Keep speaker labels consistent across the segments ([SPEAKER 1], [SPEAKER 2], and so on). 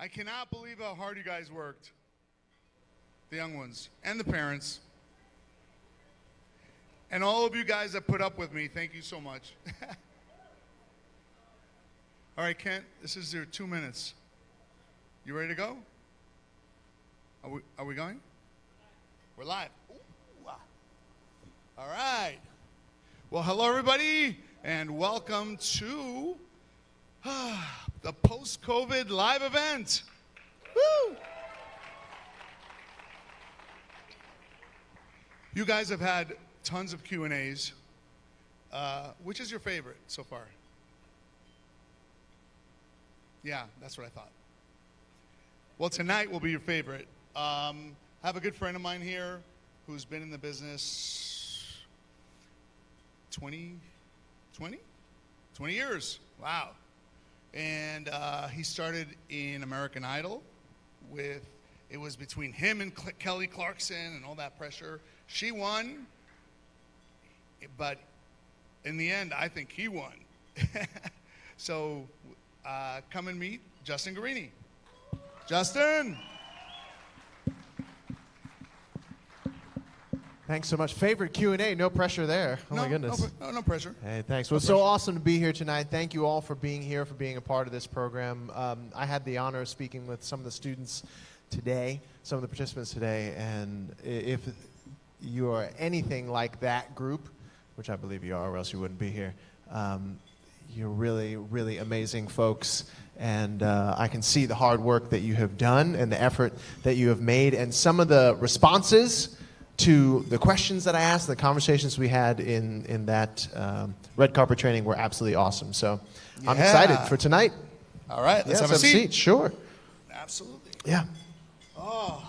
[SPEAKER 1] I cannot believe how hard you guys worked. The young ones and the parents. And all of you guys that put up with me, thank you so much. All right, Kent, this is your 2 minutes. You ready to go? Are we going? We're live. Ooh. All right. Well, hello, everybody, and welcome to the post-COVID live event. Woo! You guys have had tons of Q&As. Which is your favorite so far? Yeah, that's what I thought. Well, tonight will be your favorite. I have a good friend of mine here who's been in the business 20 years. Wow. And he started in American Idol it was between him and Kelly Clarkson and all that pressure. She won, but in the end, I think he won. So come and meet Justin Guarini. Justin!
[SPEAKER 2] Thanks so much. Favorite Q&A, no pressure there. Oh, my goodness.
[SPEAKER 1] No pressure.
[SPEAKER 2] Hey, thanks. Well, it's so awesome to be here tonight. Thank you all for being here, for being a part of this program. I had the honor of speaking with some of the students today, some of the participants today, and if you are anything like that group, which I believe you are, or else you wouldn't be here, you're really, really amazing folks, and I can see the hard work that you have done and the effort that you have made, and some of the responses to the questions that I asked, the conversations we had in that red carpet training were absolutely awesome. So I'm excited for tonight.
[SPEAKER 1] All right, let's have a seat.
[SPEAKER 2] Sure.
[SPEAKER 1] Absolutely.
[SPEAKER 2] Yeah.
[SPEAKER 1] Oh.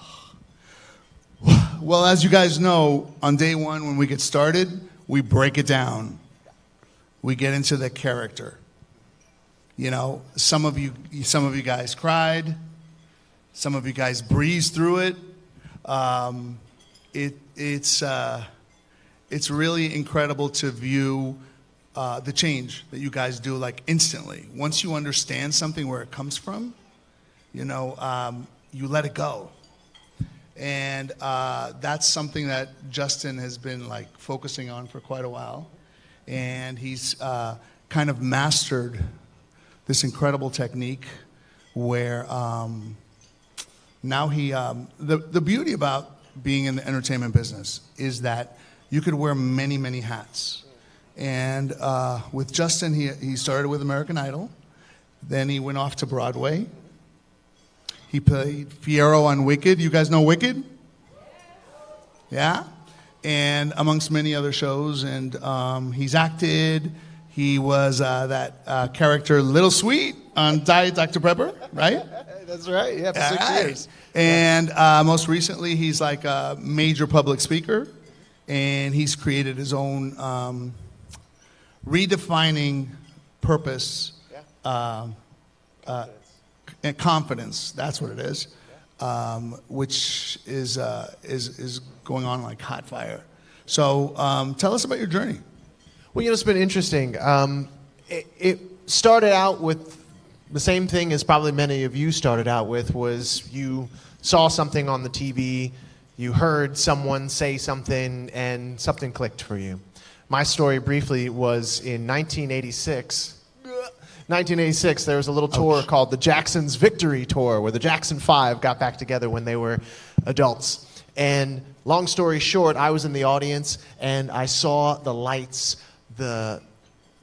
[SPEAKER 1] Well, as you guys know, on day one when we get started, we break it down. We get into the character. You know, some of you guys cried. Some of you guys breezed through it. It's really incredible to view the change that you guys do like instantly. Once you understand something where it comes from, you know, you let it go. And that's something that Justin has been like focusing on for quite a while. And he's kind of mastered this incredible technique where now the beauty about being in the entertainment business is that you could wear many, many hats. And with Justin, he started with American Idol. Then he went off to Broadway. He played Fiyero on Wicked. You guys know Wicked? Yeah? And amongst many other shows. And he's acted. He was that character Little Sweet on Diet Dr. Pepper, right?
[SPEAKER 2] That's right. Yeah, for 6 years.
[SPEAKER 1] And most recently, he's like a major public speaker. And he's created his own redefining purpose. And confidence, that's what it is, which is going on like hot fire. So tell us about your journey.
[SPEAKER 2] Well, you know, it's been interesting. It started out with the same thing as probably many of you started out with, was you saw something on the TV, you heard someone say something, and something clicked for you. My story briefly was in 1986. 1986, there was a little tour called the Jackson's Victory Tour, where the Jackson 5 got back together when they were adults. And long story short, I was in the audience, and I saw the lights, the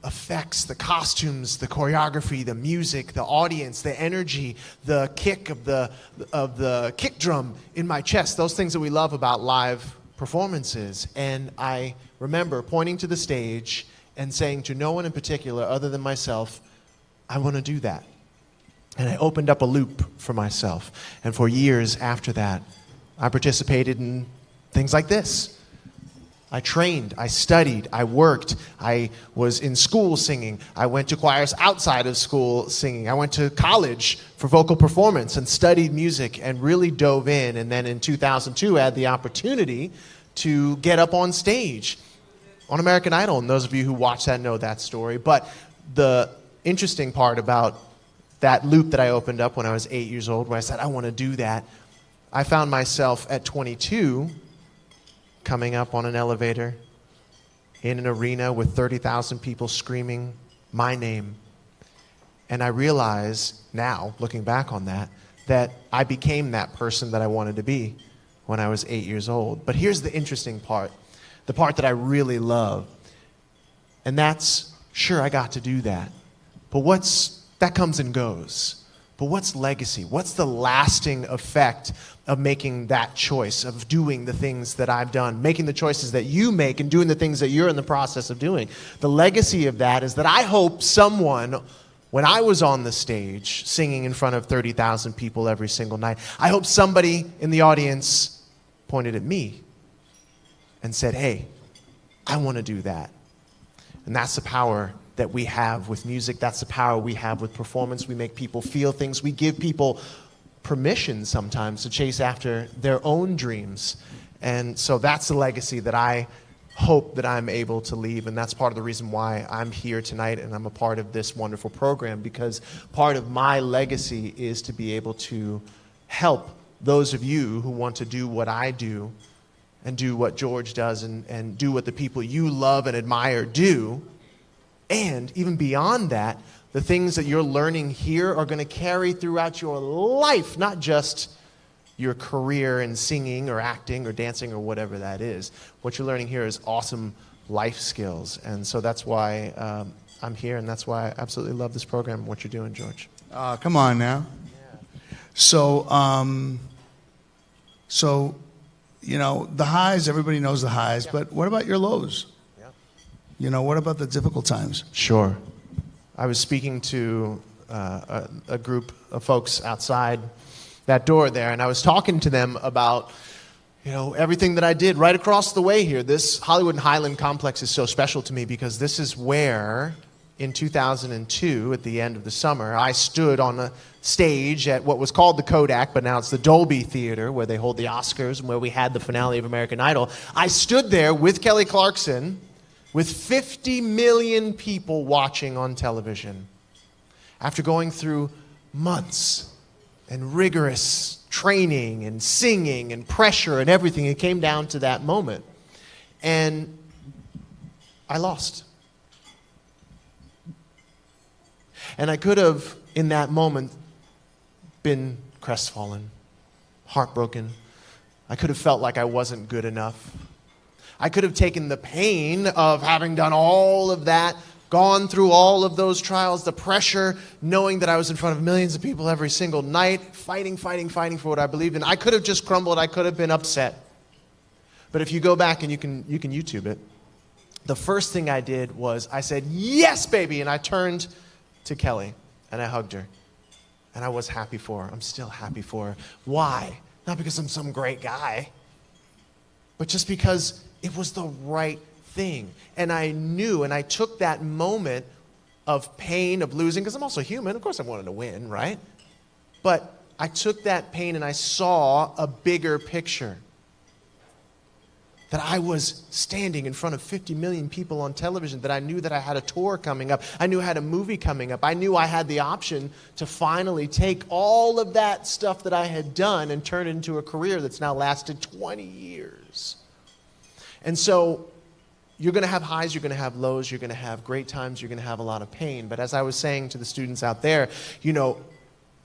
[SPEAKER 2] effects, the costumes, the choreography, the music, the audience, the energy, the kick of the kick drum in my chest, those things that we love about live performances. And I remember pointing to the stage and saying to no one in particular other than myself, I want to do that. And I opened up a loop for myself. And for years after that, I participated in things like this. I trained, I studied, I worked, I was in school singing, I went to choirs outside of school singing, I went to college for vocal performance and studied music and really dove in. And then in 2002, I had the opportunity to get up on stage on American Idol. And those of you who watch that know that story. But the interesting part about that loop that I opened up when I was 8 years old, where I said, I want to do that, I found myself at 22 coming up on an elevator in an arena with 30,000 people screaming my name. And I realize now, looking back on that, that I became that person that I wanted to be when I was 8 years old. But here's the interesting part, the part that I really love. And that's, sure, I got to do that. But that comes and goes. But what's legacy? What's the lasting effect of making that choice, of doing the things that I've done, making the choices that you make and doing the things that you're in the process of doing? The legacy of that is that I hope someone, when I was on the stage singing in front of 30,000 people every single night, I hope somebody in the audience pointed at me and said, hey, I want to do that. And that's the power that we have with music. That's the power we have with performance. We make people feel things. We give people permission sometimes to chase after their own dreams. And so that's the legacy that I hope that I'm able to leave. And that's part of the reason why I'm here tonight and I'm a part of this wonderful program, because part of my legacy is to be able to help those of you who want to do what I do and do what George does and do what the people you love and admire do. And even beyond that, the things that you're learning here are going to carry throughout your life, not just your career in singing or acting or dancing or whatever that is. What you're learning here is awesome life skills. And so that's why I'm here, and that's why I absolutely love this program and what you're doing, George.
[SPEAKER 1] Come on now. Yeah. So, you know, the highs, everybody knows the highs, but what about your lows? Yeah. You know, what about the difficult times?
[SPEAKER 2] Sure. I was speaking to a group of folks outside that door there, and I was talking to them about, you know, everything that I did right across the way here. This Hollywood and Highland complex is so special to me because this is where, in 2002, at the end of the summer, I stood on a stage at what was called the Kodak, but now it's the Dolby Theater, where they hold the Oscars and where we had the finale of American Idol. I stood there with Kelly Clarkson, with 50 million people watching on television, after going through months and rigorous training and singing and pressure and everything. It came down to that moment. And I lost. And I could have, in that moment, been crestfallen, heartbroken. I could have felt like I wasn't good enough. I could have taken the pain of having done all of that, gone through all of those trials, the pressure, knowing that I was in front of millions of people every single night, fighting for what I believed in. I could have just crumbled. I could have been upset. But if you go back and you can YouTube it, the first thing I did was I said, yes, baby, and I turned to Kelly and I hugged her. And I was happy for her. I'm still happy for her. Why? Not because I'm some great guy, but just because it was the right thing. And I knew, and I took that moment of pain, of losing, because I'm also human. Of course I wanted to win, right? But I took that pain and I saw a bigger picture. That I was standing in front of 50 million people on television, that I knew that I had a tour coming up. I knew I had a movie coming up. I knew I had the option to finally take all of that stuff that I had done and turn it into a career that's now lasted 20 years. And so you're going to have highs, you're going to have lows, you're going to have great times, you're going to have a lot of pain. But as I was saying to the students out there, you know,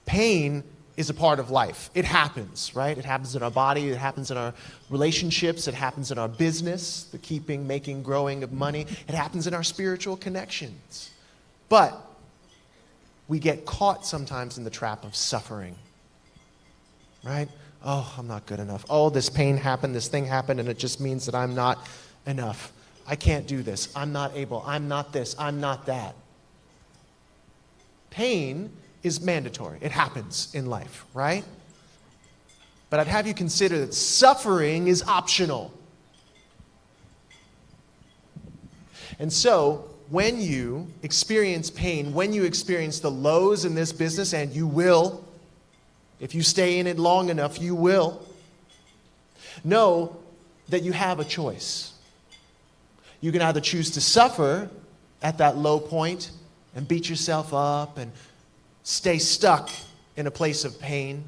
[SPEAKER 2] pain is a part of life. It happens, right? It happens in our body, it happens in our relationships, it happens in our business, the keeping, making, growing of money. It happens in our spiritual connections. But we get caught sometimes in the trap of suffering, right? Oh, I'm not good enough. Oh, this pain happened, this thing happened, and it just means that I'm not enough. I can't do this. I'm not able. I'm not this. I'm not that. Pain is mandatory. It happens in life, right? But I'd have you consider that suffering is optional. And so, when you experience pain, when you experience the lows in this business, and you will, if you stay in it long enough, you will, know that you have a choice. You can either choose to suffer at that low point and beat yourself up and stay stuck in a place of pain,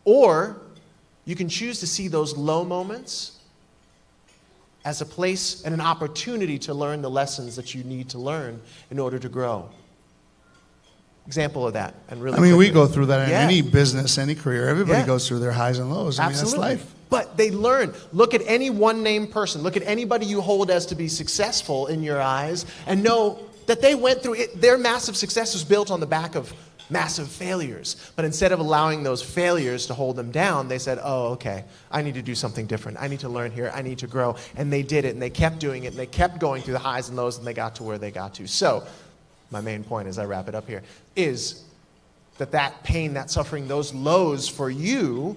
[SPEAKER 2] or you can choose to see those low moments as a place and an opportunity to learn the lessons that you need to learn in order to grow. Example of that. And really,
[SPEAKER 1] I mean, we
[SPEAKER 2] quickly.
[SPEAKER 1] go through that in
[SPEAKER 2] Yeah.
[SPEAKER 1] any business, any career. Everybody
[SPEAKER 2] Yeah.
[SPEAKER 1] goes through their highs and lows. I mean, that's
[SPEAKER 2] Absolutely.
[SPEAKER 1] life.
[SPEAKER 2] But they learn. Look at any one-name person. Look at anybody you hold as to be successful in your eyes and know that they went through it. Their massive success was built on the back of massive failures. But instead of allowing those failures to hold them down, they said, oh, okay, I need to do something different. I need to learn here. I need to grow. And they did it, and they kept doing it, and they kept going through the highs and lows, and they got to where they got to. So my main point as I wrap it up here is that pain, that suffering, those lows for you,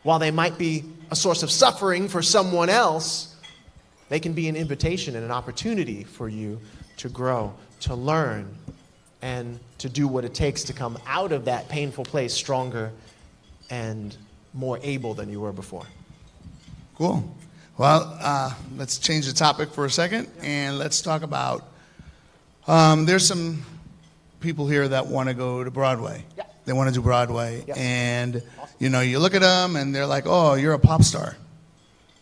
[SPEAKER 2] while they might be a source of suffering for someone else, they can be an invitation and an opportunity for you to grow, to learn, and to do what it takes to come out of that painful place stronger and more able than you were before.
[SPEAKER 1] Cool. Well, let's change the topic for a second, and let's talk about, there's some people here that want to go to Broadway.
[SPEAKER 2] Yeah.
[SPEAKER 1] They want to do Broadway.
[SPEAKER 2] Yes.
[SPEAKER 1] And, you know, you look at them, and they're like, oh, you're a pop star.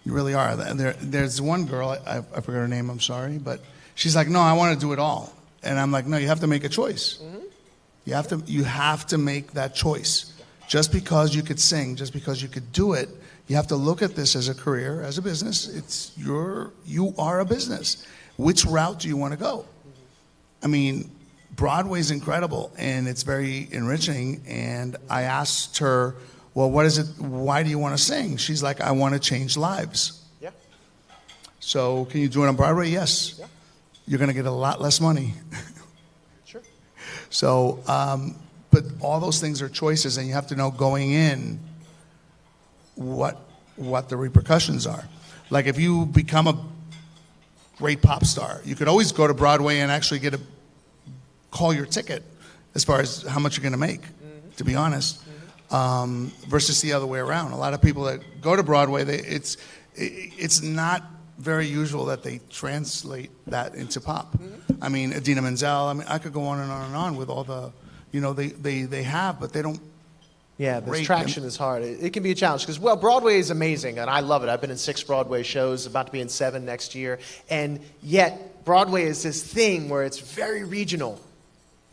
[SPEAKER 1] You really are. There's one girl, I forget her name, I'm sorry, but she's like, no, I want to do it all. And I'm like, no, you have to make a choice. Mm-hmm. You have to make that choice. Just because you could sing, just because you could do it, you have to look at this as a career, as a business. You are a business. Which route do you want to go? Mm-hmm. I mean, Broadway's incredible, and it's very enriching. And I asked her, well, what is it? Why do you want to sing? She's like, I want to change lives.
[SPEAKER 2] Yeah.
[SPEAKER 1] So can you do it on Broadway? Yes.
[SPEAKER 2] Yeah.
[SPEAKER 1] You're going to get a lot less money.
[SPEAKER 2] Sure.
[SPEAKER 1] So, but all those things are choices, and you have to know going in what the repercussions are. Like if you become a great pop star, you could always go to Broadway and actually call your ticket as far as how much you're going to make, to be honest, versus the other way around. A lot of people that go to Broadway, it's not very usual that they translate that into pop. I mean, Idina Menzel, I mean, I could go on and on and on with all the, you know, they have, but they don't.
[SPEAKER 2] Yeah, this
[SPEAKER 1] rate
[SPEAKER 2] traction
[SPEAKER 1] them.
[SPEAKER 2] is hard. It can be a challenge because, well, Broadway is amazing, and I love it. I've been in 6 Broadway shows, about to be in 7 next year, and yet Broadway is this thing where it's very regional.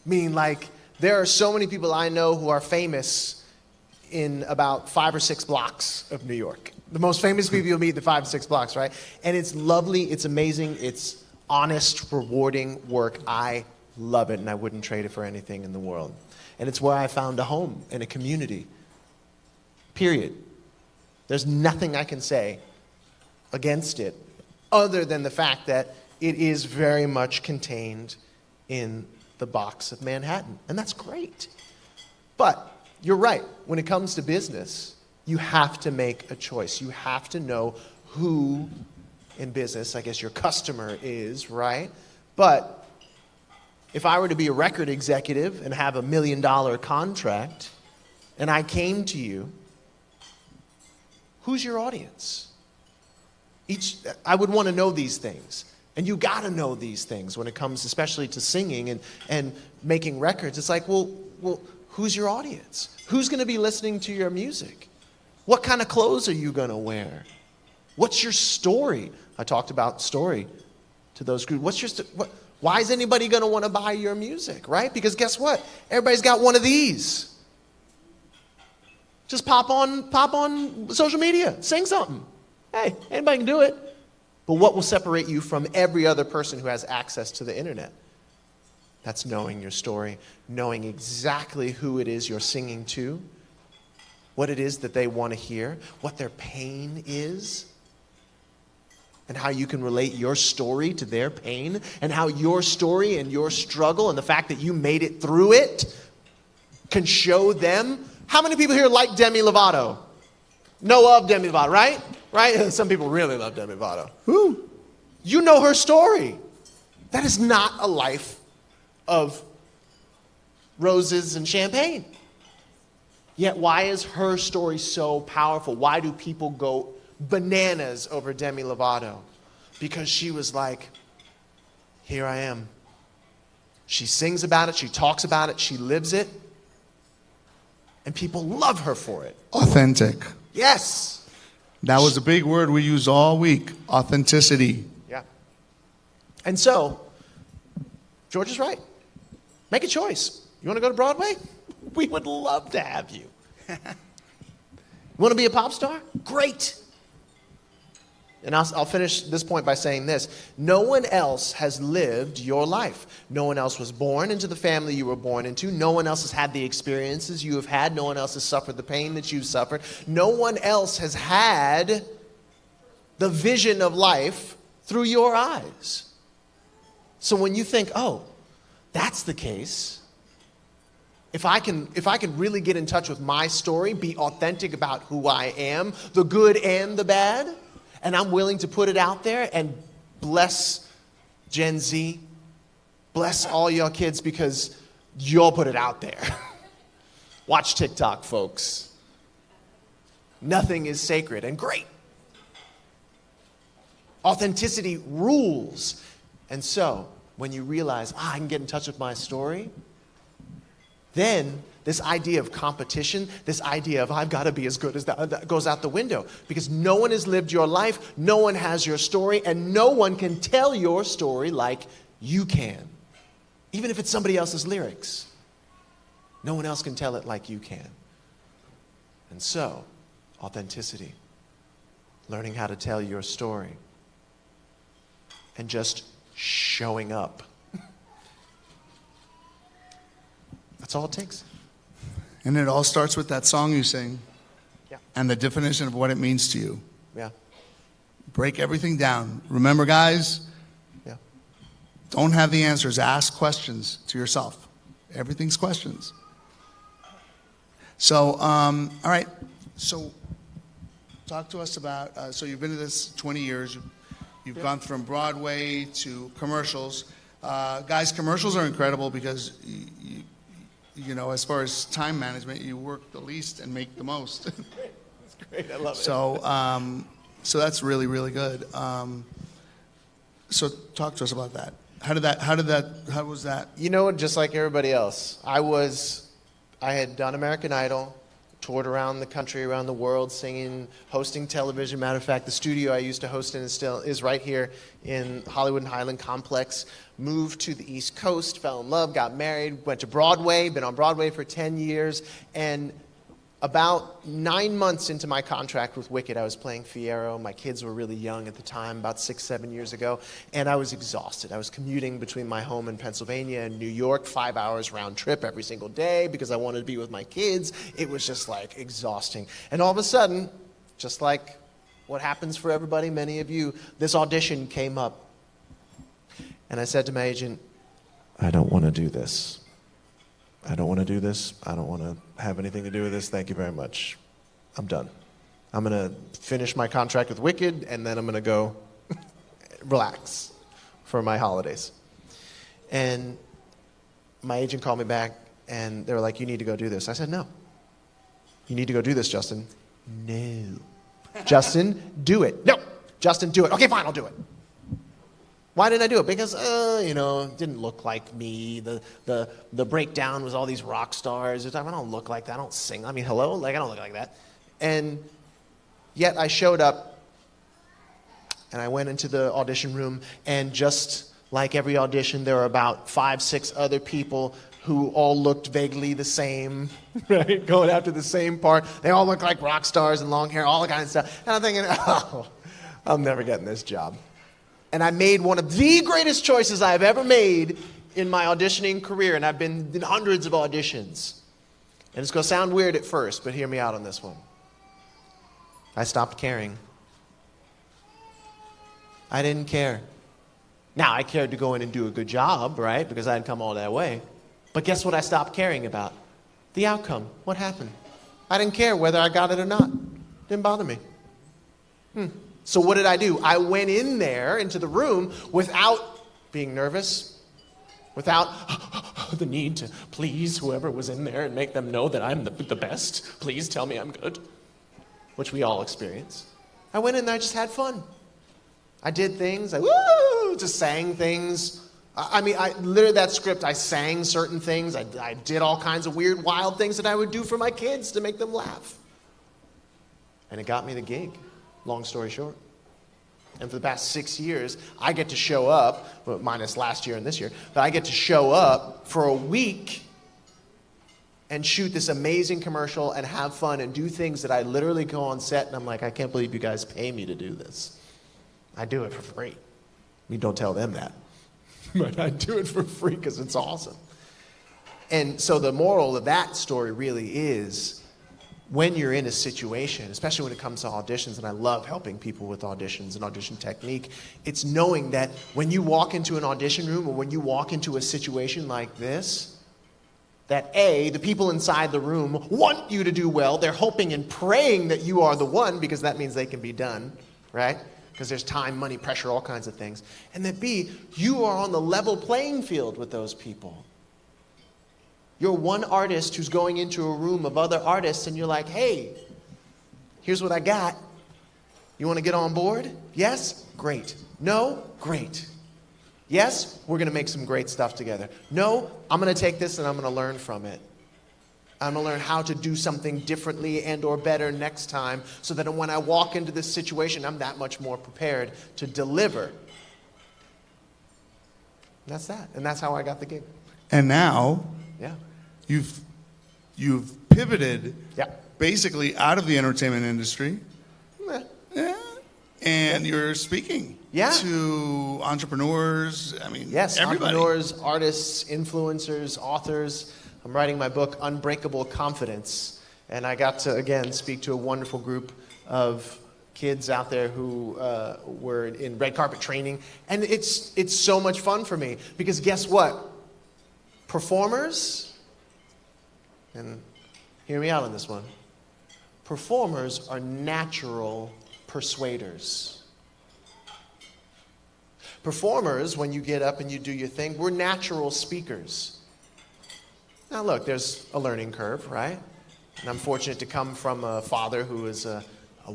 [SPEAKER 2] Meaning, like, there are so many people I know who are famous in about 5 or 6 blocks of New York. The most famous people you'll meet in the 5 or 6 blocks, right? And it's lovely, it's amazing, it's honest, rewarding work. I love it, and I wouldn't trade it for anything in the world. And it's where I found a home and a community. Period. There's nothing I can say against it other than the fact that it is very much contained in the box of Manhattan. And that's great. But you're right. When it comes to business, you have to make a choice. You have to know who in business, I guess, your customer is, right? But if I were to be a record executive and have $1 million contract, and I came to you, who's your audience? I would want to know these things. And you got to know these things when it comes especially to singing and making records. It's like, well, who's your audience? Who's going to be listening to your music? What kind of clothes are you going to wear? What's your story? I talked about story to those groups. Why is anybody going to want to buy your music, right? Because guess what? Everybody's got one of these. Just pop on social media, sing something. Hey, anybody can do it. But what will separate you from every other person who has access to the internet? That's knowing your story, knowing exactly who it is you're singing to, what it is that they want to hear, what their pain is, and how you can relate your story to their pain, and how your story and your struggle and the fact that you made it through it can show them. How many people here like Demi Lovato? Know of Demi Lovato, right? Right? Some people really love Demi Lovato.
[SPEAKER 1] Who?
[SPEAKER 2] You know her story. That is not a life of roses and champagne. Yet why is her story so powerful? Why do people go bananas over Demi Lovato? Because she was like, here I am. She sings about it, she talks about it, she lives it, And people love her for it.
[SPEAKER 1] Authentic.
[SPEAKER 2] Yes.
[SPEAKER 1] That was a big word we used all week. Authenticity.
[SPEAKER 2] Yeah. And so, George is right. Make a choice. You want to go to Broadway? We would love to have you. You want to be a pop star? Great. And I'll finish this point by saying this. No one else has lived your life. No one else was born into the family you were born into. No one else has had the experiences you have had. No one else has suffered the pain that you've suffered. No one else has had the vision of life through your eyes. So when you think, oh, that's the case, if I can really get in touch with my story, be authentic about who I am, the good and the bad, and I'm willing to put it out there and bless Gen Z, bless all your kids because you'll put it out there. Watch TikTok, folks. Nothing is sacred, and great. Authenticity rules. And so, when you realize, I can get in touch with my story, then this idea of competition, this idea of I've got to be as good as that goes out the window. Because no one has lived your life, no one has your story, and no one can tell your story like you can. Even if it's somebody else's lyrics. No one else can tell it like you can. And so, authenticity. Learning how to tell your story. And just showing up. That's all it takes.
[SPEAKER 1] And it all starts with that song you sing.
[SPEAKER 2] Yeah.
[SPEAKER 1] And the definition of what it means to you.
[SPEAKER 2] Yeah.
[SPEAKER 1] Break everything down. Remember, guys,
[SPEAKER 2] Yeah.
[SPEAKER 1] don't have the answers. Ask questions to yourself. Everything's questions. So, all right. So, talk to us about, so you've been in this 20 years. You've gone from Broadway to commercials. Guys, commercials are incredible because, you know, as far as time management, you work the least and make the most.
[SPEAKER 2] That's great. I love it.
[SPEAKER 1] So that's really, really good. So talk to us about that. How was that?
[SPEAKER 2] You know, just like everybody else, I had done American Idol, toured around the country, around the world, singing, hosting television. Matter of fact, the studio I used to host in is right here in Hollywood and Highland Complex. Moved to the East Coast, fell in love, got married, went to Broadway, been on Broadway for 10 years, and about 9 months into my contract with Wicked, I was playing Fiyero. My kids were really young at the time, about 6, 7 years ago, and I was exhausted. I was commuting between my home in Pennsylvania and New York, 5 hours round trip every single day because I wanted to be with my kids. It was just like exhausting. And all of a sudden, just like what happens for everybody, many of you, this audition came up. And I said to my agent, I don't want to do this. I don't want to do this. I don't want to have anything to do with this. Thank you very much. I'm done. I'm going to finish my contract with Wicked, and then I'm going to go relax for my holidays. And my agent called me back, and they were like, you need to go do this. I said, no. You need to go do this, Justin. No. Justin, do it. No. Justin, do it. Okay, fine, I'll do it. Why didn't I do it? Because, you know, it didn't look like me. The breakdown was all these rock stars. I don't look like that. I don't sing. I mean, hello? Like, I don't look like that. And yet I showed up, and I went into the audition room, and just like every audition, there were about 5, 6 other people who all looked vaguely the same, right? Going after the same part. They all looked like rock stars and long hair, all that kind of stuff. And I'm thinking, oh, I'm never getting this job. And I made one of the greatest choices I've ever made in my auditioning career, and I've been in hundreds of auditions. And it's going to sound weird at first, but hear me out on this one. I stopped caring. I didn't care. Now, I cared to go in and do a good job, right, because I had come all that way. But guess what I stopped caring about? The outcome. What happened? I didn't care whether I got it or not. Didn't bother me. So what did I do? I went in there, into the room, without being nervous, without the need to please whoever was in there and make them know that I'm the best. Please tell me I'm good, which we all experience. I went in there, I just had fun. I did things, I just sang things. I mean, literally that script, I sang certain things. I did all kinds of weird, wild things that I would do for my kids to make them laugh. And it got me the gig, long story short. And for the past 6 years, I get to show up, well, minus last year and this year, but I get to show up for a week and shoot this amazing commercial and have fun and do things that I literally go on set and I'm like, I can't believe you guys pay me to do this. I do it for free. You don't tell them that. But I do it for free because it's awesome. And so the moral of that story really is, when you're in a situation, especially when it comes to auditions, and I love helping people with auditions and audition technique, it's knowing that when you walk into an audition room or when you walk into a situation like this, that A, the people inside the room want you to do well. They're hoping and praying that you are the one because that means they can be done, right? Because there's time, money, pressure, all kinds of things. And that B, you are on the level playing field with those people. You're one artist who's going into a room of other artists and you're like, hey, here's what I got. You want to get on board? Yes? Great. No? Great. Yes? We're going to make some great stuff together. No? I'm going to take this and I'm going to learn from it. I'm going to learn how to do something differently and or better next time so that when I walk into this situation, I'm that much more prepared to deliver. And that's that. And that's how I got the gig.
[SPEAKER 1] And now...
[SPEAKER 2] Yeah.
[SPEAKER 1] You've pivoted
[SPEAKER 2] Yeah.
[SPEAKER 1] basically out of the entertainment industry.
[SPEAKER 2] Yeah.
[SPEAKER 1] And you're speaking
[SPEAKER 2] Yeah.
[SPEAKER 1] to entrepreneurs. I mean,
[SPEAKER 2] Yes,
[SPEAKER 1] everybody.
[SPEAKER 2] entrepreneurs, artists, influencers, authors. I'm writing my book, Unbreakable Confidence. And I got to, again, speak to a wonderful group of kids out there who were in red carpet training. And it's so much fun for me because guess what? Performers, and hear me out on this one, performers are natural persuaders. Performers, when you get up and you do your thing, we're natural speakers. Now look, there's a learning curve, right? And I'm fortunate to come from a father who is a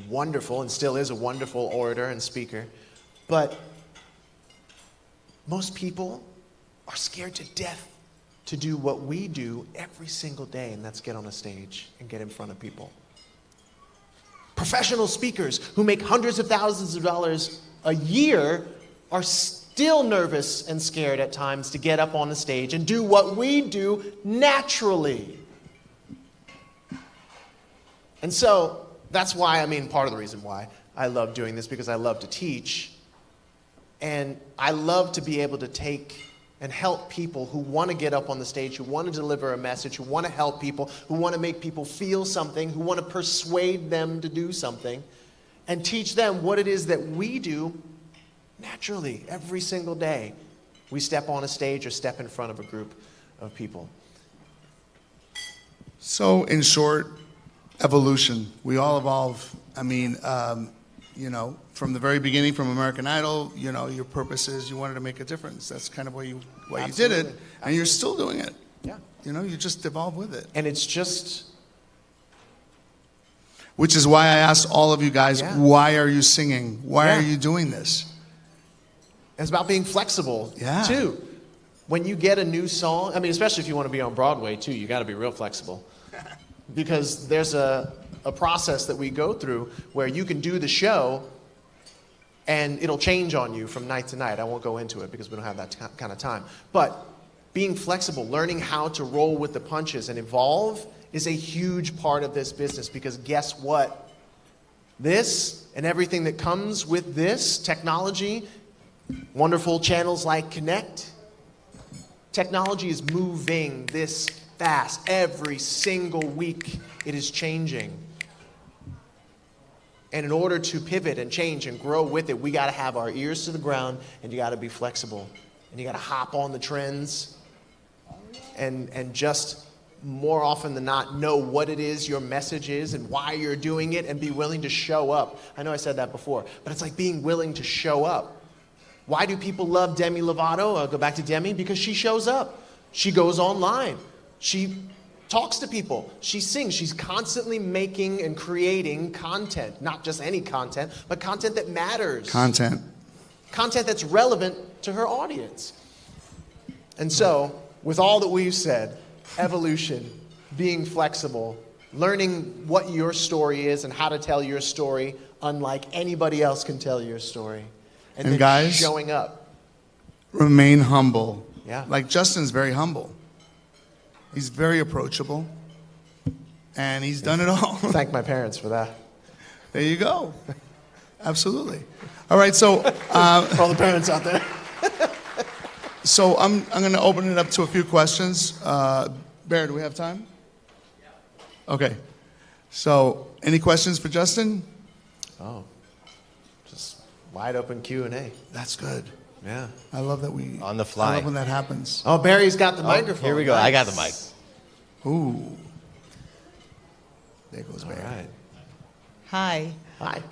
[SPEAKER 2] wonderful, and still is a wonderful orator and speaker. But most people are scared to death to do what we do every single day, and that's get on a stage and get in front of people. Professional speakers who make hundreds of thousands of dollars a year are still nervous and scared at times to get up on the stage and do what we do naturally. And so that's why, part of the reason why I love doing this, because I love to teach, and I love to be able to take and help people who want to get up on the stage, who want to deliver a message, who want to help people, who want to make people feel something, who want to persuade them to do something, and teach them what it is that we do naturally every single day. We step on a stage or step in front of a group of people.
[SPEAKER 1] So, in short, evolution. We all evolve. From the very beginning, from American Idol, your purpose is you wanted to make a difference. That's kind of why you did it, and you're still doing it.
[SPEAKER 2] Yeah.
[SPEAKER 1] You just evolve with it.
[SPEAKER 2] And it's just...
[SPEAKER 1] Which is why I asked all of you guys,
[SPEAKER 2] Yeah.
[SPEAKER 1] why are you singing? Why
[SPEAKER 2] Yeah.
[SPEAKER 1] are you doing this?
[SPEAKER 2] It's about being flexible, too. When you get a new song, especially if you want to be on Broadway, too, you got to be real flexible. Because there's a process that we go through where you can do the show and it'll change on you from night to night. I won't go into it because we don't have that kind of time. But being flexible, learning how to roll with the punches and evolve is a huge part of this business, because guess what? This and everything that comes with this, technology, wonderful channels like Connect, technology is moving this fast. Every single week it is changing. And in order to pivot and change and grow with it, we got to have our ears to the ground, and you got to be flexible. And you got to hop on the trends and just more often than not know what it is your message is and why you're doing it, and be willing to show up. I know I said that before, but it's like being willing to show up. Why do people love Demi Lovato? I'll go back to Demi, because she shows up. She goes online. She talks to people. She sings. She's constantly making and creating content. Not just any content, but content that matters.
[SPEAKER 1] Content
[SPEAKER 2] Content that's relevant to her audience. And so, with all that we've said, evolution, being flexible, learning what your story is and how to tell your story unlike anybody else can tell your story. And then
[SPEAKER 1] guys,
[SPEAKER 2] showing up.
[SPEAKER 1] Remain humble.
[SPEAKER 2] Yeah.
[SPEAKER 1] Like Justin's very humble. He's very approachable. And he's done it all.
[SPEAKER 2] Thank my parents for that.
[SPEAKER 1] There you go. Absolutely. All right, so
[SPEAKER 2] For all the parents out there.
[SPEAKER 1] so I'm going to open it up to a few questions. Bear, do we have time? Okay. So, any questions for Justin?
[SPEAKER 2] Oh, just wide open Q&A.
[SPEAKER 1] That's good.
[SPEAKER 2] Yeah.
[SPEAKER 1] I love that we
[SPEAKER 3] On the fly.
[SPEAKER 1] I love when that happens.
[SPEAKER 2] Oh, Barry's got the microphone.
[SPEAKER 3] Here we go. I got the mic.
[SPEAKER 1] Ooh. There goes
[SPEAKER 2] All
[SPEAKER 1] Barry.
[SPEAKER 2] right.
[SPEAKER 4] Hi.
[SPEAKER 2] Hi.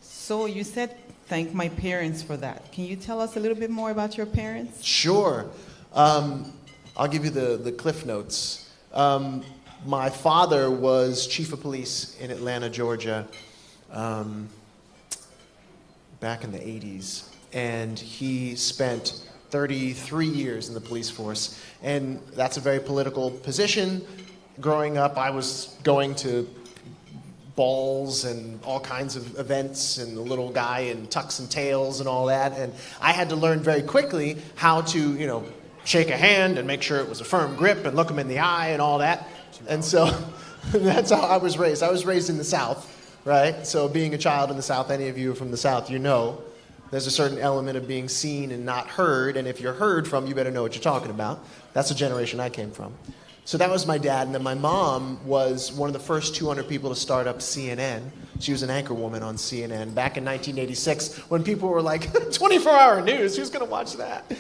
[SPEAKER 4] So you said thank my parents for that. Can you tell us a little bit more about your parents?
[SPEAKER 2] Sure. I'll give you the cliff notes. My father was chief of police in Atlanta, Georgia, back in the 80s. And he spent 33 years in the police force. And that's a very political position. Growing up, I was going to balls and all kinds of events and the little guy in tux and tails and all that. And I had to learn very quickly how to, shake a hand and make sure it was a firm grip and look him in the eye and all that. And so that's how I was raised. I was raised in the South, right? So being a child in the South, any of you from the South, there's a certain element of being seen and not heard. And if you're heard from, you better know what you're talking about. That's the generation I came from. So that was my dad. And then my mom was one of the first 200 people to start up CNN. She was an anchor woman on CNN back in 1986 when people were like, 24-hour news, who's going to watch that?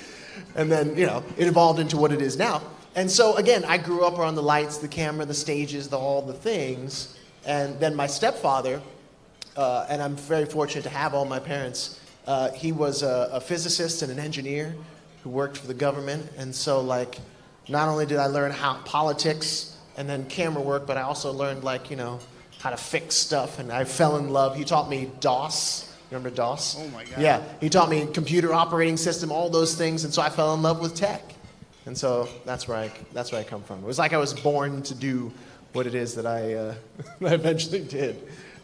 [SPEAKER 2] And then, it evolved into what it is now. And so, again, I grew up around the lights, the camera, the stages, all the things. And then my stepfather, and I'm very fortunate to have all my parents, he was a physicist and an engineer who worked for the government. And so, not only did I learn how politics and then camera work, but I also learned, how to fix stuff. And I fell in love. He taught me DOS. Remember DOS?
[SPEAKER 1] Oh, my God.
[SPEAKER 2] Yeah. He taught me computer operating system, all those things. And so I fell in love with tech. And so that's where I come from. It was like I was born to do what it is that I eventually did.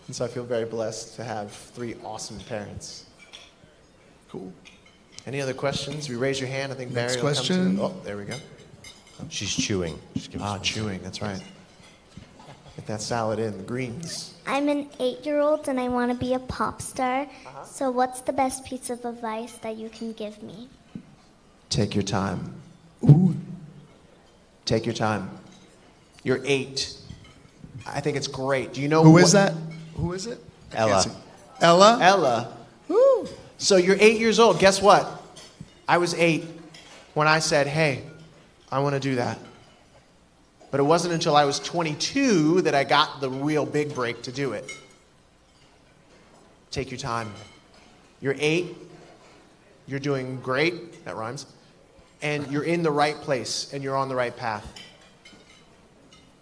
[SPEAKER 2] And so I feel very blessed to have 3 awesome parents.
[SPEAKER 1] Cool.
[SPEAKER 2] Any other questions? You raise your hand. I think Barry
[SPEAKER 1] Next
[SPEAKER 2] will
[SPEAKER 1] question.
[SPEAKER 2] come to. Oh, there we go.
[SPEAKER 3] She's chewing.
[SPEAKER 2] Chewing. That's right. Get that salad in, the greens.
[SPEAKER 5] I'm an 8-year-old and I want to be a pop star. So what's the best piece of advice that you can give me?
[SPEAKER 2] Take your time. Ooh. Take your time. You're 8. I think it's great. Do you know
[SPEAKER 1] Who is that? Who is it? I can't
[SPEAKER 3] Ella.
[SPEAKER 1] see. Ella?
[SPEAKER 2] Ella. Woo. So you're 8 years old. Guess what? I was 8 when I said, hey, I want to do that. But it wasn't until I was 22 that I got the real big break to do it. Take your time. You're 8. You're doing great. That rhymes. And you're in the right place and you're on the right path.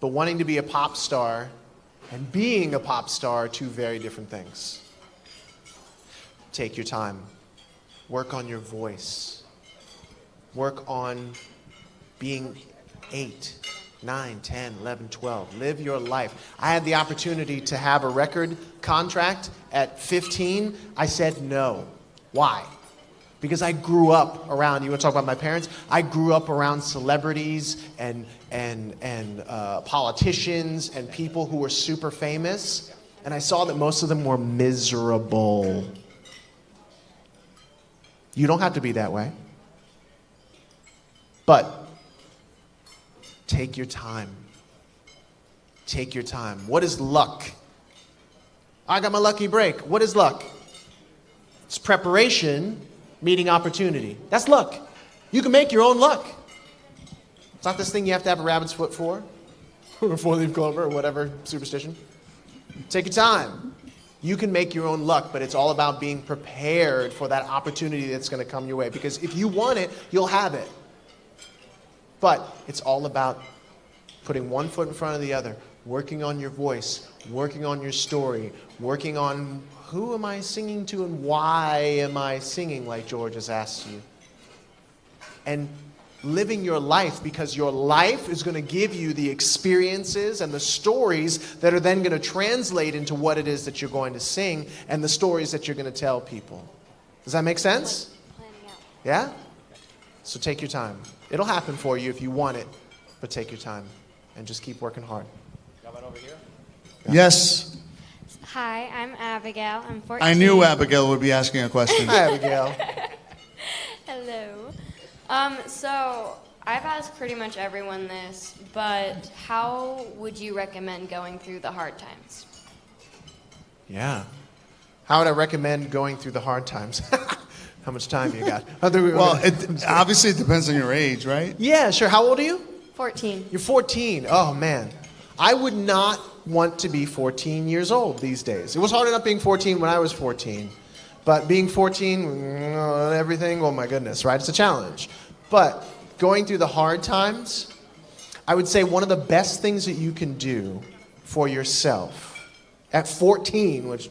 [SPEAKER 2] But wanting to be a pop star and being a pop star are 2 very different things. Take your time. Work on your voice. Work on being 8, 9, 10, 11, 12. Live your life. I had the opportunity to have a record contract at 15. I said no. Why? Because I grew up around, you want to talk about my parents? I grew up around celebrities and politicians and people who were super famous. And I saw that most of them were miserable. You don't have to be that way. But take your time. Take your time. What is luck? I got my lucky break. What is luck? It's preparation meeting opportunity. That's luck. You can make your own luck. It's not this thing you have to have a rabbit's foot for, or a 4-leaf clover, or whatever superstition. Take your time. You can make your own luck, but it's all about being prepared for that opportunity that's going to come your way. Because if you want it, you'll have it. But it's all about putting one foot in front of the other, working on your voice, working on your story, working on who am I singing to and why am I singing, like George has asked you. And living your life, because your life is going to give you the experiences and the stories that are then going to translate into what it is that you're going to sing and the stories that you're going to tell people. Does that make sense? Yeah? So take your time. It'll happen for you if you want it, but take your time and just keep working hard.
[SPEAKER 3] Got one over here?
[SPEAKER 1] Yes.
[SPEAKER 6] Hi, I'm Abigail. I'm 14.
[SPEAKER 1] I knew Abigail would be asking a question.
[SPEAKER 2] Hi, Abigail.
[SPEAKER 6] Hello. So I've asked pretty much everyone this, but how would you recommend going through the hard times?
[SPEAKER 2] Yeah. How would I recommend going through the hard times? How much time you got?
[SPEAKER 1] Well, obviously it depends on your age, right?
[SPEAKER 2] Yeah, sure. How old are you?
[SPEAKER 6] 14.
[SPEAKER 2] You're 14. Oh, man. I would not want to be 14 years old these days. It was hard enough being 14 when I was 14. But being 14, everything, oh my goodness, right? It's a challenge. But going through the hard times, I would say one of the best things that you can do for yourself at 14, which,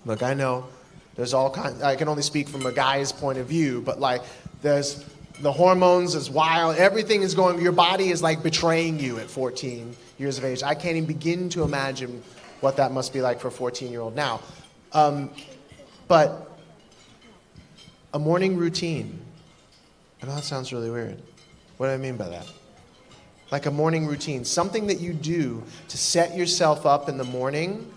[SPEAKER 2] look, I know there's all kinds, I can only speak from a guy's point of view, but like there's the hormones is wild, everything is going, your body is like betraying you at 14 years of age. I can't even begin to imagine what that must be like for a 14-year-old now. But a morning routine. I know that sounds really weird. What do I mean by that? Like a morning routine, something that you do to set yourself up in the morning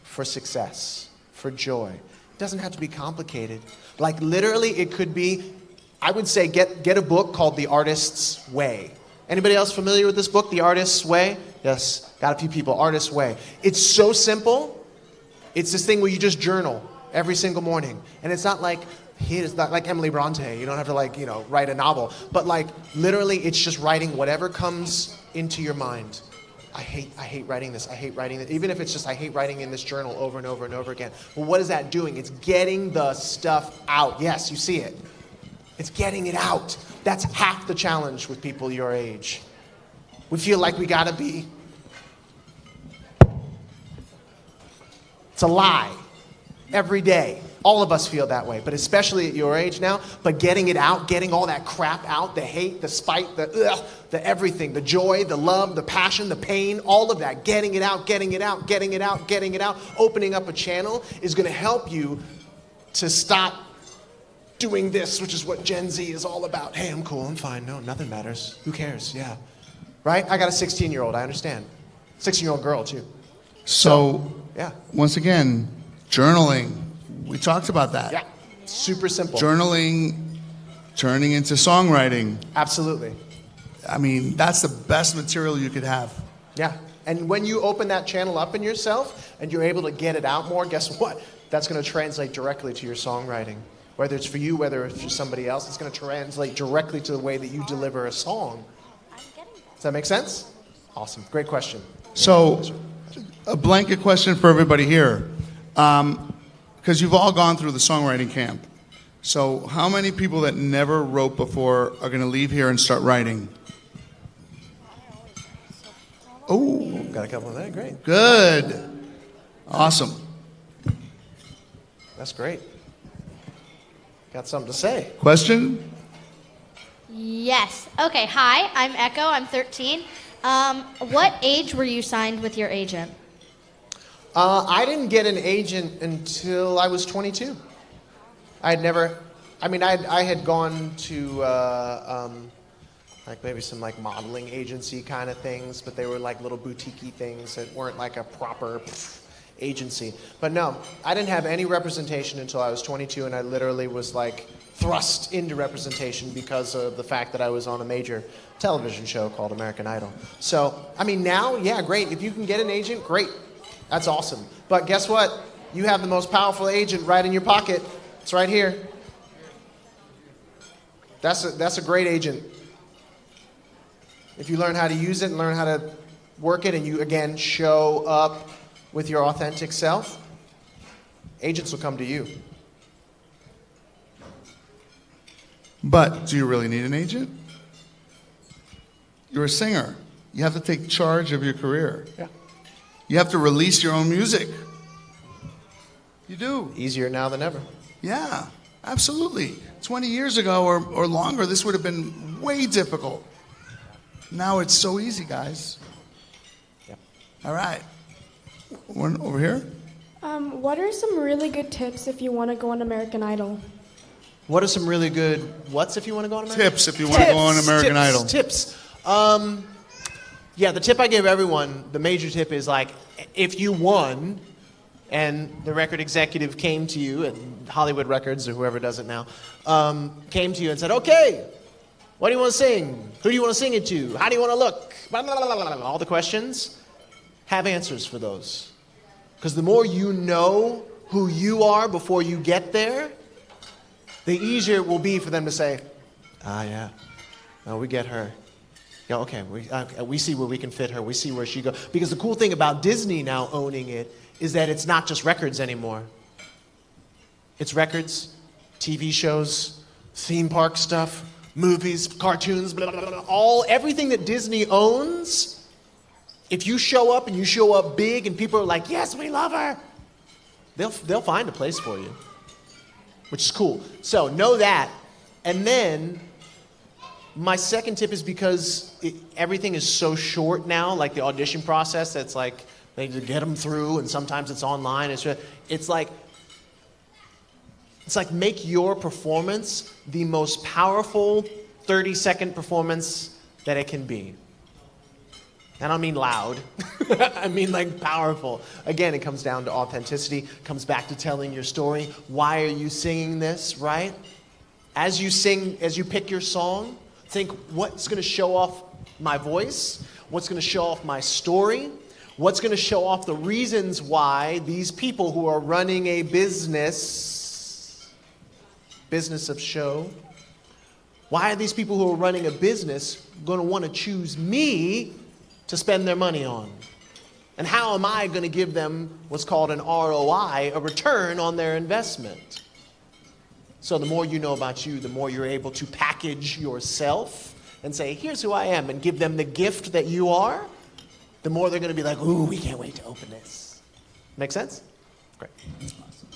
[SPEAKER 2] for success, for joy. It doesn't have to be complicated. Like literally it could be, I would say get a book called The Artist's Way. Anybody else familiar with this book, The Artist's Way? Yes, got a few people, Artist's Way. It's so simple. It's this thing where you just journal every single morning. And it's not like, it's not like Emily Bronte. You don't have to like, write a novel. But like literally it's just writing whatever comes into your mind. I hate writing this. I hate writing it. Even if it's just I hate writing in this journal over and over and over again. Well, what is that doing? It's getting the stuff out. Yes, you see it. It's getting it out. That's half the challenge with people your age. We feel like we gotta be. It's a lie. Every day. All of us feel that way, but especially at your age now. But getting it out, getting all that crap out, the hate, the spite, the everything, the joy, the love, the passion, the pain, all of that, getting it out, getting it out, getting it out, getting it out, opening up a channel is going to help you to stop doing this, which is what Gen Z is all about. Hey, I'm cool, I'm fine, no, nothing matters. Who cares? Yeah. Right? I got a 16-year-old, I understand. 16-year-old girl, too.
[SPEAKER 1] So,
[SPEAKER 2] yeah.
[SPEAKER 1] Once again, journaling. We talked about that.
[SPEAKER 2] Yeah. Super simple.
[SPEAKER 1] Journaling, turning into songwriting.
[SPEAKER 2] Absolutely.
[SPEAKER 1] I mean, that's the best material you could have.
[SPEAKER 2] Yeah. And when you open that channel up in yourself and you're able to get it out more, guess what? That's going to translate directly to your songwriting. Whether it's for you, whether it's for somebody else, it's going to translate directly to the way that you deliver a song. Does that make sense? Awesome. Great question.
[SPEAKER 1] So, a blanket question for everybody here. Because you've all gone through the songwriting camp. So how many people that never wrote before are going to leave here and start writing? Oh,
[SPEAKER 2] Got a couple of that. Great.
[SPEAKER 1] good. Awesome.
[SPEAKER 2] That's great. Got something to say.
[SPEAKER 1] Question?
[SPEAKER 7] Yes. Okay, hi, I'm Echo. I'm 13. What age were you signed with your agent?
[SPEAKER 2] I didn't get an agent until I was 22. I had gone to like maybe some like modeling agency kind of things, but they were like little boutique-y things that weren't like a proper agency. But no, I didn't have any representation until I was 22, and I literally was like thrust into representation because of the fact that I was on a major television show called American Idol. So, I mean, now, yeah, great. If you can get an agent, great. That's awesome. But guess what? You have the most powerful agent right in your pocket. It's right here. That's a great agent. If you learn how to use it and learn how to work it, and you, again, show up with your authentic self, agents will come to you.
[SPEAKER 1] But do you really need an agent? You're a singer. You have to take charge of your career.
[SPEAKER 2] Yeah.
[SPEAKER 1] You have to release your own music. You do.
[SPEAKER 2] Easier now than ever.
[SPEAKER 1] Yeah. Absolutely. 20 years ago or longer, this would have been way difficult. Now it's so easy, guys.
[SPEAKER 3] Yep.
[SPEAKER 1] All right. One over here.
[SPEAKER 8] What are some really good tips if you want to go on American Idol?
[SPEAKER 2] What are some really good whats if you want to go on American Idol?
[SPEAKER 1] Tips if you want to go on American Idol.
[SPEAKER 2] Tips. Yeah, the tip I give everyone, the major tip is like, if you won and the record executive came to you, and Hollywood Records or whoever does it now, came to you and said, okay, what do you want to sing? Who do you want to sing it to? How do you want to look? Blah, blah, blah, blah, blah. All the questions, have answers for those. Because the more you know who you are before you get there, the easier it will be for them to say, yeah, no, we get her. Yeah, okay, we see where we can fit her. We see where she goes. Because the cool thing about Disney now owning it is that it's not just records anymore. It's records, TV shows, theme park stuff, movies, cartoons, blah, blah, blah, blah. Everything that Disney owns, if you show up and you show up big and people are like, yes, we love her, they'll find a place for you, which is cool. So know that. And then my second tip is because everything is so short now, like the audition process, that's like they get them through, and sometimes it's online. It's like make your performance the most powerful 30-second performance that it can be. I don't mean loud. I mean like powerful. Again, it comes down to authenticity, comes back to telling your story. Why are you singing this, right? As you sing, as you pick your song, think what's going to show off my voice, what's going to show off my story, what's going to show off the reasons why these people who are running a business of show, why are these people who are running a business going to want to choose me to spend their money on? And how am I going to give them what's called an ROI, a return on their investment? So the more you know about you, the more you're able to package yourself and say, here's who I am, and give them the gift that you are, the more they're going to be like, ooh, we can't wait to open this. Make sense? Great.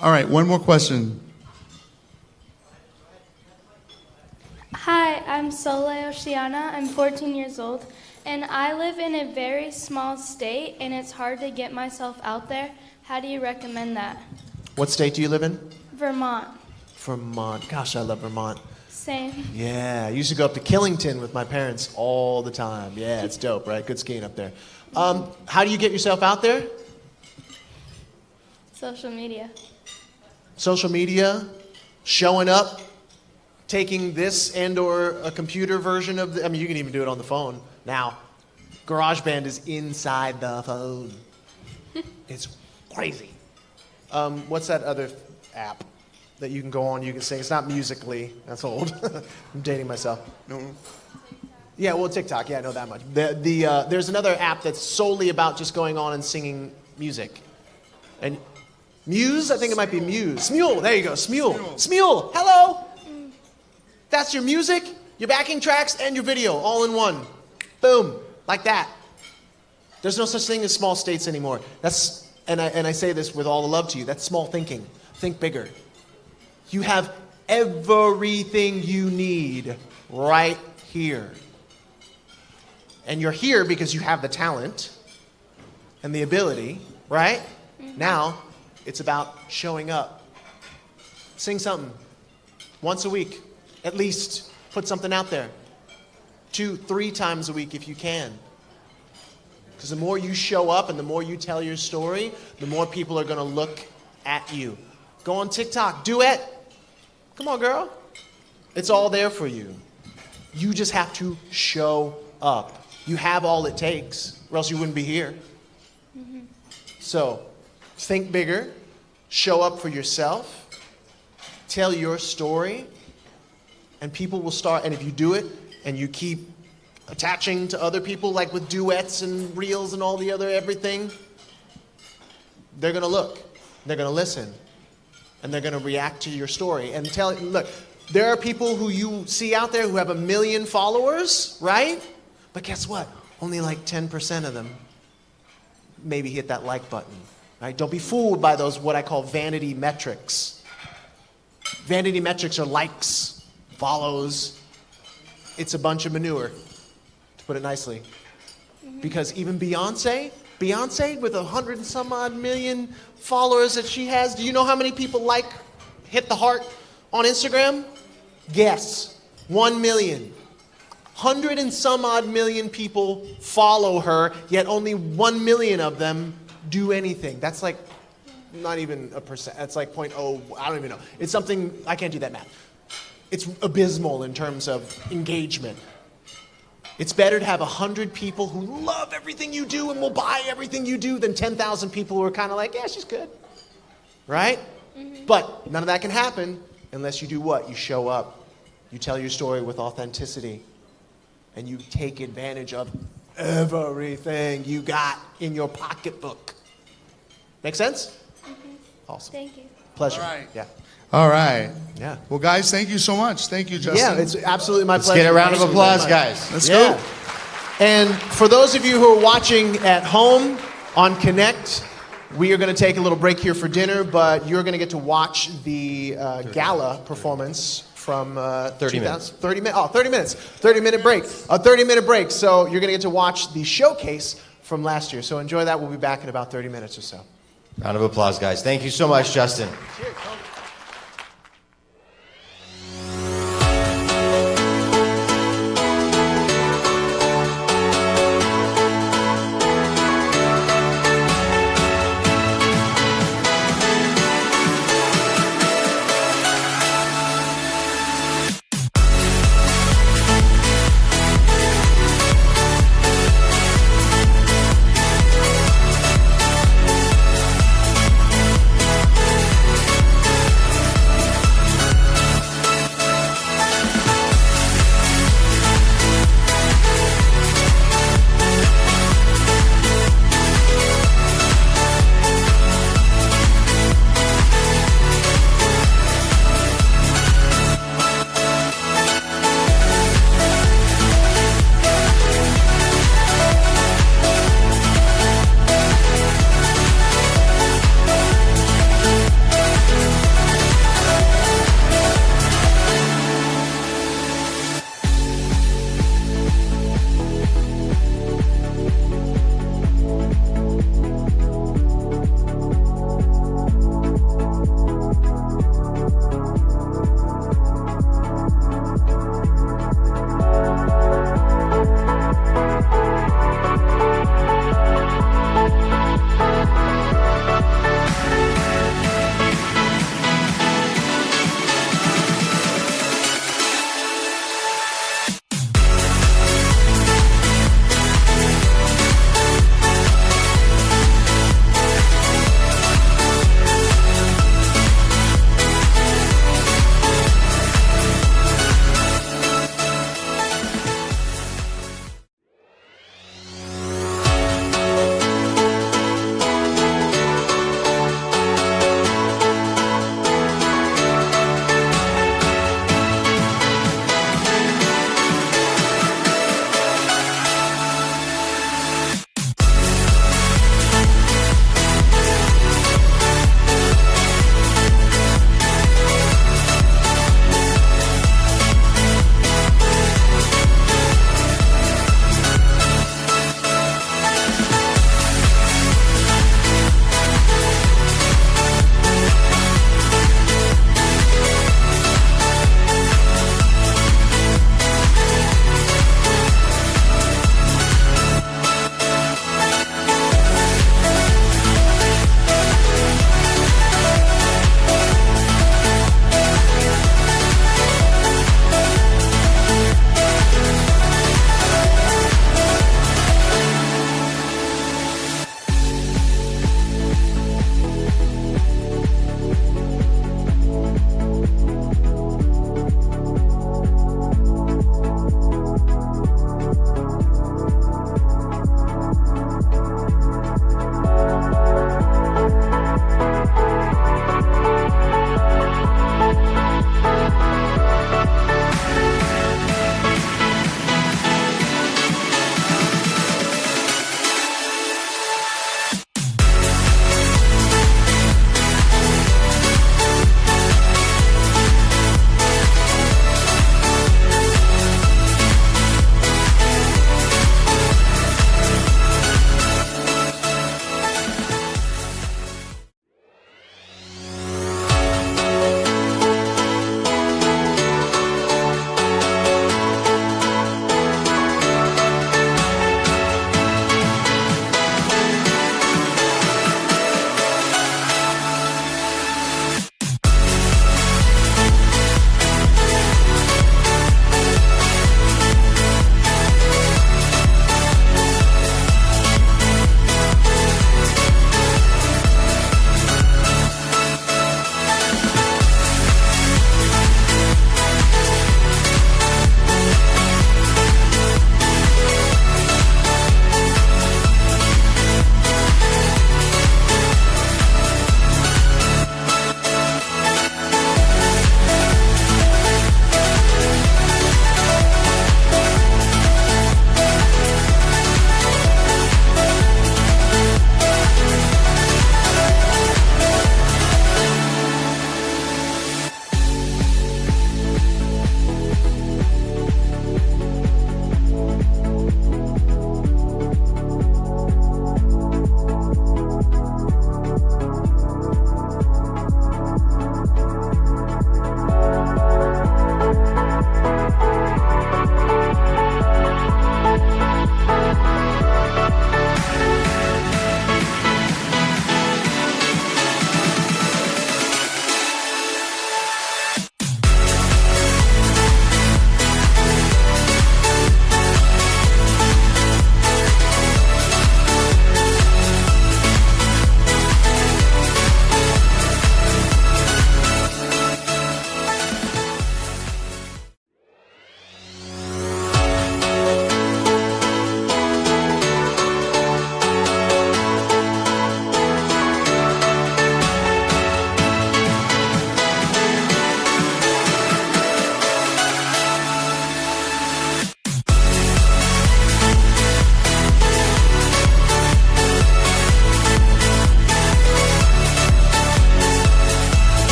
[SPEAKER 1] All right, one more question.
[SPEAKER 9] Hi, I'm Soleil Oceana. I'm 14 years old, and I live in a very small state, and it's hard to get myself out there. How do you recommend that?
[SPEAKER 2] What state do you live in?
[SPEAKER 9] Vermont.
[SPEAKER 2] Vermont. Gosh, I love Vermont.
[SPEAKER 9] Same.
[SPEAKER 2] Yeah, I used to go up to Killington with my parents all the time. Yeah, it's dope, right? Good skiing up there. How do you get yourself out there?
[SPEAKER 9] Social media.
[SPEAKER 2] Social media, showing up, taking this and or a computer version of the, I mean, you can even do it on the phone now. GarageBand is inside the phone. It's crazy. What's that other app that you can go on, you can sing? It's not Musical.ly. That's old. I'm dating myself. No. Yeah, well, TikTok. Yeah, I know that much. There's another app that's solely about just going on and singing music. And Muse, I think it might be Muse. Smule, there you go, Smule. Smule, hello. That's your music, your backing tracks, and your video all in one. Boom, like that. There's no such thing as small states anymore. That's, and I say this with all the love to you, that's small thinking. Think bigger. You have everything you need right here. And you're here because you have the talent and the ability, right? Mm-hmm. Now, it's about showing up. Sing something once a week, at least. Put something out there. 2-3 times a week if you can. Because the more you show up and the more you tell your story, the more people are going to look at you. Go on TikTok, duet. Come on, girl. It's all there for you. You just have to show up. You have all it takes, or else you wouldn't be here. Mm-hmm. So, think bigger, show up for yourself, tell your story, and people will start, and if you do it, and you keep attaching to other people, like with duets and reels and all the other everything, they're going to look, they're going to listen, and they're going to react to your story. And look, there are people who you see out there who have 1 million followers, right? But guess what? Only like 10% of them maybe hit that like button, right? Don't be fooled by those what I call vanity metrics. Vanity metrics are likes, follows. It's a bunch of manure, to put it nicely. Because even Beyonce with 100 and some odd million followers that she has, do you know how many people hit the heart on Instagram? Guess. 1 million. 100 and some odd million people follow her, yet only 1 million of them do anything. That's like not even a percent. That's like 0.0, I don't even know. It's something, I can't do that math. It's abysmal in terms of engagement. It's better to have 100 people who love everything you do and will buy everything you do than 10,000 people who are kind of like, yeah, she's good. Right? But none of that can happen unless you do what? You show up. You tell your story with authenticity. And you take advantage of everything you got in your pocketbook. Make sense? Awesome.
[SPEAKER 9] Thank you.
[SPEAKER 2] Pleasure.
[SPEAKER 1] All right.
[SPEAKER 2] Yeah.
[SPEAKER 1] All right.
[SPEAKER 2] Yeah.
[SPEAKER 1] Well, guys, thank you so much. Thank you, Justin.
[SPEAKER 2] Yeah, it's absolutely my
[SPEAKER 3] Let's
[SPEAKER 2] pleasure.
[SPEAKER 3] get a round of
[SPEAKER 2] Thank you
[SPEAKER 3] applause,
[SPEAKER 2] very much.
[SPEAKER 3] guys.
[SPEAKER 1] Let's
[SPEAKER 2] Yeah.
[SPEAKER 1] go.
[SPEAKER 2] And for those of you who are watching at home on Connect, we are going to take a little break here for dinner, but you're going to get to watch the gala performance from
[SPEAKER 3] 30 minutes.
[SPEAKER 2] 30 minutes. Oh, 30 minutes. 30-minute break. A 30-minute break. So you're going to get to watch the showcase from last year. So enjoy that. We'll be back in about 30 minutes or so.
[SPEAKER 3] Round of applause, guys. Thank you so much, Justin.
[SPEAKER 2] Cheers.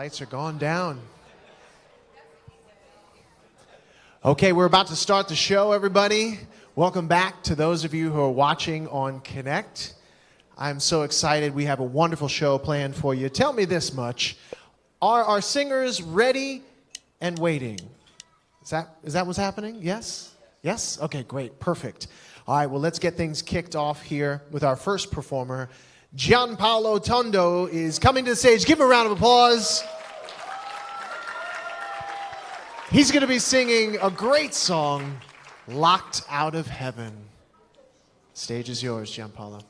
[SPEAKER 2] Lights are going down. Okay, we're about to start the show, everybody. Welcome back to those of you who are watching on Connect. I'm so excited. We have a wonderful show planned for you. Tell me this much. Are our singers ready and waiting? Is that what's happening? Yes? Yes? Okay, great. Perfect. All right, well, let's get things kicked off here with our first performer. Gianpaolo Tondo is coming to the stage. Give him a round of applause. He's going to be singing a great song, Locked Out of Heaven. Stage is yours, Gianpaolo.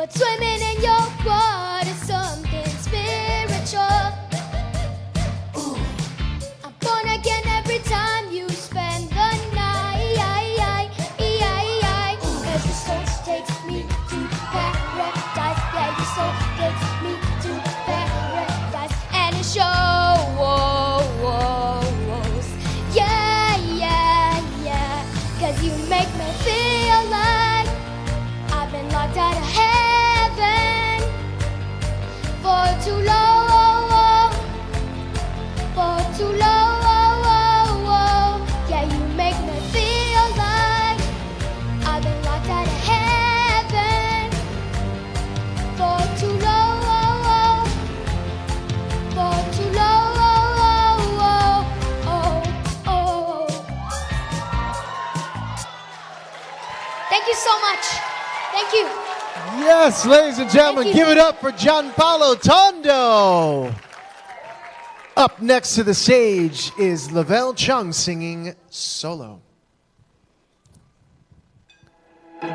[SPEAKER 10] Swimming in your water, something spiritual. I'm born again every time you spend the night. Cause your soul takes me to paradise. Yeah, your soul takes me to paradise. And it shows. Yeah. Cause you make me feel like I've been locked out of heaven for too long, Yeah, you make me feel like I've been locked out of heaven for too long,
[SPEAKER 7] Thank you so much. Thank you.
[SPEAKER 2] Yes, ladies and gentlemen, give it up for Gianpaolo Tondo. Up next to the stage is Lavelle Chung singing solo.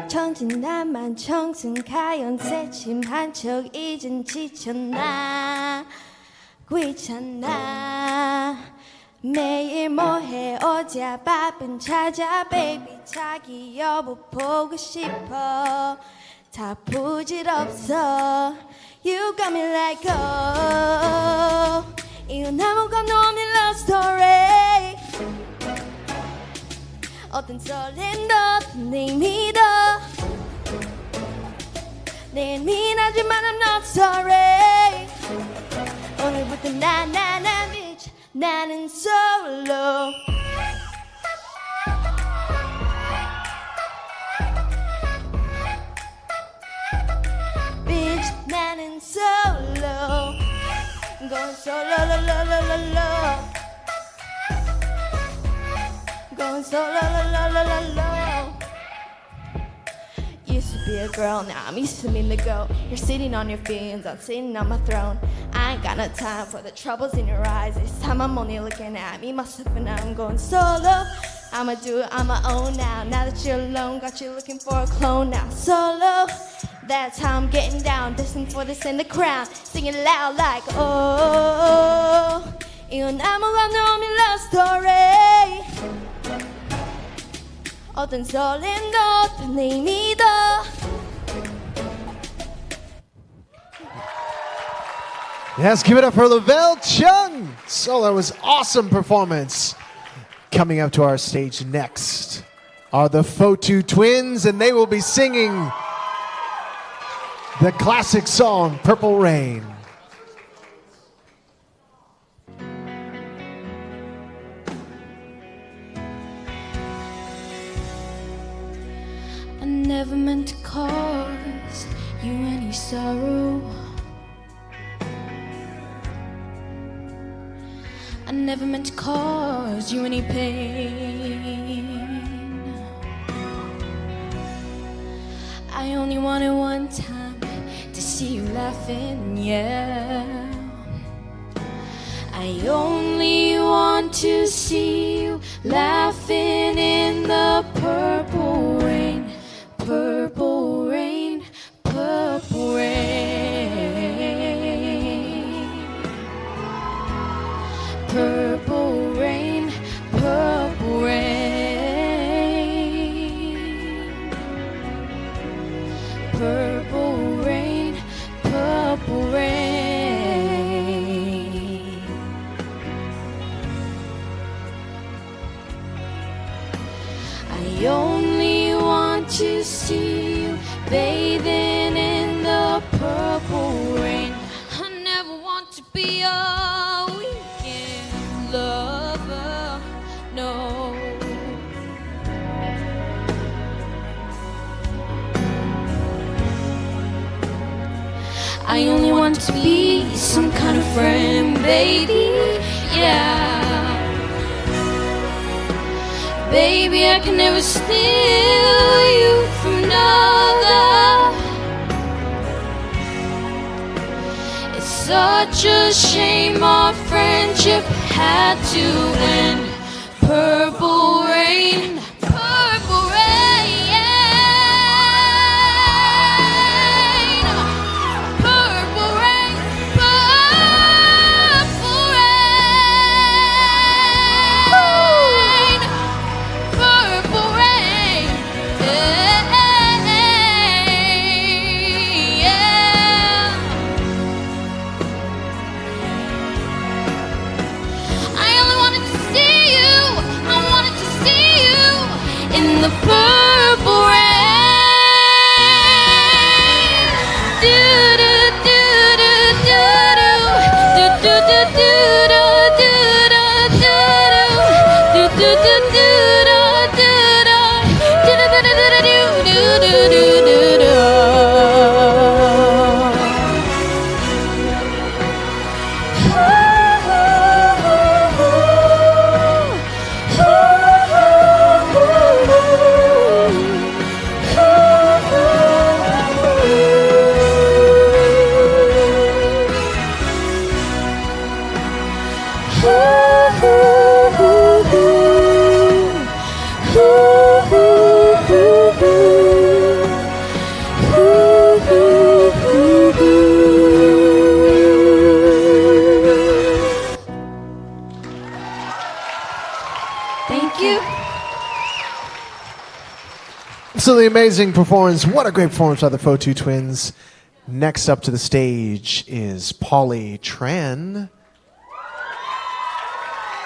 [SPEAKER 10] 천진난만 청순가연 새침한 척 이젠 지쳤나 귀찮나 매일 뭐해 어제 바쁜 찾아 baby 자기 여보 보고 싶어 다 부질없어 You got me like oh 이건 아무것도 없는 love story 어떤 설렘도 어떤 의미도 내 미안하지만 I'm not sorry 오늘부터 나나나 bitch 나는 solo bitch 나는 solo going solo lo lo lo lo lo going solo lo lo lo lo lo used to be a girl now I'm used to being the goat you're sitting on your feelings I'm sitting on my throne I ain't got no time for the troubles in your eyes this time I'm only looking at me myself and I'm going solo I'ma do it on my own now now that you're alone got you looking for a clone now solo that's how I'm getting down destined for this in the crown singing loud like oh 이건 아무것도 없는 love story 어떤 설렘도 어떤 의미도
[SPEAKER 2] Yes, give it up for Lavelle Chung. Solo was awesome performance. Coming up to our stage next are the Fotu Twins, and they will be singing the classic song, Purple Rain.
[SPEAKER 9] I never meant to cause you any sorrow. I never meant to cause you any pain. I only wanted one time to see you laughing, yeah. I only want to see you laughing in the purple rain, purple rain, purple rain. purple rain, purple rain. I only want to see you bathing in the purple rain. I never want to be a weekend lover, no. I only want to be some kind of friend, baby, yeah. Baby, I can never steal you from another. It's such a shame our friendship had to end. Purple rain, purple rain. Purple rain, purple rain. Purple rain, yeah. I only wanted to see you. I wanted to see you in the purple rain. Do do do do do do do do do do do do do do do. Thank you.
[SPEAKER 2] Absolutely amazing performance. What a great performance by the Photo Twins. Next up to the stage is Polly Tran.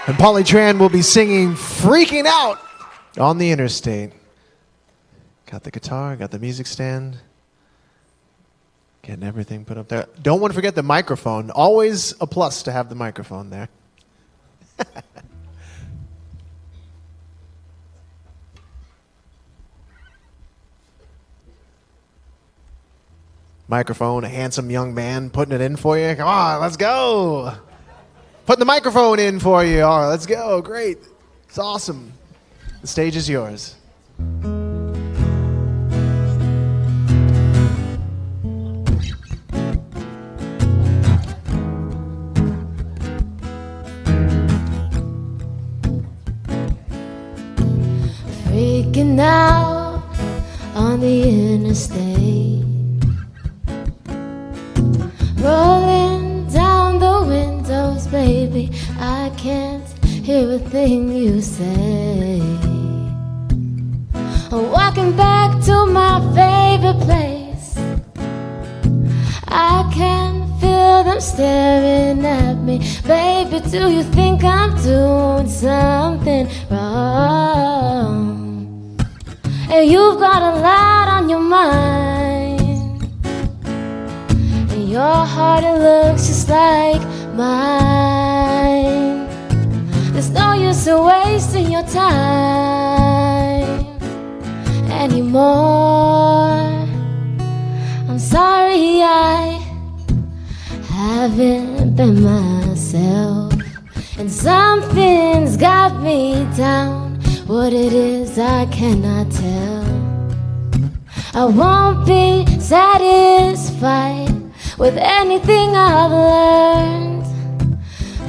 [SPEAKER 2] And Polly Tran will be singing Freaking Out on the Interstate. Got the guitar, got the music stand. Getting everything put up there. Don't want to forget the microphone. Always a plus to have the microphone there. Microphone, a handsome young man putting it in for you. Come on, let's go. Putting the microphone in for you. All right, let's go. Great. It's awesome. The stage is yours.
[SPEAKER 10] Freaking out on the interstate, rolling down the windows, baby, I can't hear a thing you say. I'm walking back to my favorite place, I can feel them staring at me. Baby, do you think I'm doing something wrong? And you've got a lot on your mind, and your heart, it looks just like mine. There's no use in wasting your time anymore. I'm sorry I haven't been myself, and something's got me down. What it is I cannot tell. I won't be satisfied with anything I've learned.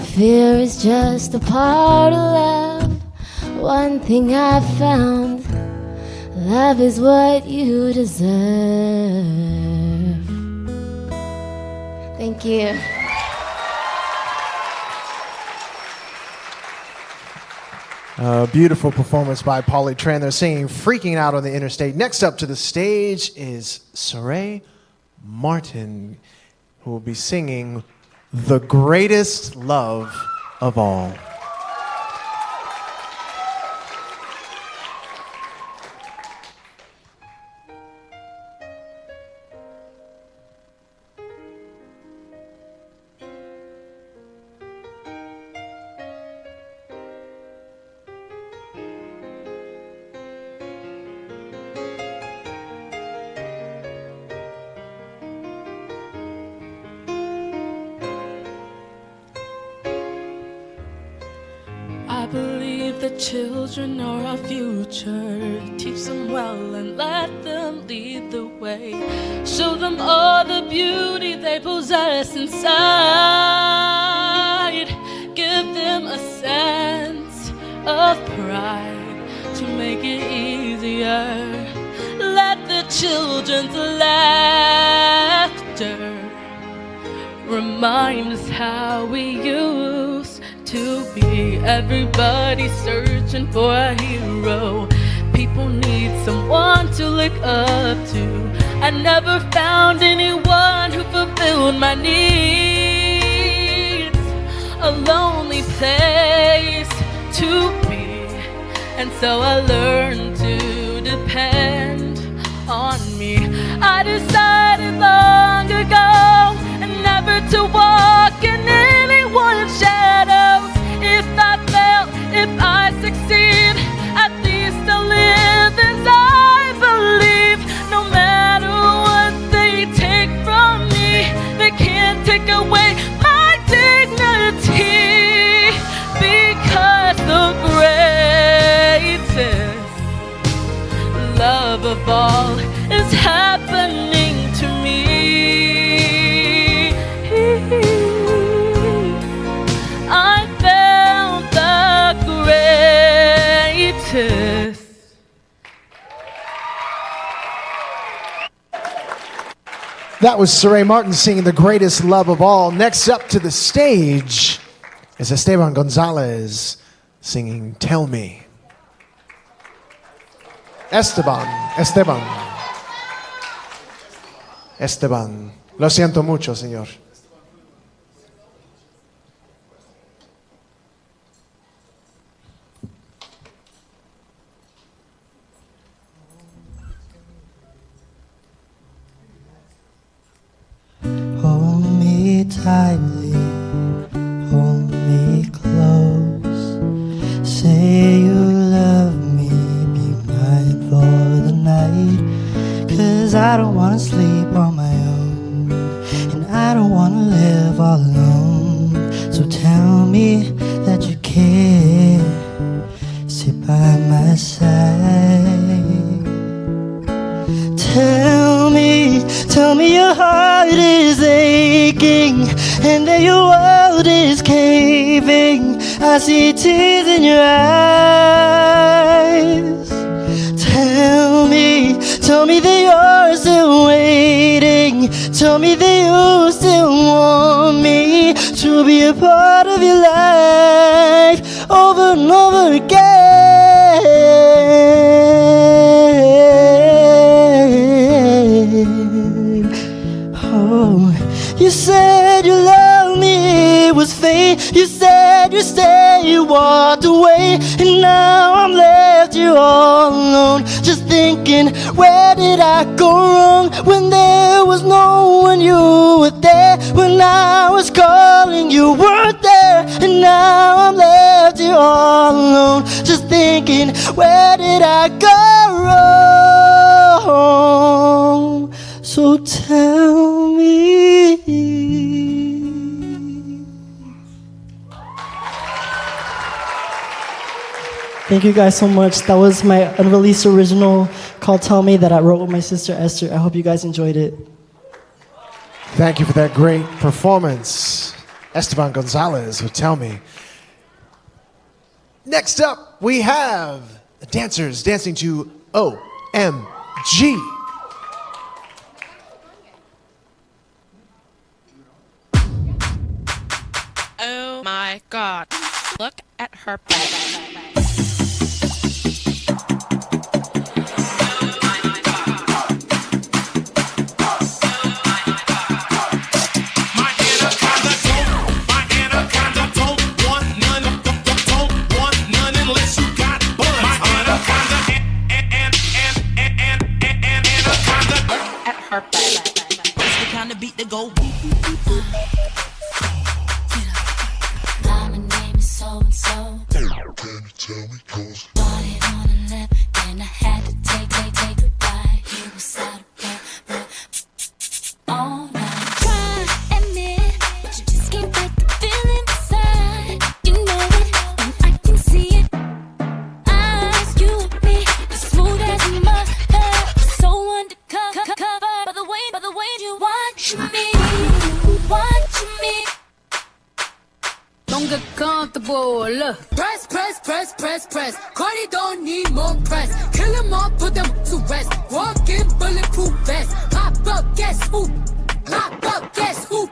[SPEAKER 10] Fear is just a part of love. One thing I've found, love is what you deserve. Thank you.
[SPEAKER 2] Beautiful performance by Polly Tran. They're singing Freaking Out on the Interstate. Next up to the stage is Saray Martin, who will be singing The Greatest Love of All.
[SPEAKER 11] I believe the children are our future. Teach them well and let them lead the way. Show them all the beauty they possess inside. Give them a sense of pride to make it easier. Let the children's laughter remind us how we used to be. Everybody searching for a hero. People need someone to look up to. I never found anyone who fulfilled my needs. A lonely place to be, and so I learned to depend on me. I decided long ago never to walk in anyone's shadows. If I fail, if I succeed, at least I'll live as I believe. No matter what they take from me, they can't take away my dignity. Because the greatest love of all is happening to me. I found the greatest.
[SPEAKER 2] That was Saray Martin singing The Greatest Love of All. Next up to the stage is Esteban Gonzalez singing Tell Me. Esteban. Lo siento mucho, señor.
[SPEAKER 12] Hold me tightly, hold me close. Say you love me, be mine for the night. 'Cause I don't wanna sleep on my own, and I don't wanna live all alone. So tell me that you care, sit by my side. Tell me your heart is aching and that your world is caving. I see tears in your eyes. Tell me that you're still waiting. Tell me that you still want me to be a part of your life over and over again. Oh, you said you loved me, it was fate. You said you stay, you walked away, and now I'm left here all alone, just thinking, where did I go wrong? When there was no one, you were there. When I was calling, you weren't there, and now I'm left here all alone, just thinking, where did I go wrong? So tell me.
[SPEAKER 13] Thank you guys so much. That was my unreleased original called Tell Me that I wrote with my sister Esther. I hope you guys enjoyed it.
[SPEAKER 2] Thank you for that great performance. Esteban Gonzalez with Tell Me. Next up, we have the dancers dancing to OMG.
[SPEAKER 14] Oh my God, look at her butt. the kind of beat that go.
[SPEAKER 15] My name is so and so. Can you tell me cause? Started on the left, then I had to take a ride. He was out of breath, all night. Try admit, but you just can't fight the feeling inside. You know it, and I can see it. Eyes, you and me, as smooth as a mother, so undercover. By the way you watch me, watch me.
[SPEAKER 14] Don't get comfortable, look. Press, press, press, press, press. Cardi don't need more press. Kill them all, put them to rest. Walk in bulletproof vest. Pop up, guess who? Pop up, guess who?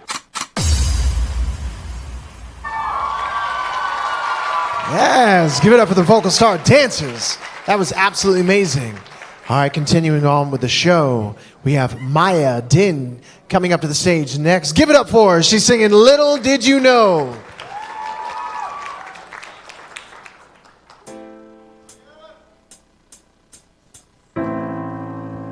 [SPEAKER 2] Yes, give it up for the Vocalstar dancers. That was absolutely amazing. All right, continuing on with the show, we have Maya Din coming up to the stage next. Give it up for her. She's singing Little Did You Know.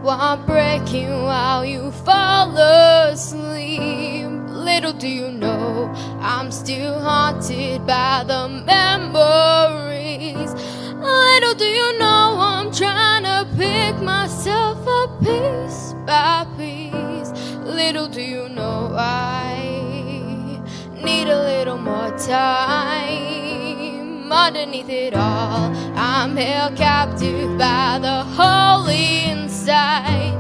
[SPEAKER 16] Won't break you while you fall asleep. Little do you know, I'm still haunted by the memories. Little do you know, I'm trying to pick myself up piece by piece. Little do you know, I need a little more time. Underneath it all, I'm held captive by the hole inside.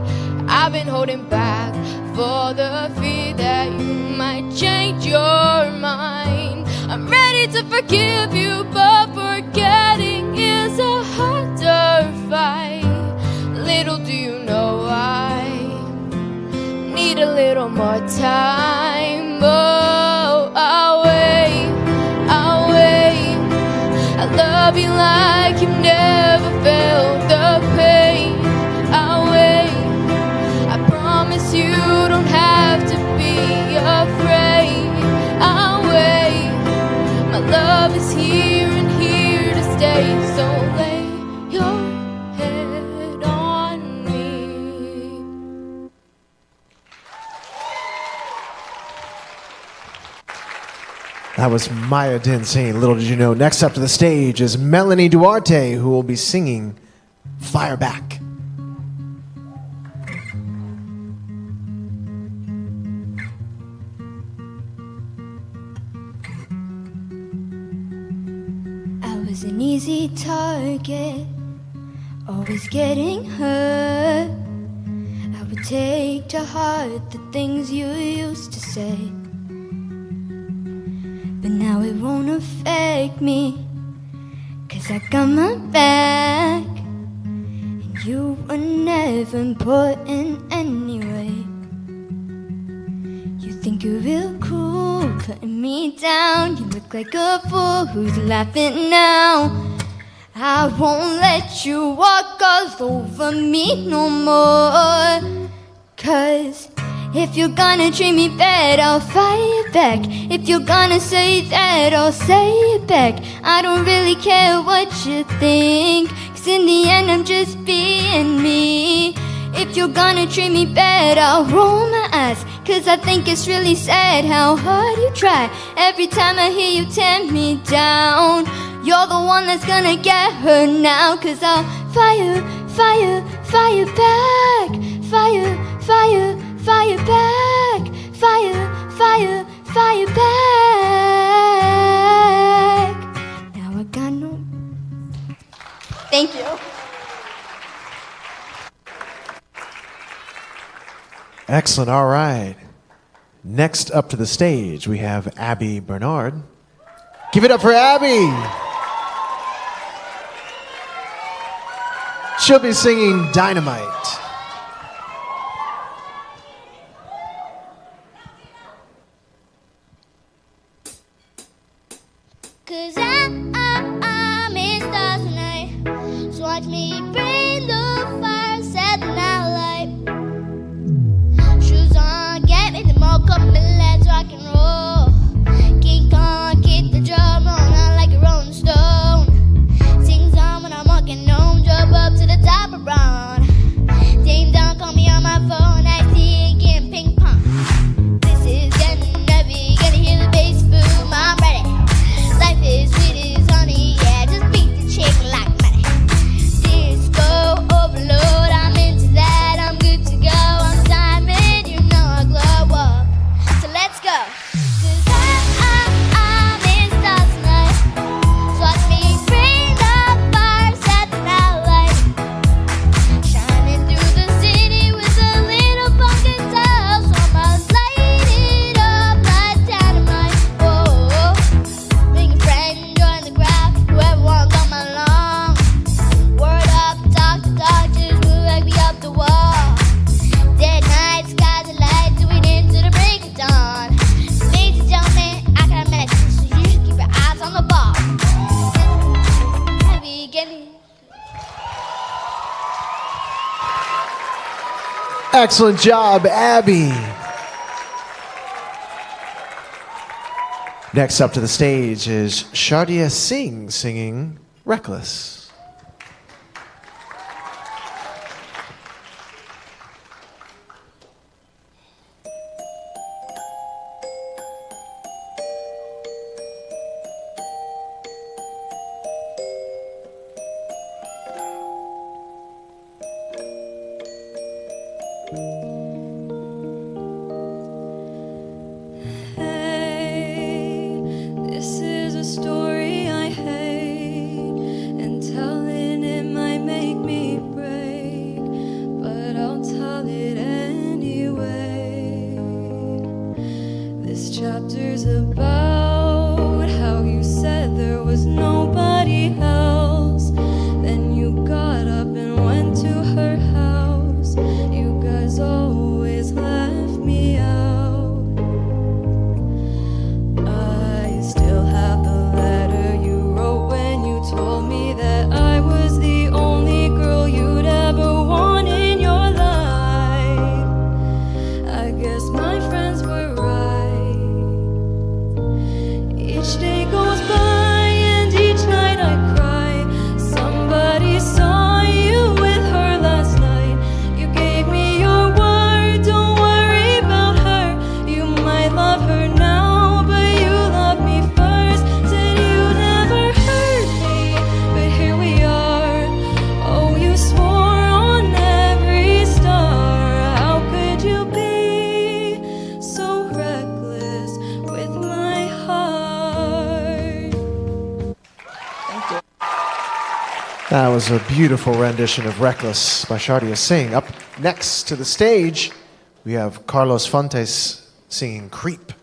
[SPEAKER 16] I've been holding back for the fear that you might change your mind. I'm ready to forgive you, but forgetting is a harder fight. Little do you know, I need a little more time. Oh, I'll wait, I'll wait. I love you like you've never felt the pain. I'll wait. I promise you don't have to be afraid. I'll wait. My love is here and here to stay. So lay your head on me.
[SPEAKER 2] That was Maya Din singing Little Did You Know. Next up to the stage is Melanie Duarte, who will be singing Fire Back.
[SPEAKER 17] I was an easy target, always getting hurt. I would take to heart the things you used to say, but now it won't affect me, 'cause I got my back, and you were never important anyway. You think you're real cool, putting me down. You look like a fool who's laughing now. I won't let you walk all over me no more, 'cause if you're gonna treat me bad, I'll fight back. If you're gonna say that, I'll say it back. I don't really care what you think, 'cause in the end I'm just being me. If you're gonna treat me bad, I'll roll my eyes, 'cause I think it's really sad how hard you try. Every time I hear you tear me down, you're the one that's gonna get hurt now, 'cause I'll fire, fire, fire back. Fire, fire, fire back. Fire, fire, fire back. Now I got no... Thank you.
[SPEAKER 2] Excellent, all right. Next up to the stage, we have Abby Bernard. Give it up for Abby. She'll be singing Dynamite.
[SPEAKER 17] Cause I'm in stars tonight. So watch me bring the fire, set the night light. Shoes on, get me the more cup and let's rock and roll. King Kong, keep the drum rolling like a rolling stone. Sing song when I'm walking home, jump up to the top of round. Ding dong, call me on my phone, I see it getting ping pong.
[SPEAKER 2] Excellent job, Abby. Next up to the stage is Shardia Singh singing Reckless.
[SPEAKER 15] This is a story I hate, and telling it might make me break, but I'll tell it anyway. This chapter's about how you said there was nobody else, then you got up and went to her house. You guys always left me out. I still have the letter you wrote when you told me that I was the only girl you'd ever want in your life. I guess my friends were right. Each day goes by and each night I cry. Somebody saw you with her last night. You gave me your word, don't worry about her. You might love her now, but you love me first. Said you never hurt me, but here we are. Oh, you swore on every star. How could you be so reckless with my heart? Thank you.
[SPEAKER 2] That was a beautiful rendition of Reckless by Shardia Singh. Up next to the stage, we have Carlos Fontes singing Creep.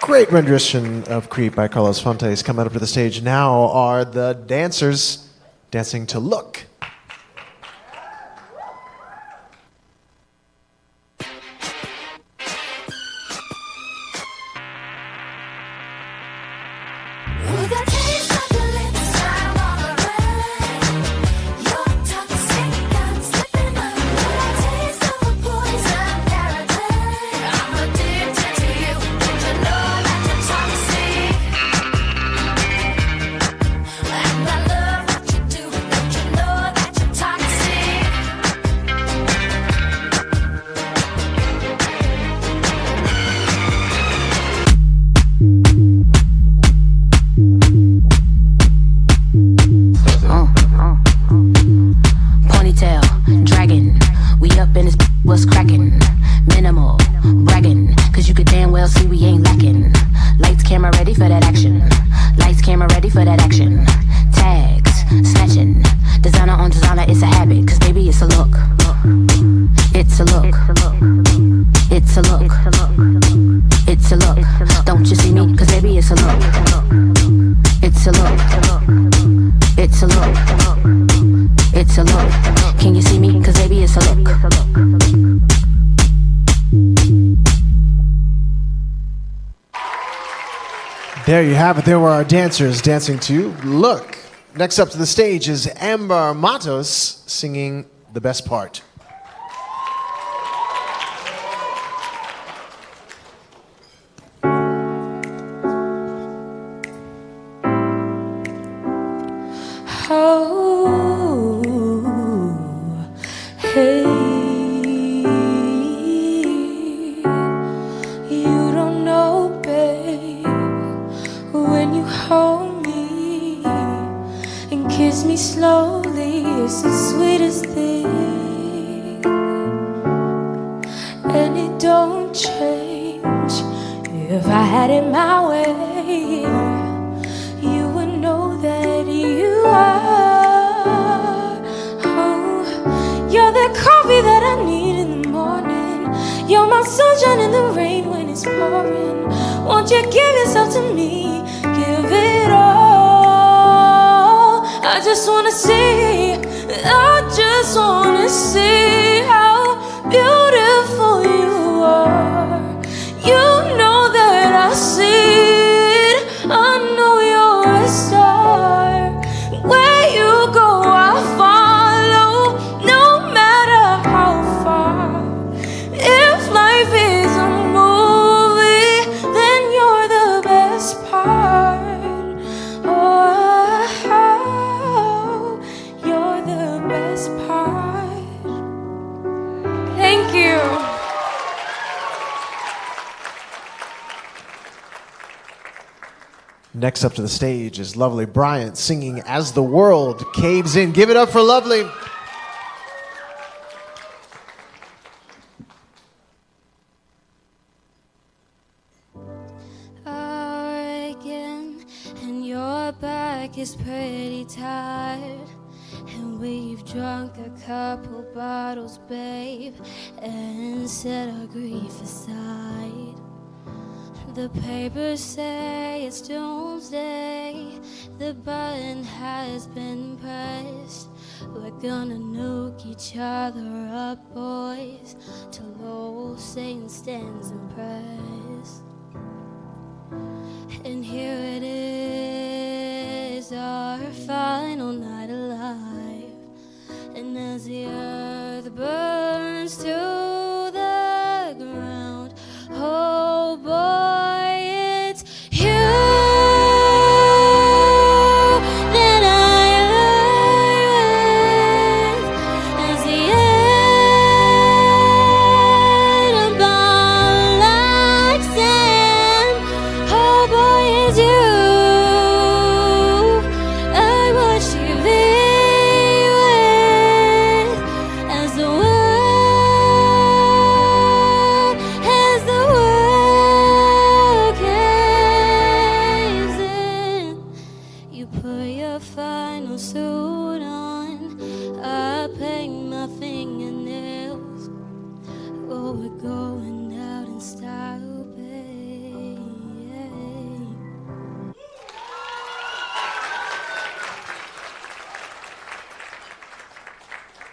[SPEAKER 2] Great rendition of Creep by Carlos Fontes. Coming up to the stage now are the dancers dancing to Look.
[SPEAKER 15] It's a look.
[SPEAKER 2] There you have it. There were our dancers dancing to Look. Next up to the stage is Amber Matos singing The Best Part.
[SPEAKER 14] Oh, hey, you don't know, babe, when you hold me and kiss me slowly, it's the sweetest thing, and it don't change. If I had it my way, you would know that you are. Oh, you're the coffee that I need in the morning. You're my sunshine in the rain when it's pouring. Won't you give yourself to me? Give it all. I just wanna see, I just wanna see how beautiful you are. You know that I see it. I know you're a star. Where you go, I follow, no matter how far. If life is a movie, then you're the best part. Oh, you're the best part. Thank you.
[SPEAKER 2] Next up to the stage is Lovely Bryant singing As the World Caves In. Give it up for Lovely.
[SPEAKER 18] Again, and your back is pretty tired, and we've drunk a couple bottles, babe, and set our grief aside. The papers say it's doomsday, the button has been pressed. We're gonna nuke each other up, boys, till old Satan stands impressed. And here it is, our final night alive. And as the earth burns to the ground, oh boy, it's you that I live with. As the atom bomb like sand, oh boy, it's you I watch TV with. As the world caves in, you put your final suit on. I paint my fingernails. Oh, we're going out in style, babe.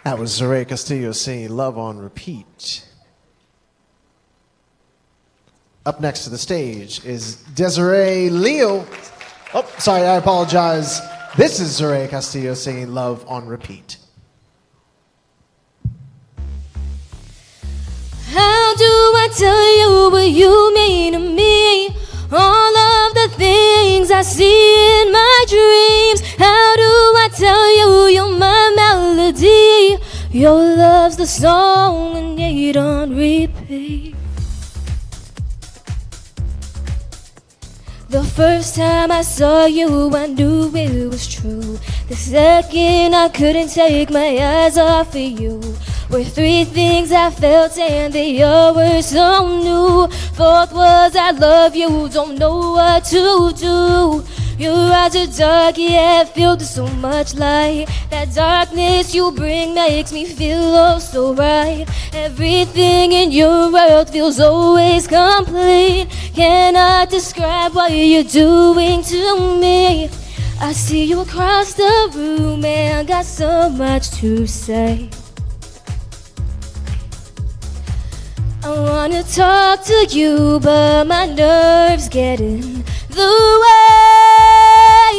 [SPEAKER 2] That was Zarae Castillo singing Love on Repeat. Up next to the stage is Desiree Leo. Oh, sorry, I apologize. This is Zarae Castillo singing Love on Repeat.
[SPEAKER 18] How do I tell you what you mean to me? All of the things I see in my dreams. How do I tell you you're my melody? Your love's the song and you don't repeat. The first time I saw you, I knew it was true. The second I couldn't take my eyes off of you. Were three things I felt and the other were so new. Fourth was I love you, don't know what to do. Your eyes are dark, yet filled with so much light. That darkness you bring makes me feel oh so right. Everything in your world feels always complete. Cannot describe what you're doing to me. I see you across the room and got so much to say. I wanna talk to you, but my nerves getting the way.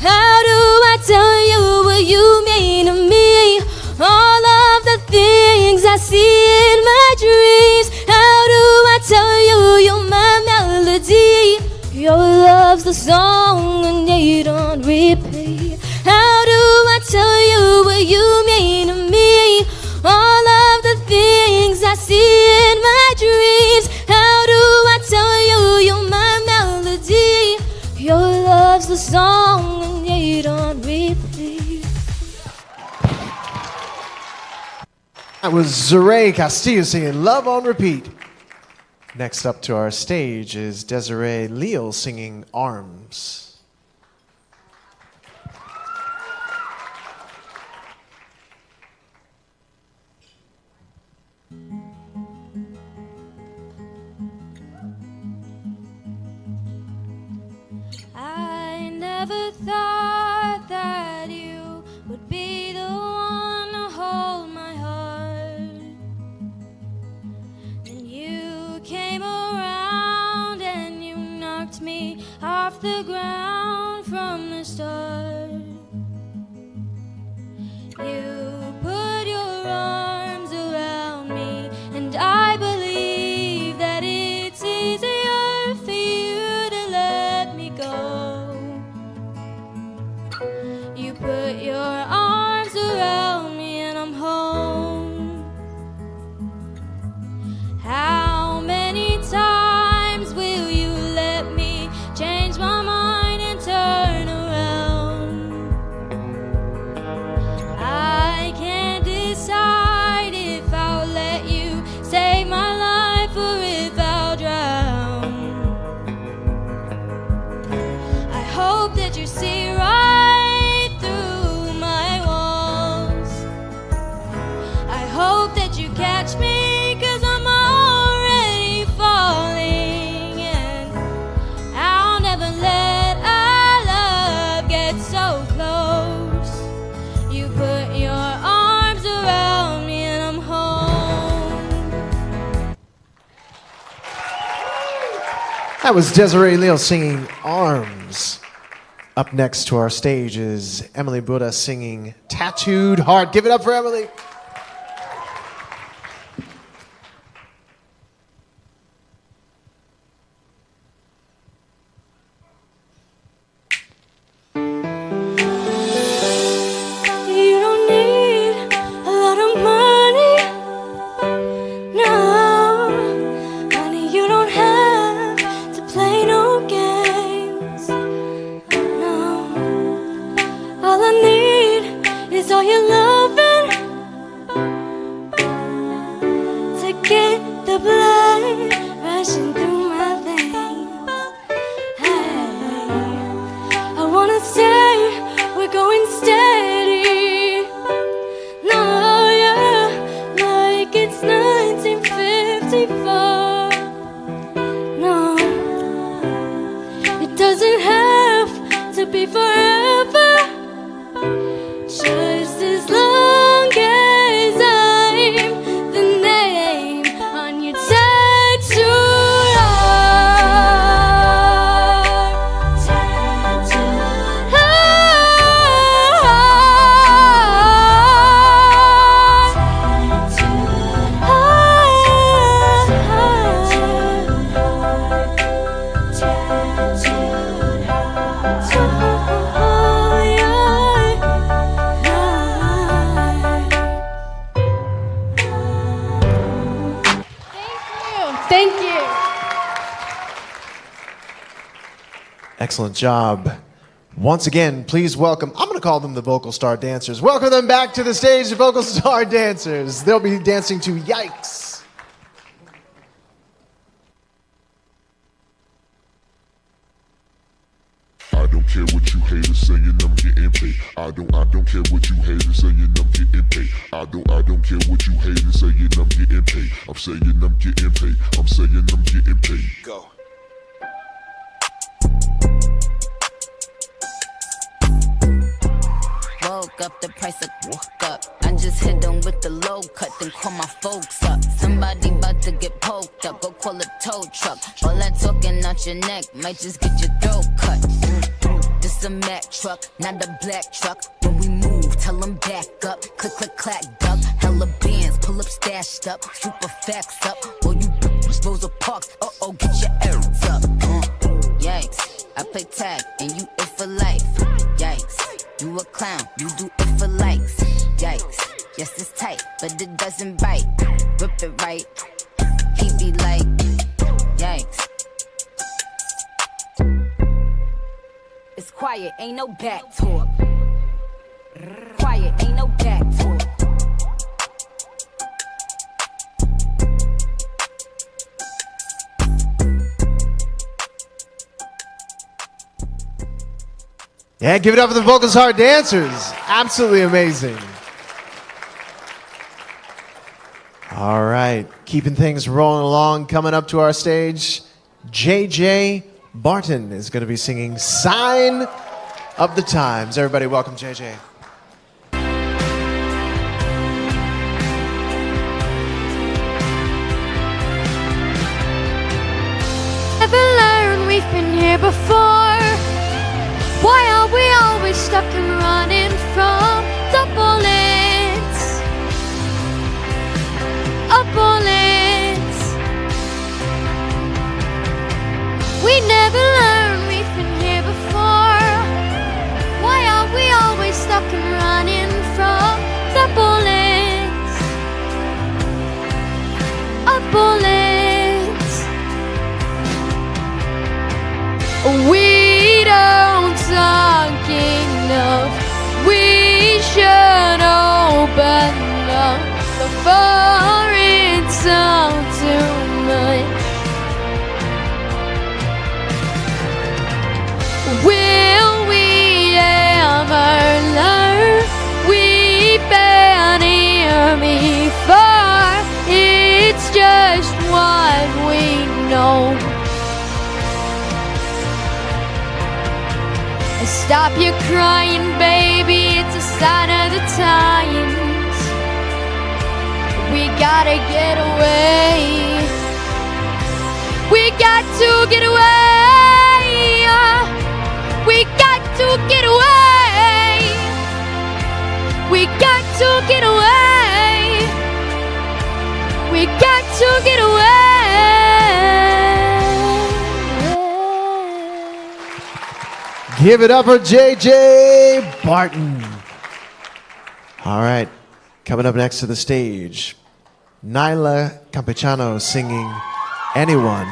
[SPEAKER 18] How do I tell you what you mean to me? All of the things I see in my dreams. How do I tell you you're my melody? Your love's the song and you don't repeat. How do I tell you what you mean to me? All of the things I see in my dreams. How do I tell you you're my melody? Your love's the song and you don't repeat.
[SPEAKER 2] That was Zarae Castillo singing Love on Repeat. Next up to our stage is Desiree Leal singing Arms.
[SPEAKER 18] I never thought that you would be the one to hold my heart. Then you came around and you knocked me off the ground from the start. You put your arms around me, and I believe that it's easier for you to let me go. You put your arms around me and I'm home. How many times will you let me change my mind and turn around? I can't decide if I'll let you save my life or if I'll drown. I hope that you see right through my walls. I hope that you catch me, 'cause I'm already falling, and I'll never let our love get so close. You put your arms around me and I'm home.
[SPEAKER 2] That was Desiree Leal singing Arms. Up next to our stage is Emily Buddha singing Tattooed Heart. Give it up for Emily.
[SPEAKER 18] You don't need a lot of money, no, honey, you don't have to play no games, no. All I need is all your loving to get the blood rushing through my veins. Hey, I wanna say we're going steady. No, yeah, like it's 1954. No, it doesn't have to be forever. Just as long as I'm the name on your tattooed heart. Tattooed
[SPEAKER 8] Thank you.
[SPEAKER 2] Excellent job. Once again, please welcome, I'm going to call them the Vocalstar dancers. Welcome them back to the stage, the Vocalstar dancers. They'll be dancing to Yikes.
[SPEAKER 19] I don't care what you haters saying, I'm getting paid. I don't care what you haters saying, I'm getting paid. I don't care what you haters saying, I'm getting paid. I'm saying I'm getting paid. I'm saying I'm getting paid. Go.
[SPEAKER 15] Woke up, the price of woke up. I just hit them with the low cut, then call my folks up. Somebody about to get poked fucked up, go call a tow truck. All that talking out your neck might just get your throat cut. This a Mack truck, not a black truck. When we move, tell them back up. Click, click, clack, duck. Hella bands, pull up, stashed up. Super facts up. Or you Rosa Parks, uh-oh, get your errands up. Yikes, I play tag and you it for life. Yikes, you a clown, you do it for likes. Yikes, yes it's tight, but it doesn't bite. Rip it right, he be like, yikes. It's quiet, ain't no back talk. Quiet, ain't no back talk.
[SPEAKER 2] Yeah, give it up for the Vocalstar dancers. Absolutely amazing. All right, keeping things rolling along. Coming up to our stage, JJ Barton is going to be singing Sign of the Times. Everybody welcome JJ.
[SPEAKER 17] Never learned we've been here before. Why are we always stuck and running from the bullets? Of bullets. We never learned we've been here before. Why are we always stuck and running from the bullets? Of bullets. We don't talk enough. We should open up before it's all too much. Will we ever learn? We've been here before. It's just what we know. Stop your crying, baby, it's a sign of the times. We gotta get away. We got to get away. We got to get away. We got to get away. We got to get away.
[SPEAKER 2] Give it up for JJ Barton. All right, coming up next to the stage, Nyla Campechano singing Anyone.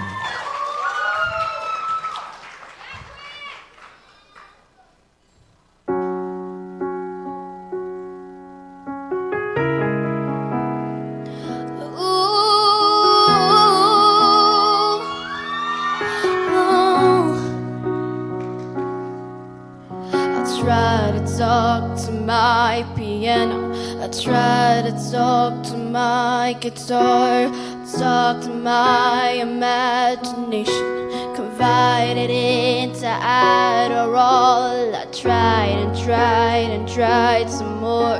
[SPEAKER 17] Try to talk to my piano. I try to talk to my guitar. Talk to my imagination. Confide it into Adderall. I tried and tried and tried some more.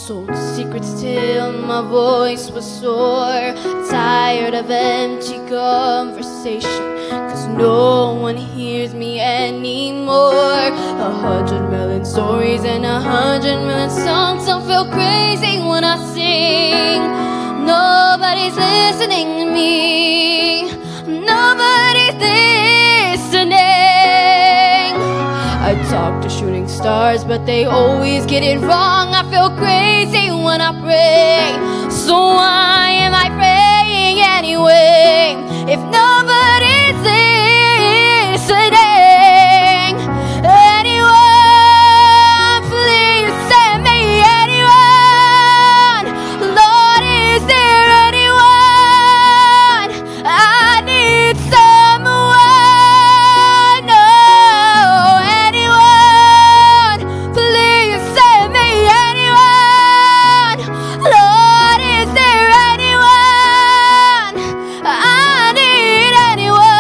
[SPEAKER 17] Told secrets till my voice was sore. Tired of empty conversation, 'cause no one hears me anymore. 100 million stories and 100 million songs. Don't feel crazy when I sing. Nobody's listening to me. Nobody's listening. I talk to shooting stars, but they always get it wrong. I feel crazy when I pray. So why am I praying anyway? If nobody's listening, anyone, please send me anyone. Lord, is there anyone? I need someone. No, anyone, please send me anyone. Lord, is there anyone? I need anyone.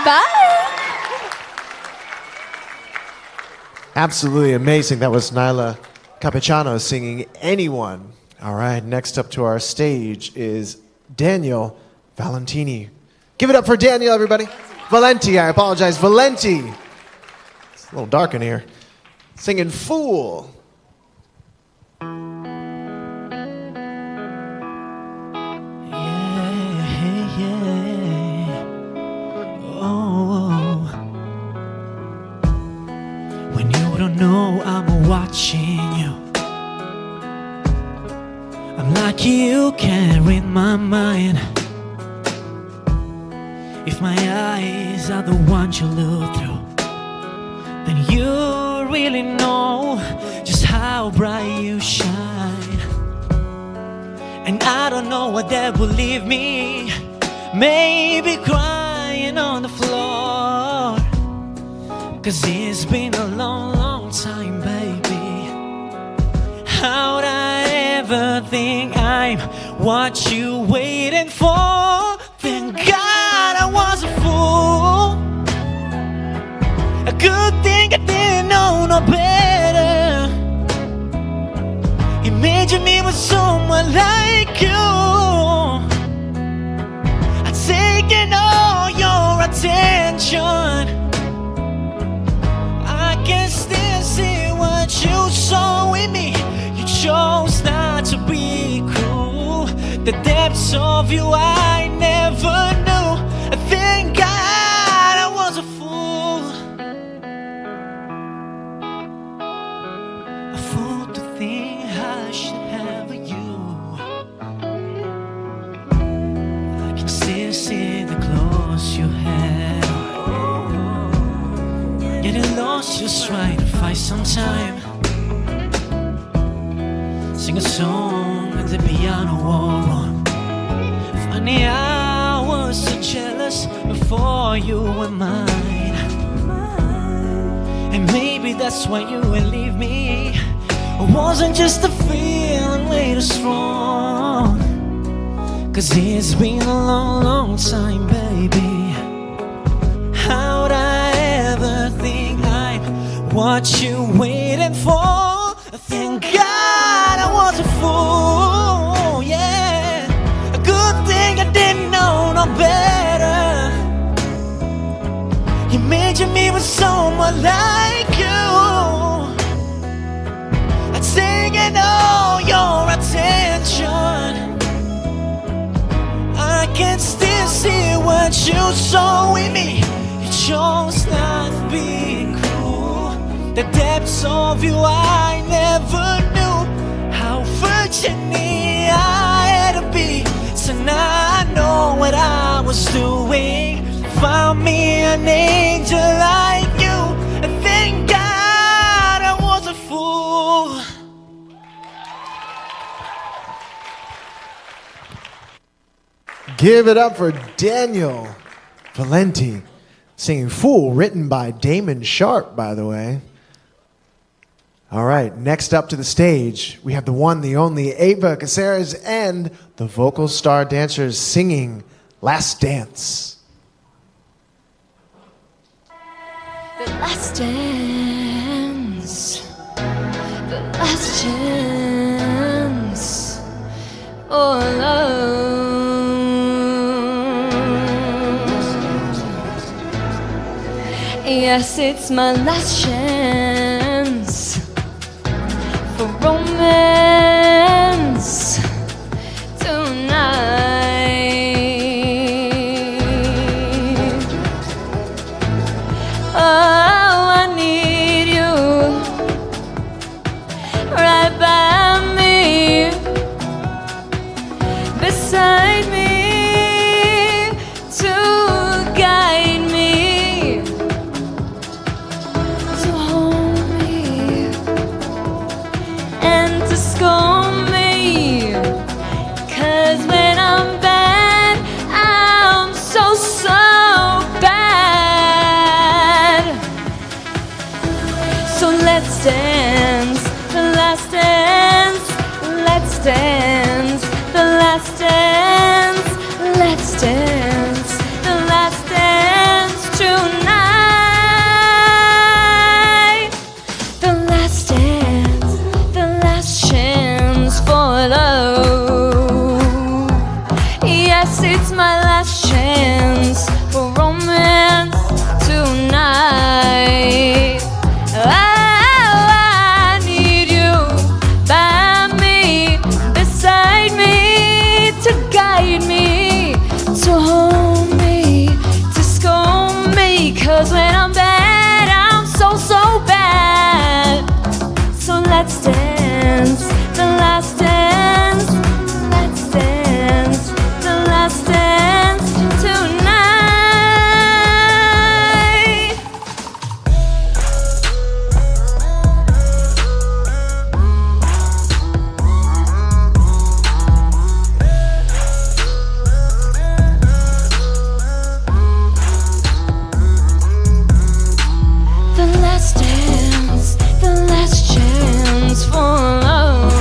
[SPEAKER 17] Bye.
[SPEAKER 2] Absolutely amazing. That was Nyla Capuchano singing Anyone. All right, next up to our stage is Daniel Valentini. Give it up for Daniel, everybody. Valenti, I apologize. Valenti. It's a little dark in here. Singing Fool.
[SPEAKER 20] When you don't know I'm watching you, I'm like you can't read my mind. If my eyes are the ones you look through, then you really know just how bright you shine. And I don't know what that will leave me, maybe crying on the floor. 'Cause it's been a long, long time, baby. How'd I ever think I'm what you waiting for? Thank God I was a fool. A good thing I didn't know no better. Imagine me with someone like you. I've taken all your attention. I can still see what you saw in me. You chose not to be cruel. The depths of you I never knew. Thank God I was a fool. A fool to think I should have you. I can still see the clothes you had. Getting lost, just trying to find some time. Sing a song at the piano all wrong. Funny, I was so jealous before you were mine. And maybe that's why you will leave me. It wasn't just a feeling way too strong. 'Cause it's been a long, long time, baby. How'd I ever think I'm what you waiting for? Thank God I was a fool, yeah. A good thing I didn't know no better. Imagine me with someone like you. I'm taking all your attention. I can still see what you saw in me. You chose not to be cruel. The depths of you I never knew. How fortunate I had to be. So now I know what I was doing. Found me an angel like you. And thank God I was a fool.
[SPEAKER 2] Give it up for Daniel Valenti singing Fool, written by Damon Sharp, by the way. All right, next up to the stage, we have the one, the only Ava Caceres and the Vocalstar dancers singing Last Dance.
[SPEAKER 17] The last dance, the last chance, oh love. Yes, it's my last chance for romance tonight. Oh, I need you right by me, beside me, to guide me, to hold me, and to scold me. 'Cause when I'm bad, I'm so, so bad. So let's dance, the last dance, let's dance, the last dance, let's dance, the last dance tonight. The last dance, the
[SPEAKER 16] it's my last chance for romance tonight. I need you by me, beside me, to guide me, to hold me, to scold me. 'Cause when I'm bad, I'm so, so bad. So let's dance, the last dance. Let's dance, the last dance tonight. The last dance, the last chance for love.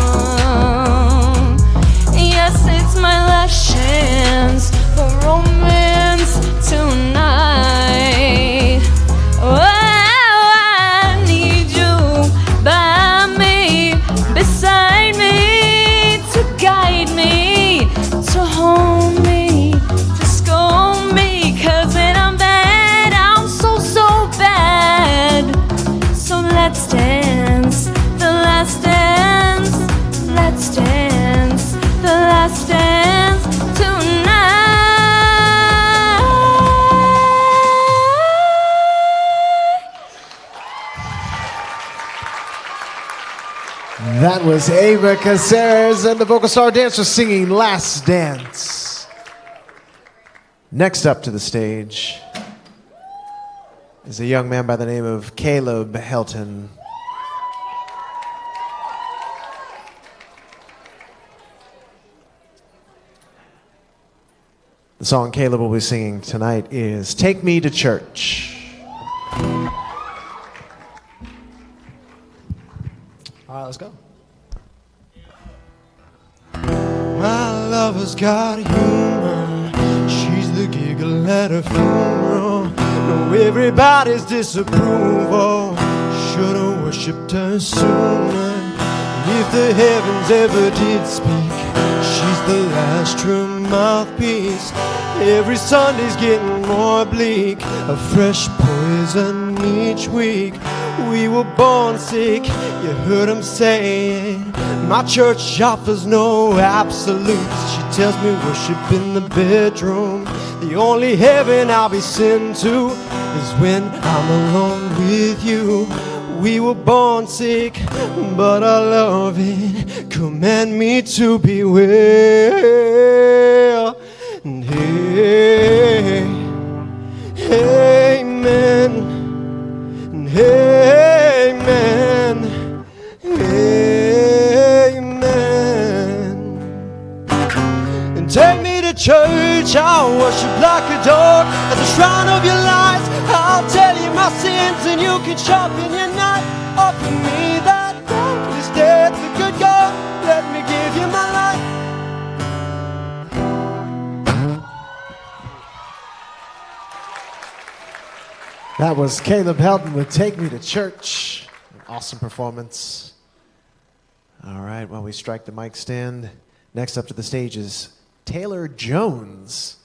[SPEAKER 16] Yes, it's my last chance for romance tonight. Oh, I need you by me, beside me, to guide me, to hold me, to scold me. 'Cause when I'm bad, I'm so, so bad. So let's dance, the last dance. Let's dance, the last dance tonight.
[SPEAKER 2] That was Ava Caceres and the Vocalstar Dancers singing Last Dance. Next up to the stage is a young man by the name of Caleb Helton. The song Caleb will be singing tonight is Take Me to Church.
[SPEAKER 12] All right, let's go.
[SPEAKER 21] My lover's got humor. She's the giggle at her funeral. No, everybody's disapproval. Should've worshipped her sooner. If the heavens ever did speak, she's the last true mouthpiece. Every Sunday's getting more bleak, a fresh poison each week. We were born sick, you heard him saying. My church offers no absolutes. She tells me worship in the bedroom. The only heaven I'll be sent to is when I'm alone with you. We were born sick, but I love it. Command me to be well. And hey, amen. And amen. Amen. And take me to church. I'll worship like a dog at the shrine of your lies. I'll tell you my sins and you can sharpen your knife. Offer me that thankless death, the good God, let me give you my life.
[SPEAKER 2] That was Caleb Helton with Take Me to Church. An awesome performance. All right, while we strike the mic stand, next up to the stage is Taylor Jones.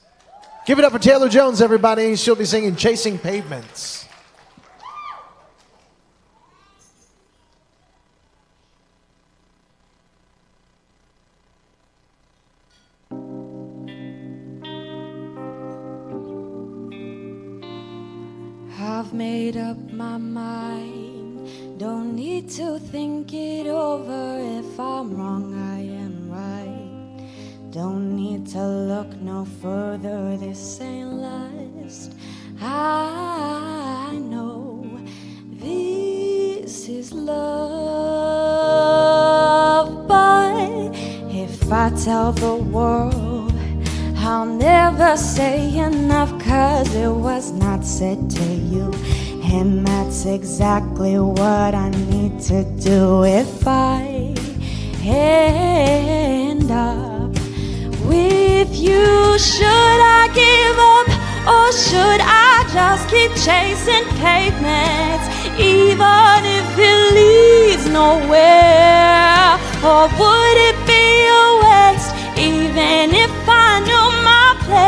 [SPEAKER 2] Give it up for Taylor Jones, everybody. She'll be singing Chasing Pavements.
[SPEAKER 22] I've made up my mind, don't need to think it over. If I'm wrong, I am right. Don't need to look no further, this ain't last. I know this is love, but if I tell the world, I'll never say enough, 'cause it was not said to you. And that's exactly what I need to do if I end up with you. Should I give up, or should I just keep chasing pavements, even if it leads nowhere? Or would it be a waste, even if I knew my place?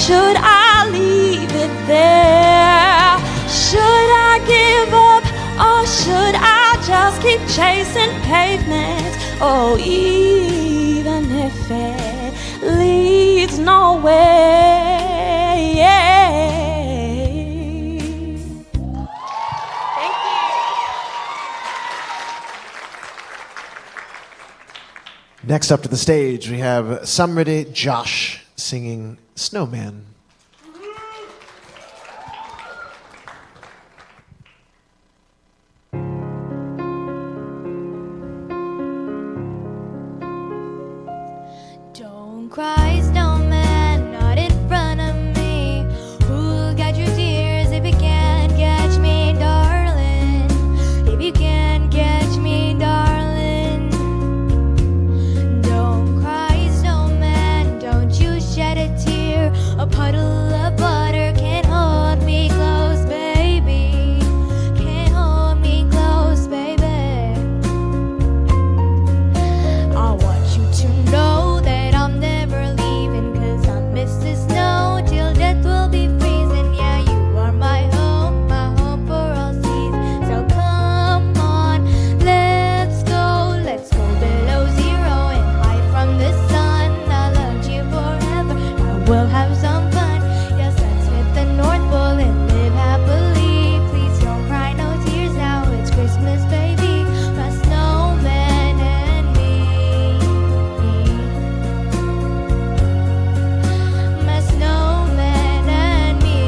[SPEAKER 22] should I leave it there? Should I give up or should I just keep chasing pavement? Oh, even if it leads nowhere.
[SPEAKER 2] Next up to the stage, we have Samriti Josh singing Snowman.
[SPEAKER 17] Don't cry, snowman, not in front of me. Who'll catch your tears if you can't catch me, darling? If you can't catch me, darling. Don't cry, snowman, don't you shed a tear. A puddle of water can't hold me close, baby. Can't hold me close, baby. I want you to know that I'm never leaving, 'cause I miss the snow till death will be freezing. Yeah, you are my home for all seasons. So come on, let's go below zero and hide from the sun. I loved you forever, now we'll have some fun. Yes, let's hit the North Pole and live happily. Please don't cry, no tears now, it's Christmas, baby. My snowman and me. My snowman and me,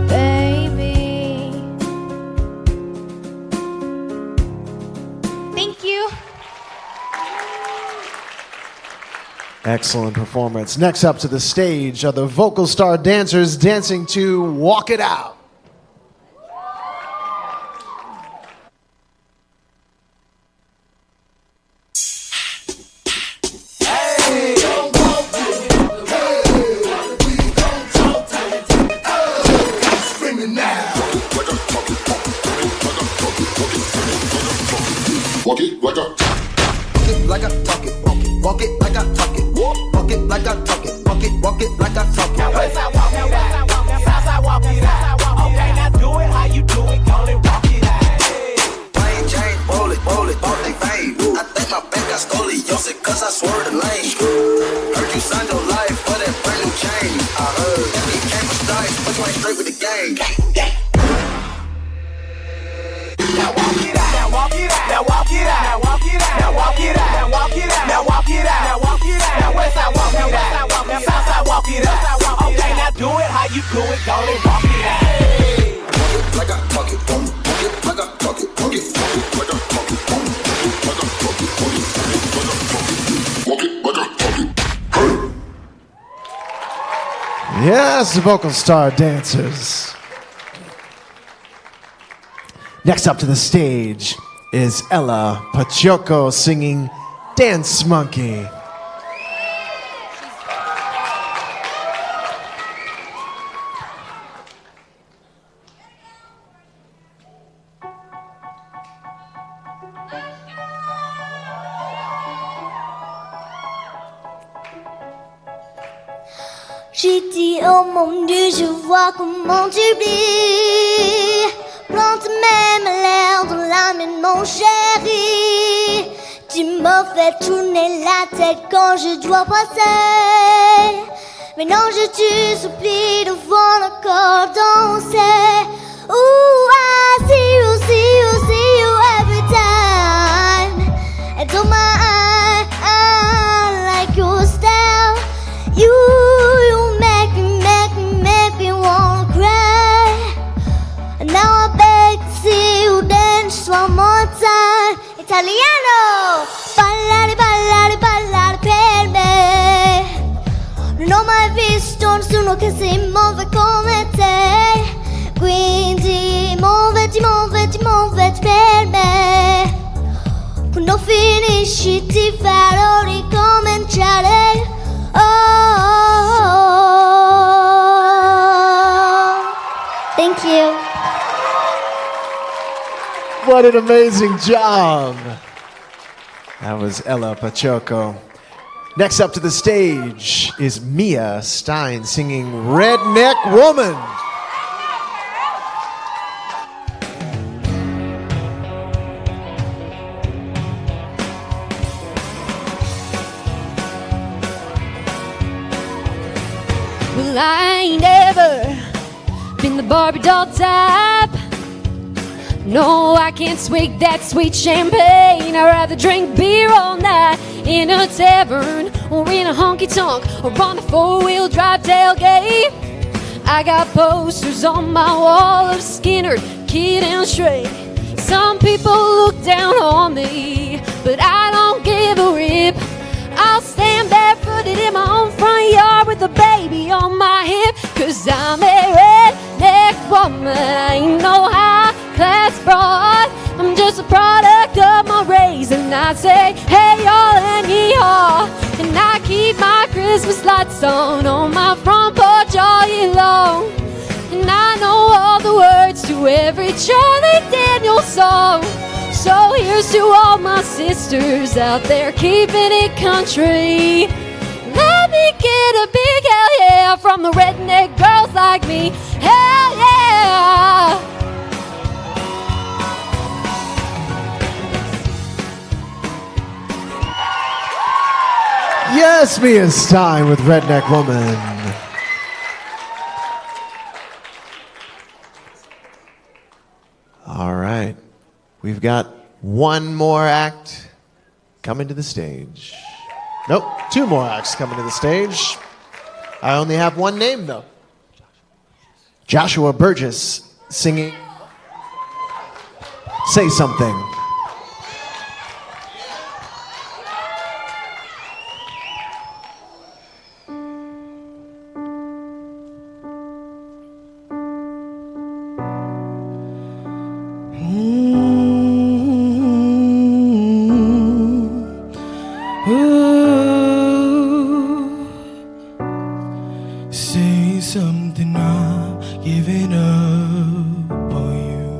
[SPEAKER 17] baby. Thank you.
[SPEAKER 2] Excellent performance. Next up to the stage are the Vocalstar dancers dancing to Walk It Out.
[SPEAKER 19] Walk it like a
[SPEAKER 4] like I talk it, walk it like I talk it, walk it like I talk it, walk it like I talk it.
[SPEAKER 5] Now where's that walk it at? Southside walk it at. Okay, now do it how you do it, call it walk it at.
[SPEAKER 4] Plain Jane, roll it, bought they fame. I think my bank got scoliosis 'cause I swerved the lane. Heard you signed your life for that brand new chain. I heard that he came with stripes, but you ain't straight with the game.
[SPEAKER 5] Now walk it out, now walk it out, now walk it out, now walk it out, now walk it out, now walk it out, now walk it out, now walk it out. Now where's that walk it at? Now Southside walk it out. Okay, now do it how you do it, call it walk it out.
[SPEAKER 4] Walk it like I talk it, walk it like I talk it, walk it like I talk it, walk it like I talk it, walk it like I talk it.
[SPEAKER 2] Yes, the Vocalstar dancers. Next up to the stage is Ella Pacheco singing Dance Monkey.
[SPEAKER 17] J'ai dit oh mon Dieu, je vois comment tu brilles. Plante même l'air dans la mienne, mon chéri. Tu me fais tourner la tête quand je dois passer. Mais non, je te supplie de voir le corps danser. Ooh, I see you every time. And oh my, I like your style. You make me wanna cry. And now I beg to see you dance one more time. Italiano, ballare, ballare, ballare per me. Non ho mai visto nessuno che si muove come te. Quindi muoviti, muoviti, muoviti per me. Quando finisci ti farò ricominciare. Thank you.
[SPEAKER 2] What an amazing job. That was Ella Pacheco. Next up to the stage is Mia Stein singing Redneck Woman.
[SPEAKER 18] Well, I ain't ever been the Barbie doll type. No, I can't swig that sweet champagne. I'd rather drink beer all night in a tavern or in a honky-tonk or on the four-wheel drive tailgate. I got posters on my wall of Skinner, Kid and Stray. Some people look down on me, but I don't give a rip. I'll stand barefooted in my own front yard with a baby on my hip, 'cause I'm a redneck woman. I ain't no high-class broad. I'm just a product of my race, and I say, hey y'all and yee-haw. And I keep my Christmas lights on my front porch all year long. And I know all the words to every Charlie Daniels song. So here's to all my sisters out there keeping it country. Let me get a big hell yeah from the redneck girls like me. Hell yeah!
[SPEAKER 2] Yes, Mia Stein with Redneck Woman. All right. We've got one more act coming to the stage. Nope, two more acts coming to the stage. I only have one name, though. Joshua Burgess singing Say Something.
[SPEAKER 21] Say something, I'm giving up on you.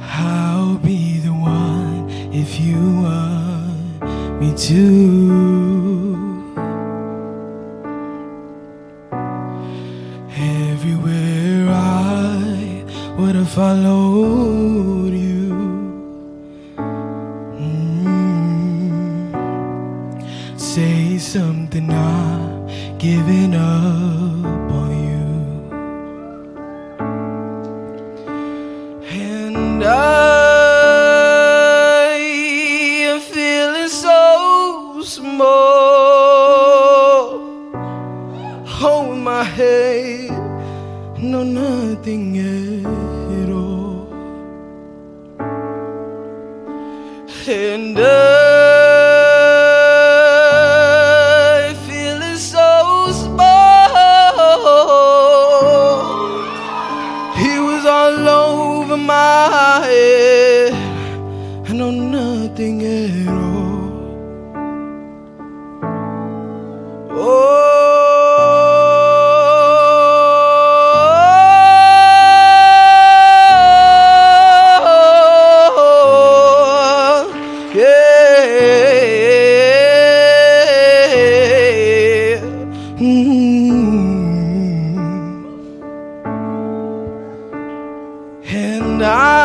[SPEAKER 21] I'll be the one if you want me to. Everywhere I would have followed you. Say something, I'm giving up on you. And I am feeling so small. Hold my head, no nothing at all. And my head, I know nothing at all. Oh, yeah. And I'm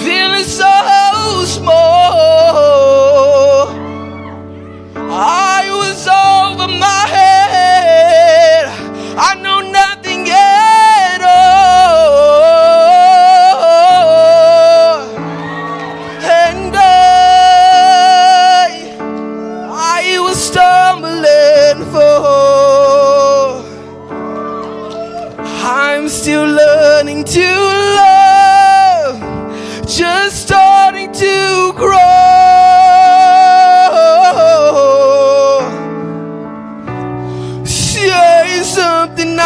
[SPEAKER 21] feeling so small. I was over my head, I know nothing at all. And I was stumbling for. I'm still learning to love, just starting to grow. Say something,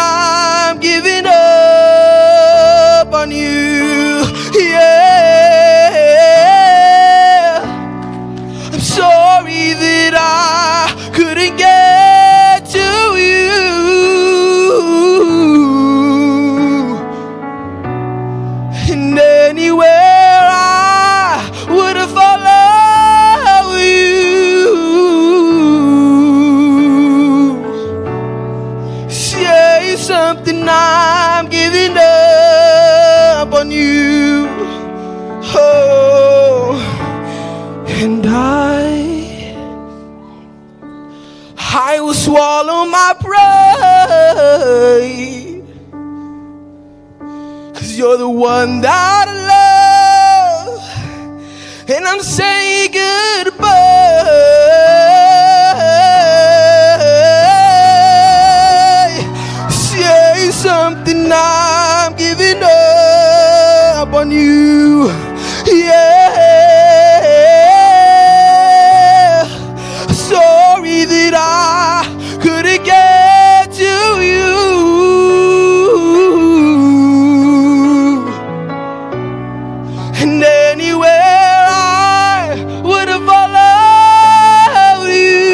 [SPEAKER 21] anywhere I would have followed you. Say something, I'm giving up on you. Oh, and I will swallow my pride, 'cause you're the one that I love, and I'm saying goodbye. Say something, I'm giving up on you. Yeah, sorry that I couldn't get to you. And anywhere I would have followed you.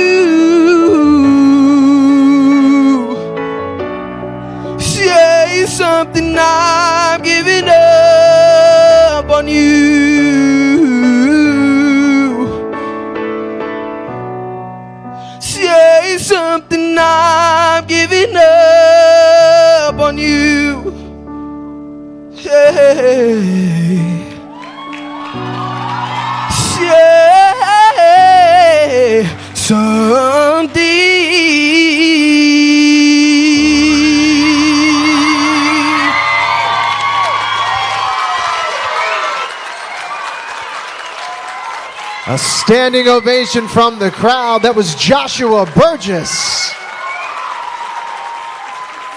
[SPEAKER 21] Say something, I'm giving up on you. Say something, I'm giving up on you. Hey. Say something.
[SPEAKER 2] A standing ovation from the crowd. That was Joshua Burgess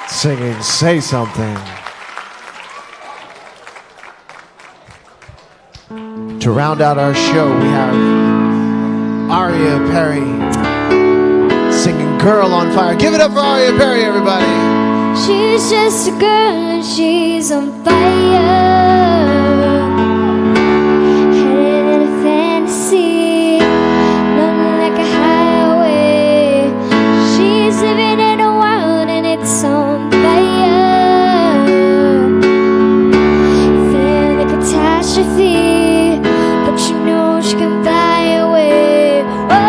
[SPEAKER 2] singing Say Something. To round out our show, we have Aria Perry singing Girl on Fire. Give it up for Aria Perry, everybody.
[SPEAKER 18] She's just a girl and she's on fire. Headed in a fantasy, running like a highway. She's living in a world and it's on fire. Feeling the catastrophe, but you know she can fly away. Oh,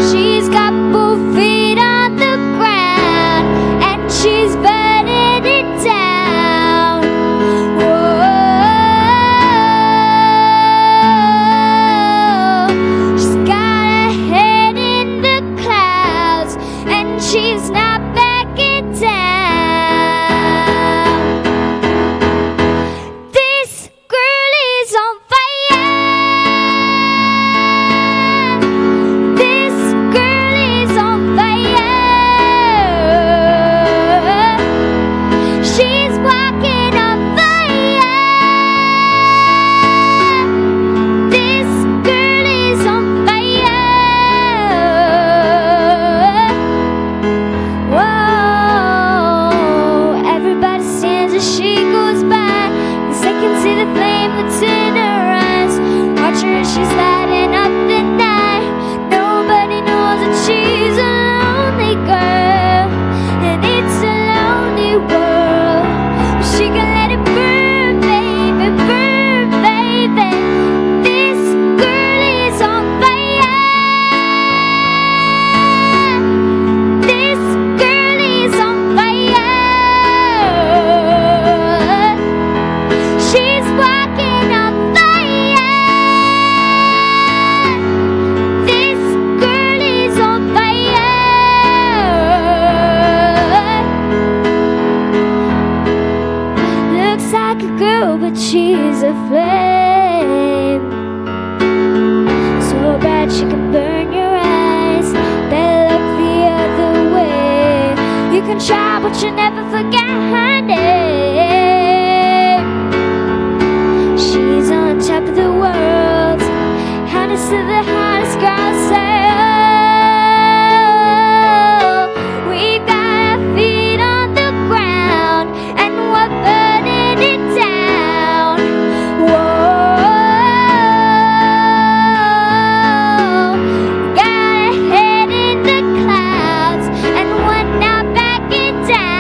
[SPEAKER 18] she's got both feet on the ground and she's burning it down. Whoa, she's got her head in the clouds and she's not backing down. This girl is on fire. This girl is on fire. She's walking on fire. This girl is on fire. Whoa, everybody stands as she goes by, 'cause they can see the flame that's in her eyes. Watch her as she's lighting up the night. Nobody knows that she's a lonely girl, and it's a lonely world. But she can let it burn, baby, burn, baby. This girl is on fire. This girl is on fire. She's walking on fire. This girl is on fire. Looks like a girl, but she's a flame. So bright she can burn your eyes. Better look the other way. You can try, but you never forget her name. She's on top of the world, hardest of the hardest girls say. Oh, we've got our feet on the ground and we're burning it down. Whoa, got our head in the clouds and we're not backing down.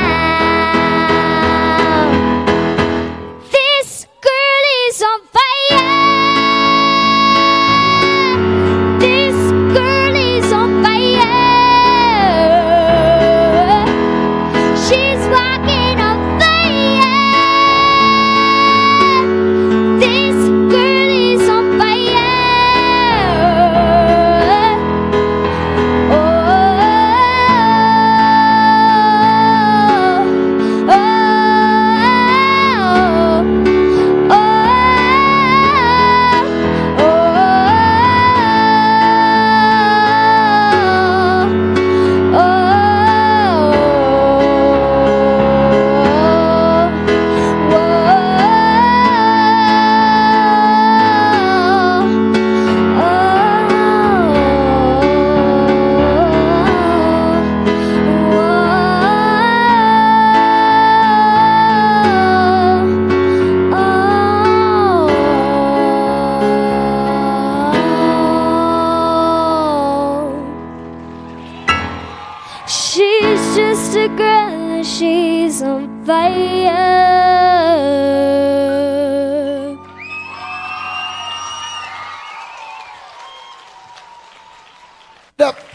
[SPEAKER 18] fire.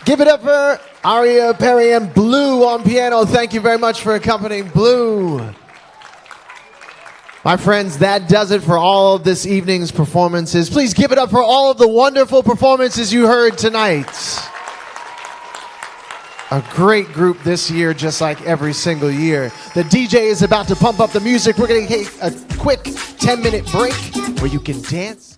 [SPEAKER 2] Give it up for Aria Perry and Blue on piano. Thank you very much for accompanying Blue. My friends, that does it for all of this evening's performances. Please give it up for all of the wonderful performances you heard tonight. A great group this year, just like every single year. The DJ is about to pump up the music. We're going to take a quick 10-minute break where you can dance.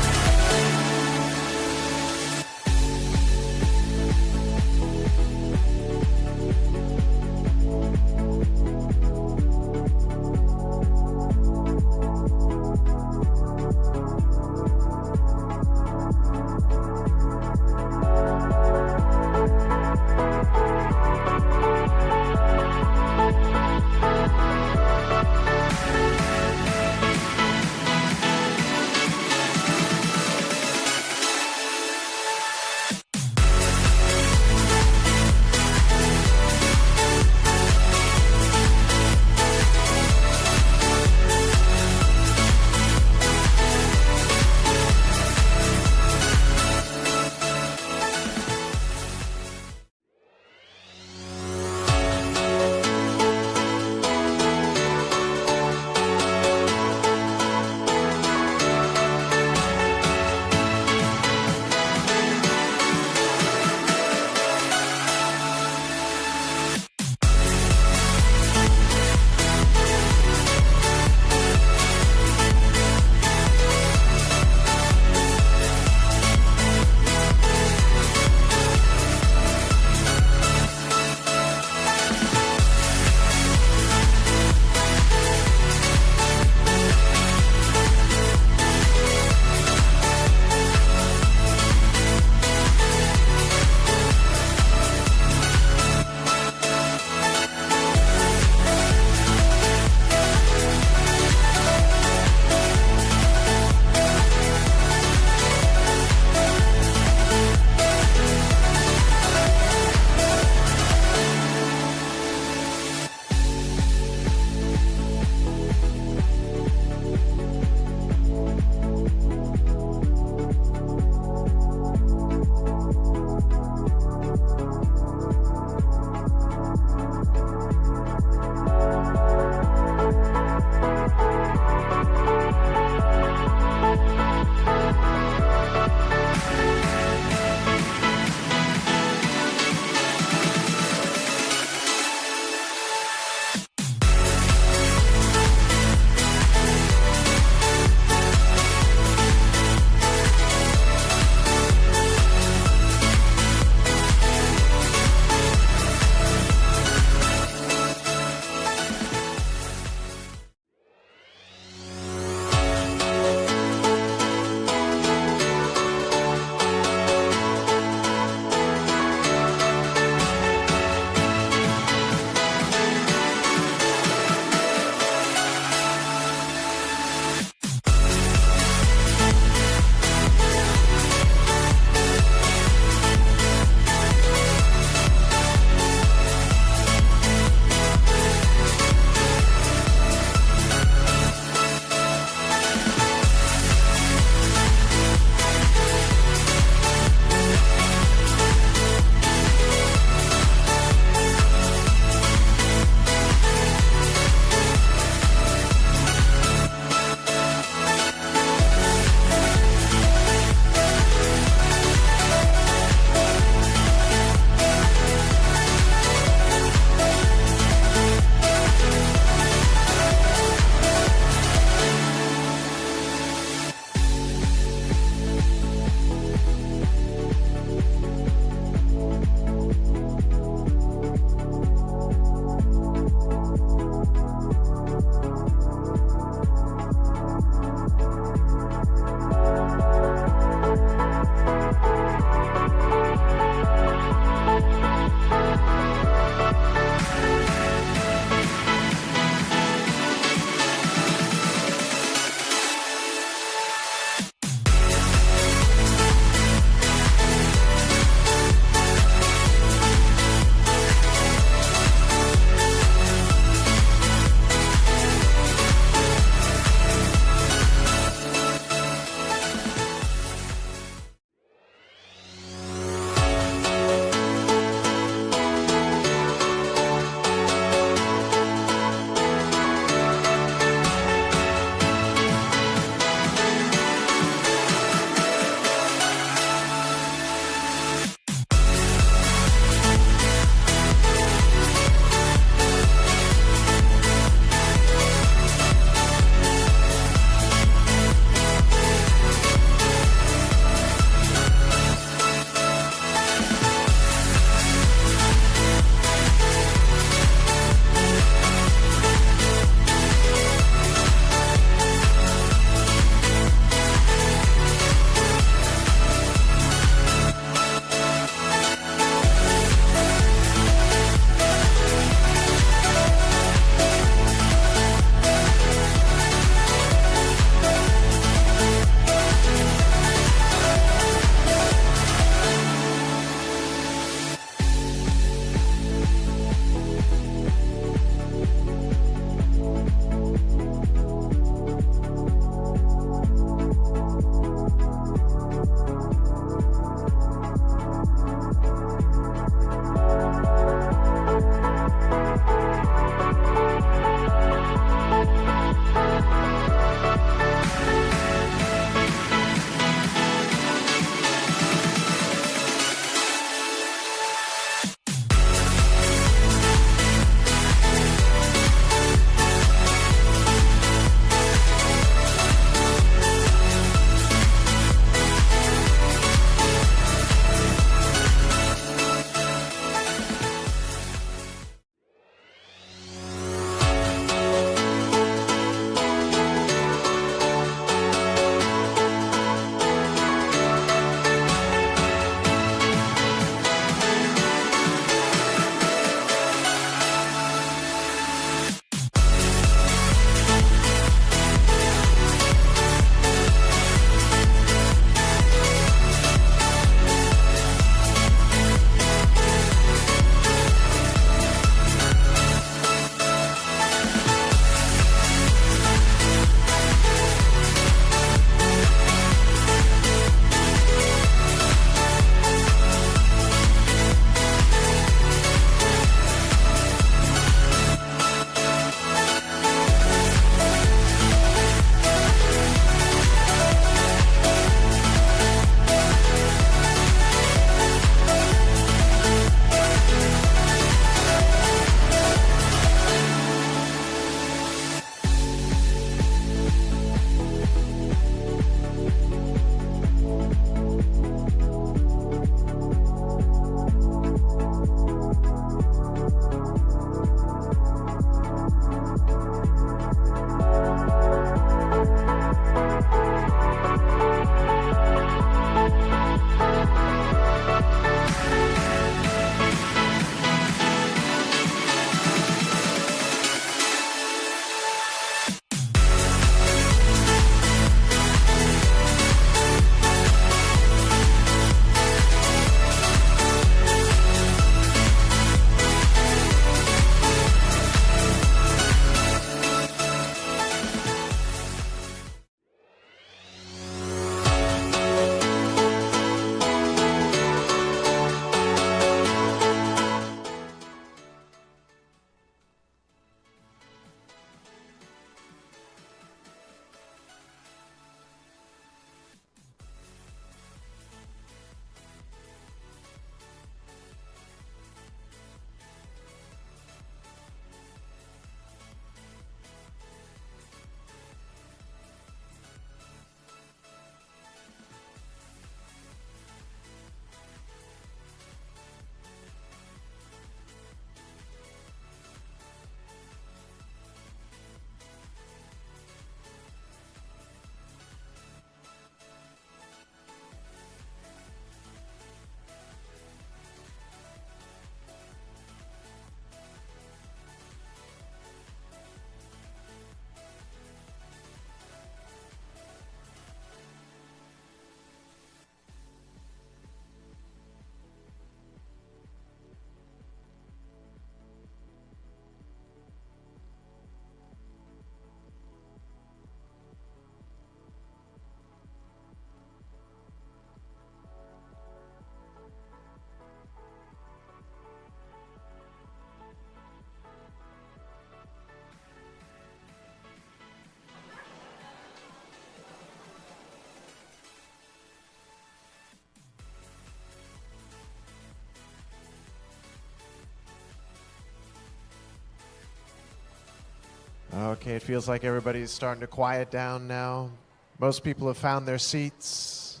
[SPEAKER 2] Okay, it feels like everybody's starting to quiet down now. Most people have found their seats.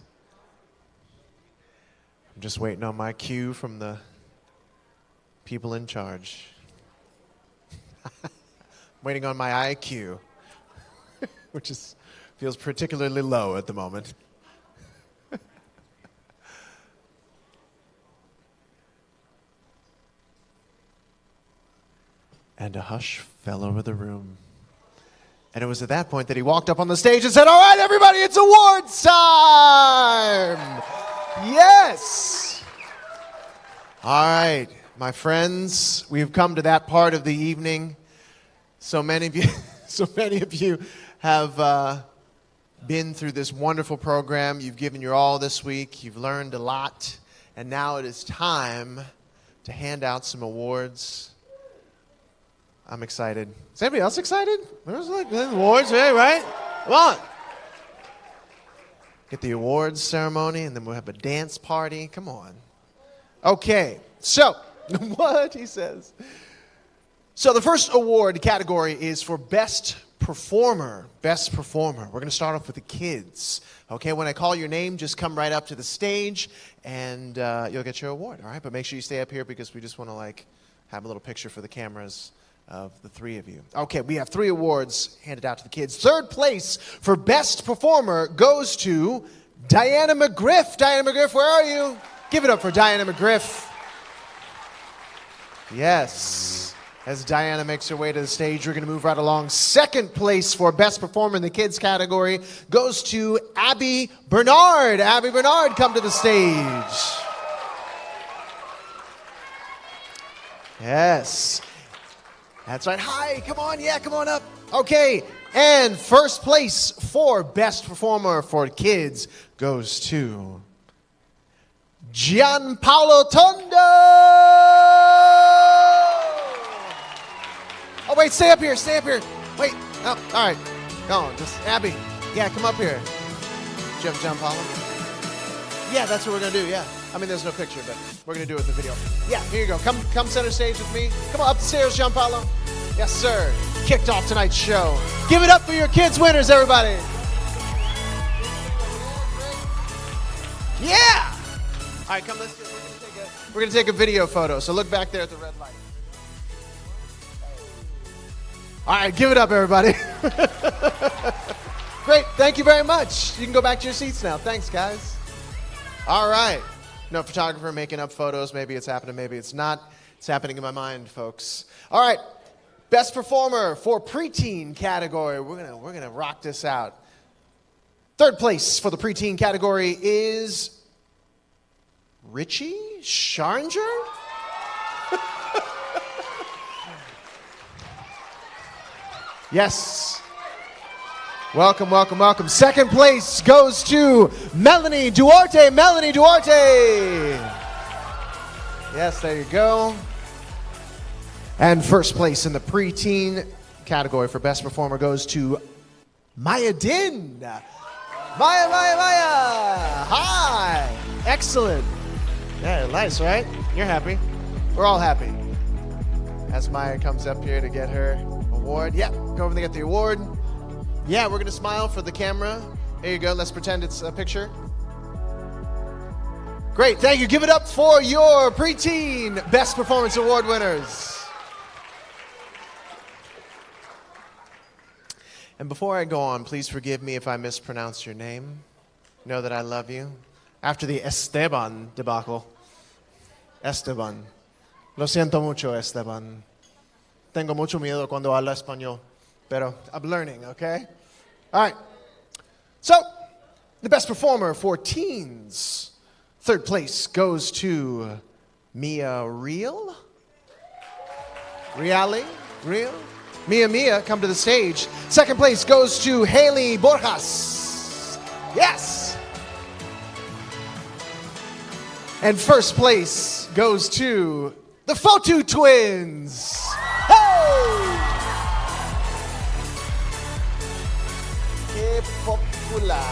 [SPEAKER 2] I'm just waiting on my cue from the people in charge. Waiting on my IQ, which feels particularly low at the moment. And a hush fell over the room. And it was at that point that he walked up on the stage and said, "All right, everybody, it's awards time!" Yes! All right, my friends, we've come to that part of the evening. So many of you have been through this wonderful program. You've given your all this week. You've learned a lot. And now it is time to hand out some awards. I'm excited. Is anybody else excited? There's like the awards, right? Come on. Get the awards ceremony, and then we'll have a dance party. Come on. Okay, so, what he says. So the first award category is for Best Performer. Best Performer. We're going to start off with the kids. Okay, when I call your name, just come right up to the stage, and you'll get your award, all right? But make sure you stay up here because we just want to, have a little picture for the cameras of the three of you. Okay, we have 3 awards handed out to the kids. Third place for Best Performer goes to Diana McGriff. Diana McGriff, where are you? Give it up for Diana McGriff. Yes. As Diana makes her way to the stage, we're going to move right along. Second place for Best Performer in the kids category goes to Abby Bernard. Abby Bernard, come to the stage. Yes. That's right. Hi, come on. Yeah, come on up. Okay. And first place for Best Performer for kids goes to Gianpaolo Tondo. Oh, wait, stay up here. Stay up here. Wait. Oh, all right. Go on. Just Abby. Yeah, come up here. Gianpaolo. Yeah, that's what we're going to do. Yeah. I mean, there's no picture, but we're going to do it in the video. Yeah, here you go. Come center stage with me. Come on, up the stairs, Gianpaolo. Yes, sir. Kicked off tonight's show. Give it up for your kids' winners, everybody. Yeah. All right, come, let's do it. We're going to take a video photo, so look back there at the red light. All right, give it up, everybody. Great. Thank you very much. You can go back to your seats now. Thanks, guys. All right. No photographer making up photos. Maybe it's happening, maybe it's not. It's happening in my mind, folks. All right. Best Performer for preteen category. We're gonna rock this out. Third place for the preteen category is Richie Scharnger. Yes. Welcome, welcome, welcome. Second place goes to Melanie Duarte. Melanie Duarte. Yes, there you go. And first place in the preteen category for Best Performer goes to Maya Din. Maya. Hi. Excellent. Yeah, nice, right? You're happy. We're all happy. As Maya comes up here to get her award. Yeah, go over and get the award. Yeah, we're going to smile for the camera. There you go. Let's pretend it's a picture. Great. Thank you. Give it up for your preteen Best Performance Award winners. And before I go on, please forgive me if I mispronounce your name. Know that I love you. After the Esteban debacle. Esteban. Lo siento mucho, Esteban. Tengo mucho miedo cuando hablo español. Pero I'm learning, okay? All right. So, the Best Performer for teens. Third place goes to Mia Real. Real? Mia, come to the stage. Second place goes to Haley Borjas. Yes. And first place goes to the Fotu Twins. Hey! Que popular.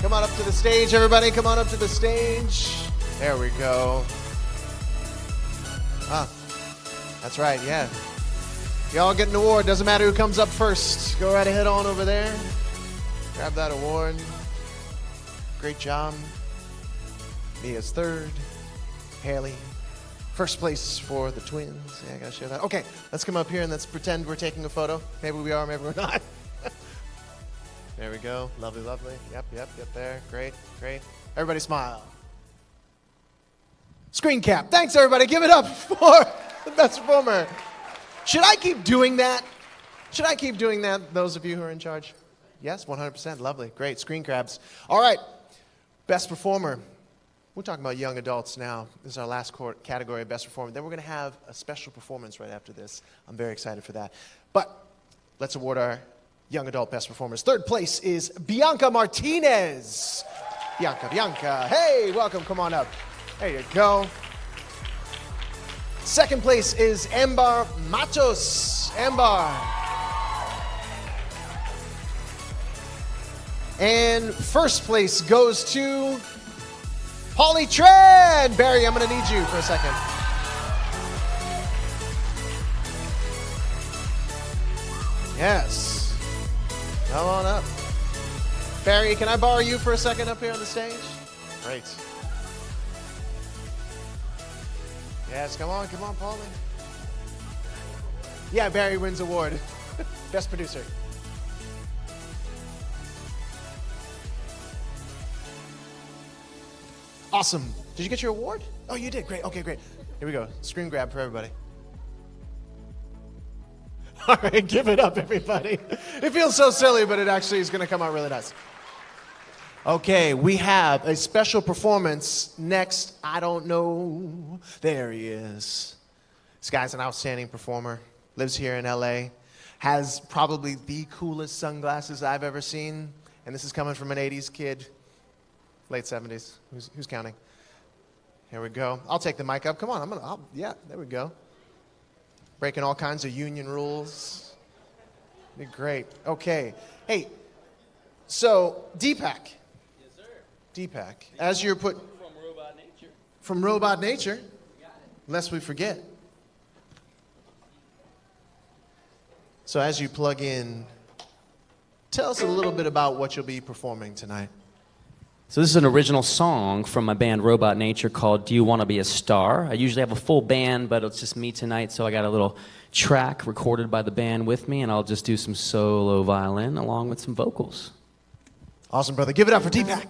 [SPEAKER 2] Come on up to the stage, everybody. Come on up to the stage. There we go. Ah, that's right, yeah. Y'all get an award. Doesn't matter who comes up first. Go right ahead on over there. Grab that award. Great job. Mia's third. Haley, first place for the twins. Yeah, I gotta share that. Okay, let's come up here and let's pretend we're taking a photo. Maybe we are, maybe we're not. There we go. Lovely, lovely. Yep, get there. Great, great. Everybody smile. Screen cap. Thanks, everybody. Give it up for the best performer. Should I keep doing that? Should I keep doing that, those of you who are in charge? Yes, 100%. Lovely. Great. Screen grabs. All right. Best performer. We're talking about young adults now. This is our last category of best performer. Then we're going to have a special performance right after this. I'm very excited for that. But let's award our young adult best performers. Third place is Bianca Martinez. Bianca. Hey, welcome. Come on up. There you go. Second place is Ambar Matos. Ambar. And first place goes to Polly Tran. Barry, I'm going to need you for a second. Yes. Come on up. Barry, can I borrow you for a second up here on the stage? Great. Yes, come on, Polly. Yeah, Barry wins award. Best producer. Awesome. Did you get your award? Oh, you did. Great. Okay, great. Here we go. Screen grab for everybody. All right, give it up, everybody. It feels so silly, but it actually is going to come out really nice. Okay, we have a special performance next. I don't know. There he is. This guy's an outstanding performer. Lives here in LA. Has probably the coolest sunglasses I've ever seen. And this is coming from an 80s kid. Late 70s. Who's counting? Here we go. I'll take the mic up. Come on. Yeah, there we go. Breaking all kinds of union rules. Be great. Okay. Hey, so Deepak.
[SPEAKER 1] Yes, sir.
[SPEAKER 2] Deepak, as you're put...
[SPEAKER 1] From Robot Nature.
[SPEAKER 2] From Robot Nature. Lest we forget. So as you plug in, tell us a little bit about what you'll be performing tonight.
[SPEAKER 1] So this is an original song from my band Robot Nature called Do You Want to Be a Star? I usually have a full band, but it's just me tonight, so I got a little track recorded by the band with me, and I'll just do some solo violin along with some vocals.
[SPEAKER 2] Awesome, brother. Give it up for Deepak.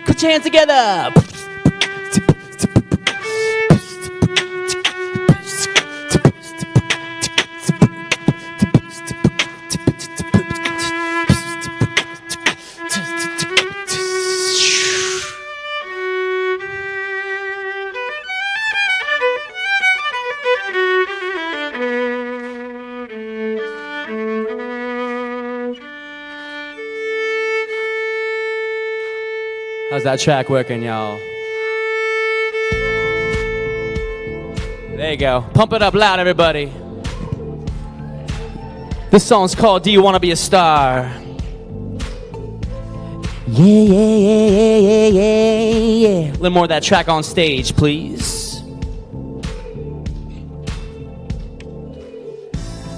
[SPEAKER 1] Put your hands together. How's that track working, y'all? There you go. Pump it up loud, everybody. This song's called Do You Want to Be a Star? Yeah. A little more of that track on stage, please.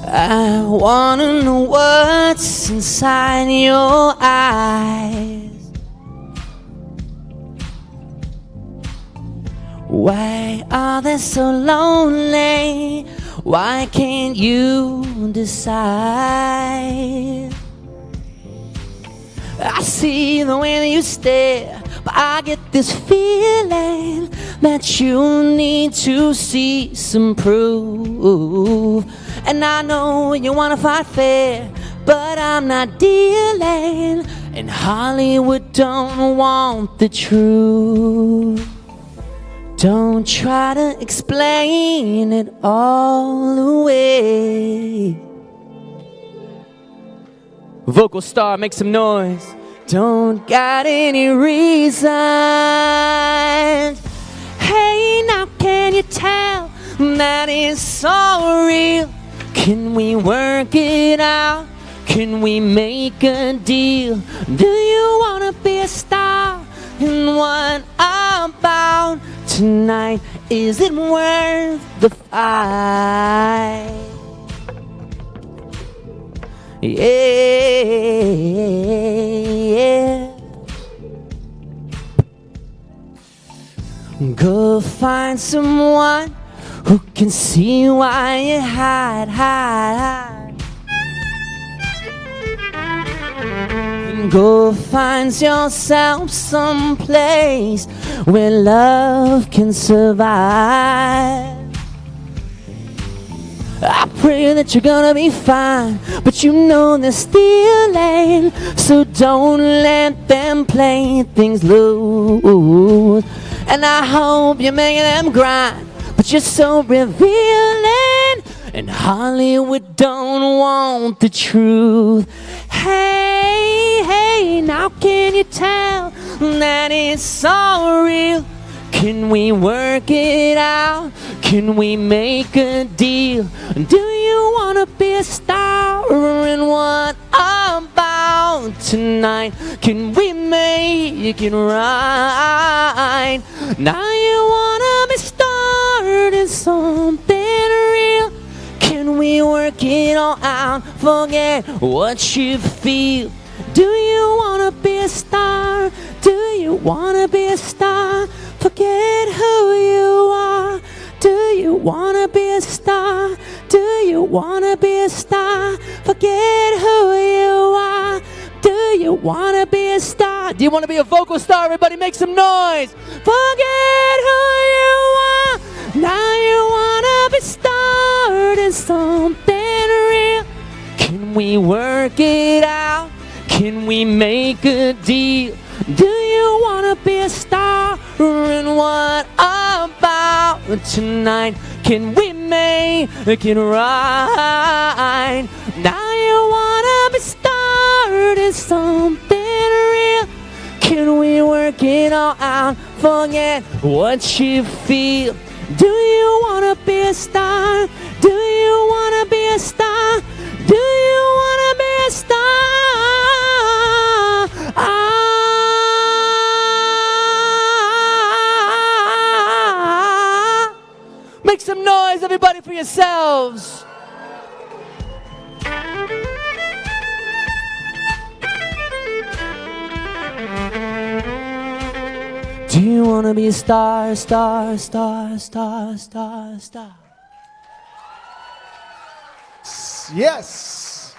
[SPEAKER 1] I want to know what's inside your eyes. Why are they so lonely?
[SPEAKER 20] Why can't you decide? I see the way that you stare, but I get this feeling that you need to see some proof. And I know you wanna fight fair, but I'm not dealing. And Hollywood don't want the truth. Don't try to explain it all away. Vocalstar, make some noise. Don't got any reason. Hey, now can you tell that it's so real? Can we work it out? Can we make a deal? Do you wanna be a star? And what about tonight? Is it worth the fight? Yeah. Go find someone who can see why you hide. And go find yourself someplace where love can survive. I pray that you're gonna be fine, but you know they're stealing, so don't let them play things loose. And I hope you're making them grind, but you're so revealing, and Hollywood don't want the truth. Hey, hey, now can you tell that it's so real? Can we work it out? Can we make a deal? Do you wanna be a star? And what about tonight? Can we make it right? Now you wanna be starting something real. Can we work it all out? Forget what you feel. Do you wanna be a star? Do you wanna be a star? Forget who you are. Do you wanna be a star? Do you wanna be a star? Forget who you are. Do you wanna be a star? Do you wanna be a vocal star? Everybody make some noise. Forget who you are. Now you wanna be starting something real. Can we work it out? Can we make a deal? Do you wanna be a star? And what about tonight? Can we make it right? Now you wanna be starting something real. Can we work it all out? Forget what you feel. Do you wanna be a star? Do you wanna be a star? Do you wanna be a star? Make some noise, everybody, for yourselves. Do you want to be a star, star, star, star, star, star?
[SPEAKER 2] Yes.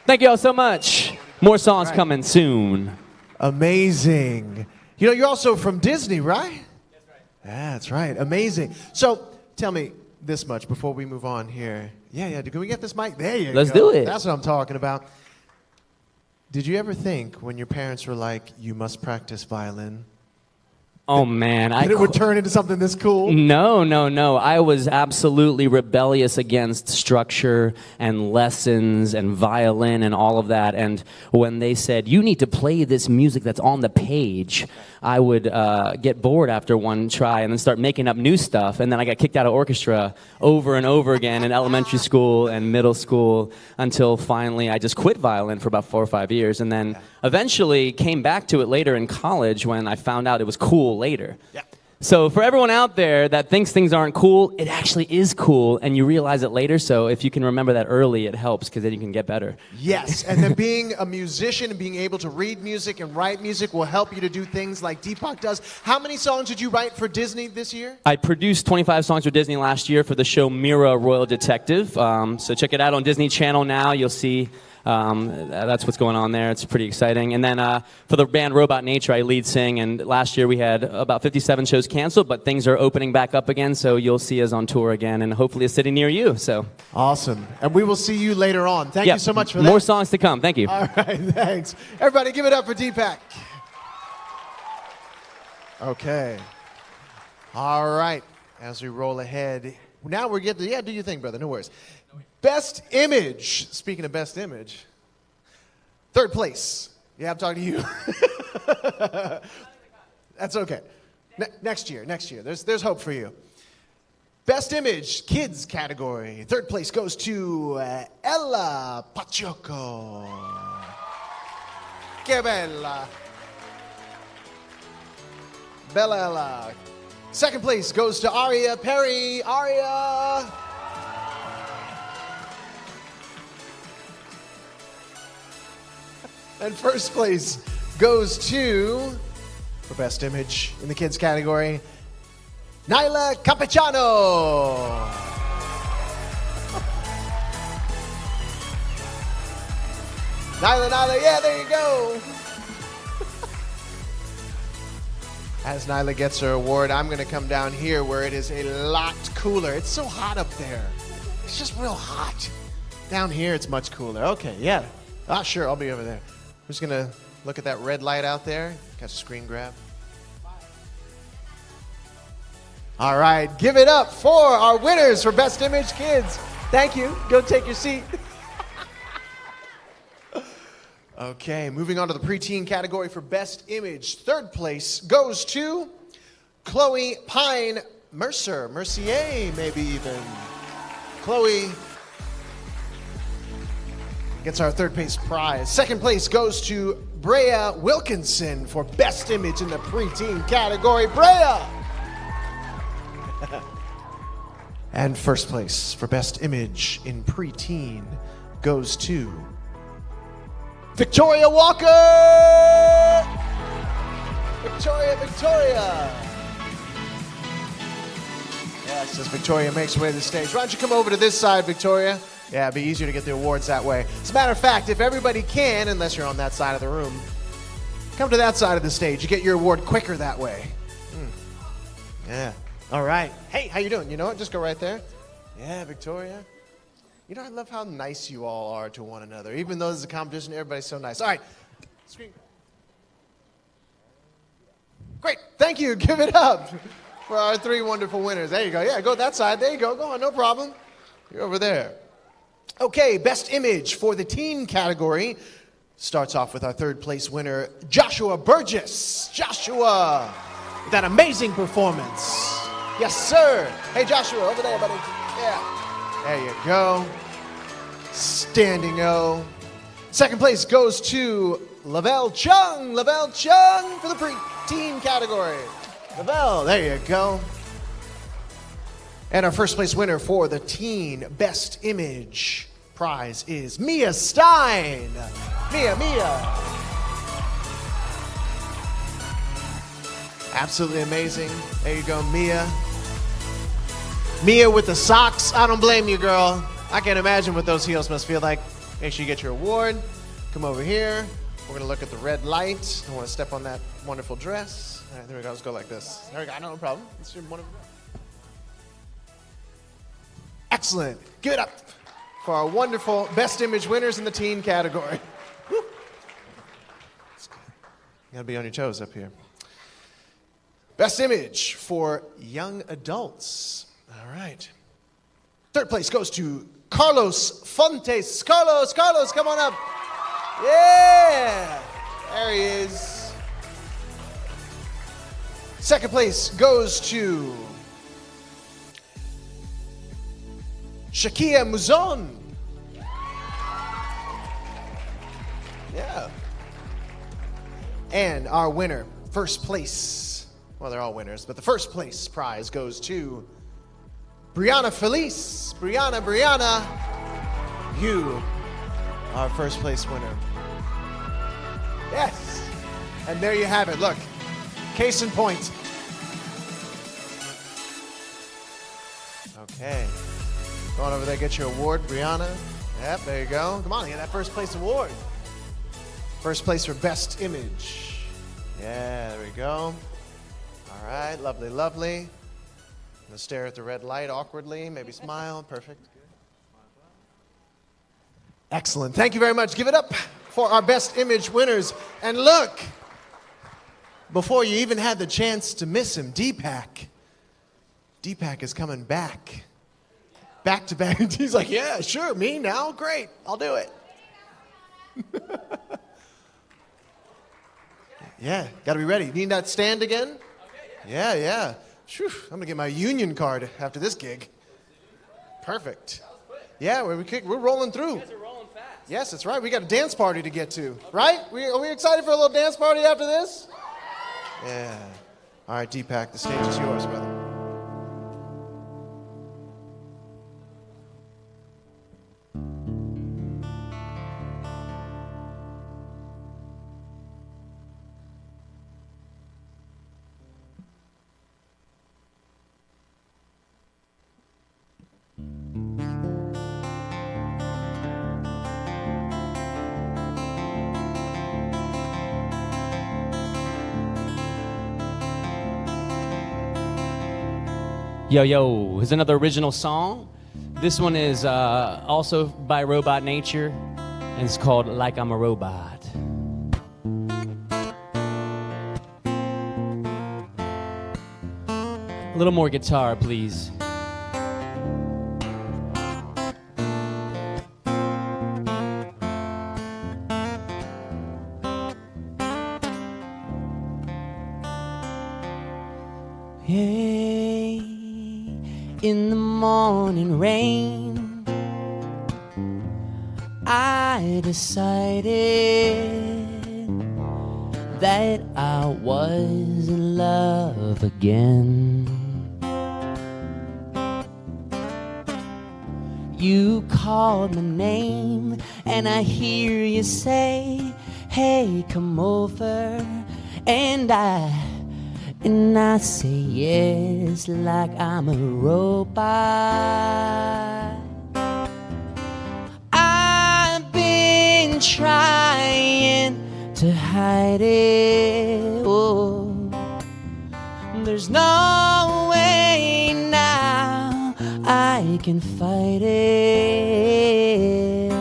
[SPEAKER 1] Thank you all so much. More songs coming soon.
[SPEAKER 2] Amazing. You know, you're also from Disney, right? That's right. That's right. Amazing. So, tell me this much before we move on here. Yeah. Can we get this mic? There you go.
[SPEAKER 1] Let's do it.
[SPEAKER 2] That's what I'm talking about. Did you ever think when your parents were like, you must practice violin?
[SPEAKER 1] Oh, man.
[SPEAKER 2] That it would turn into something this cool?
[SPEAKER 1] No. I was absolutely rebellious against structure and lessons and violin and all of that. And when they said, you need to play this music that's on the page, I would get bored after one try and then start making up new stuff. And then I got kicked out of orchestra over and over again in elementary school and middle school until finally I just quit violin for about 4 or 5 years. And then eventually came back to it later in college when I found out it was cool later. Yeah. So for everyone out there that thinks things aren't cool, it actually is cool, and you realize it later. So if you can remember that early, it helps, because then you can get better.
[SPEAKER 2] Yes, and then being a musician and being able to read music and write music will help you to do things like Deepak does. How many songs did you write for Disney this year?
[SPEAKER 1] I produced 25 songs for Disney last year for the show Mira Royal Detective. So check it out on Disney Channel now. You'll see that's what's going on there. It's pretty exciting. And then for the band Robot Nature, I lead sing. And last year we had about 57 shows canceled, but things are opening back up again. So you'll see us on tour again, and hopefully a city near you. So
[SPEAKER 2] awesome. And we will see you later on. Thank you so much for that.
[SPEAKER 1] More songs to come. Thank you.
[SPEAKER 2] All right, thanks. Everybody give it up for Deepak. Okay. All right. As we roll ahead, now we're getting to, do your thing, brother. No worries. Best image. Speaking of best image, third place. Yeah, I'm talking to you. That's okay. Next year. There's hope for you. Best image, kids category. Third place goes to Ella Pachoco. Que bella. Bella Ella. Second place goes to Aria Perry. Aria. And first place goes to, for best image in the kids category, Nyla Campechano. Nyla, yeah, there you go. As Nyla gets her award, I'm going to come down here where it is a lot cooler. It's so hot up there. It's just real hot. Down here, it's much cooler. Okay, yeah. Sure, I'll be over there. Who's going to look at that red light out there? Catch a screen grab. All right, give it up for our winners for Best Image Kids. Thank you. Go take your seat. Okay, moving on to the preteen category for Best Image. Third place goes to Chloe Pine Mercier, maybe even. Chloe gets our third place prize. Second place goes to Brea Wilkinson for Best Image in the preteen category. Brea! And first place for Best Image in preteen goes to Victoria Walker! Victoria! Yes, as Victoria makes her way to the stage. Why don't you come over to this side, Victoria? Yeah, it'd be easier to get the awards that way. As a matter of fact, if everybody can, unless you're on that side of the room, come to that side of the stage. You get your award quicker that way. Yeah. All right. Hey, how you doing? You know what? Just go right there. Yeah, Victoria. You know, I love how nice you all are to one another. Even though this is a competition, everybody's so nice. All right. Screen. Great. Thank you. Give it up for our three wonderful winners. There you go. Yeah, go that side. There you go. Go on. No problem. You're over there. Okay, Best Image for the teen category starts off with our third place winner, Joshua Burgess. Joshua, with that amazing performance. Yes, sir. Hey, Joshua, over there, buddy. Yeah. There you go. Standing O. Second place goes to Lavelle Chung. Lavelle Chung for the pre-teen category. Lavelle, there you go. And our first place winner for the teen Best Image prize is Mia Stein. Mia. Absolutely amazing. There you go, Mia. Mia with the socks. I don't blame you, girl. I can't imagine what those heels must feel like. Make sure you get your award. Come over here. We're going to look at the red light. I want to step on that wonderful dress. All right, there we go. Let's go like this. There we go. No problem. It's your wonderful dress. Excellent. Give it up for our wonderful Best Image winners in the teen category. Woo. You gotta be on your toes up here. Best Image for young adults. All right. Third place goes to Carlos Fontes. Carlos, come on up. Yeah. There he is. Second place goes to Shakia Muzon. Yeah. And our winner, first place, Well, they're all winners, but the first place prize goes to Brianna Felice. Brianna, you are first place winner. Yes. And there you have it. Look, case in point. Okay. Go on over there, get your award, Brianna. Yep, there you go. Come on, get that first place award. First place for best image. Yeah, there we go. All right, lovely, lovely. Gonna stare at the red light awkwardly, maybe smile. Perfect. Excellent. Thank you very much. Give it up for our best image winners. And look, before you even had the chance to miss him, Deepak is coming back. Back to back. He's like, yeah, sure, me now? Great, I'll do it. Yeah, gotta be ready. Need that stand again? Yeah. Whew, I'm gonna get my union card after this gig. Perfect. Yeah, we're rolling through. You guys are rolling fast. Yes, that's right. We got a dance party to get to, right? Are we excited for a little dance party after this? Yeah. All right, Deepak, the stage is yours, brother.
[SPEAKER 1] Yo, here's another original song. This one is also by Robot Nature, and it's called Like I'm a Robot. A little more guitar, please. Hey, in the morning rain, I decided that I was in love again. You called my name and I hear you say, hey, come over, and I say yes like I'm a robot. I've been trying to hide it. Oh, there's no way now I can fight it.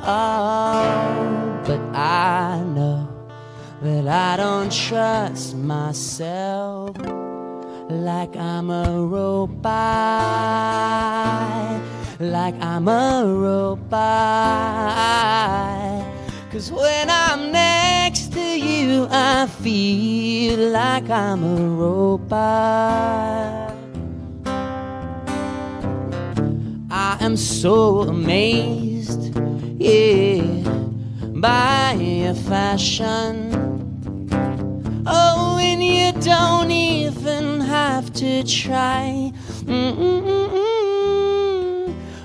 [SPEAKER 1] Oh, but I know that I don't trust myself like I'm a robot, like I'm a robot. 'Cause when I'm next to you, I feel like I'm a robot. I am so amazed, yeah, by your fashion. Oh, and you don't even have to try.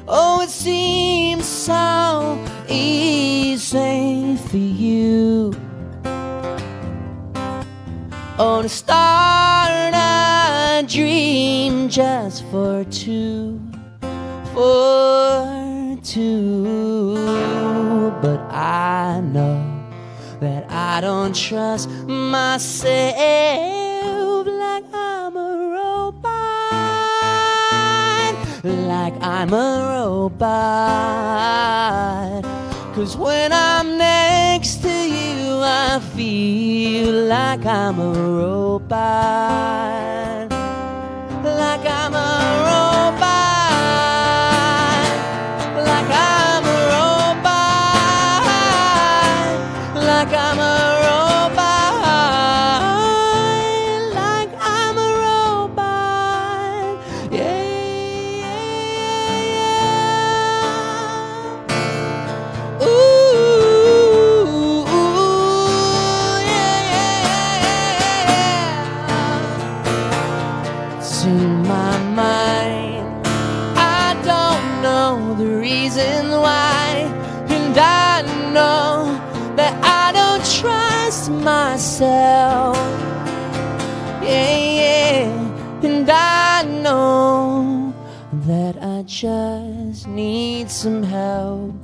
[SPEAKER 1] Oh, it seems so easy for you. Oh, to start a dream just for two. But I know that I don't trust myself like I'm a robot, like I'm a robot. 'Cause when I'm next to you, I feel like I'm a robot, like I'm a robot.
[SPEAKER 3] reason why. And I know that I don't trust myself. Yeah, yeah. And I know that I just need some help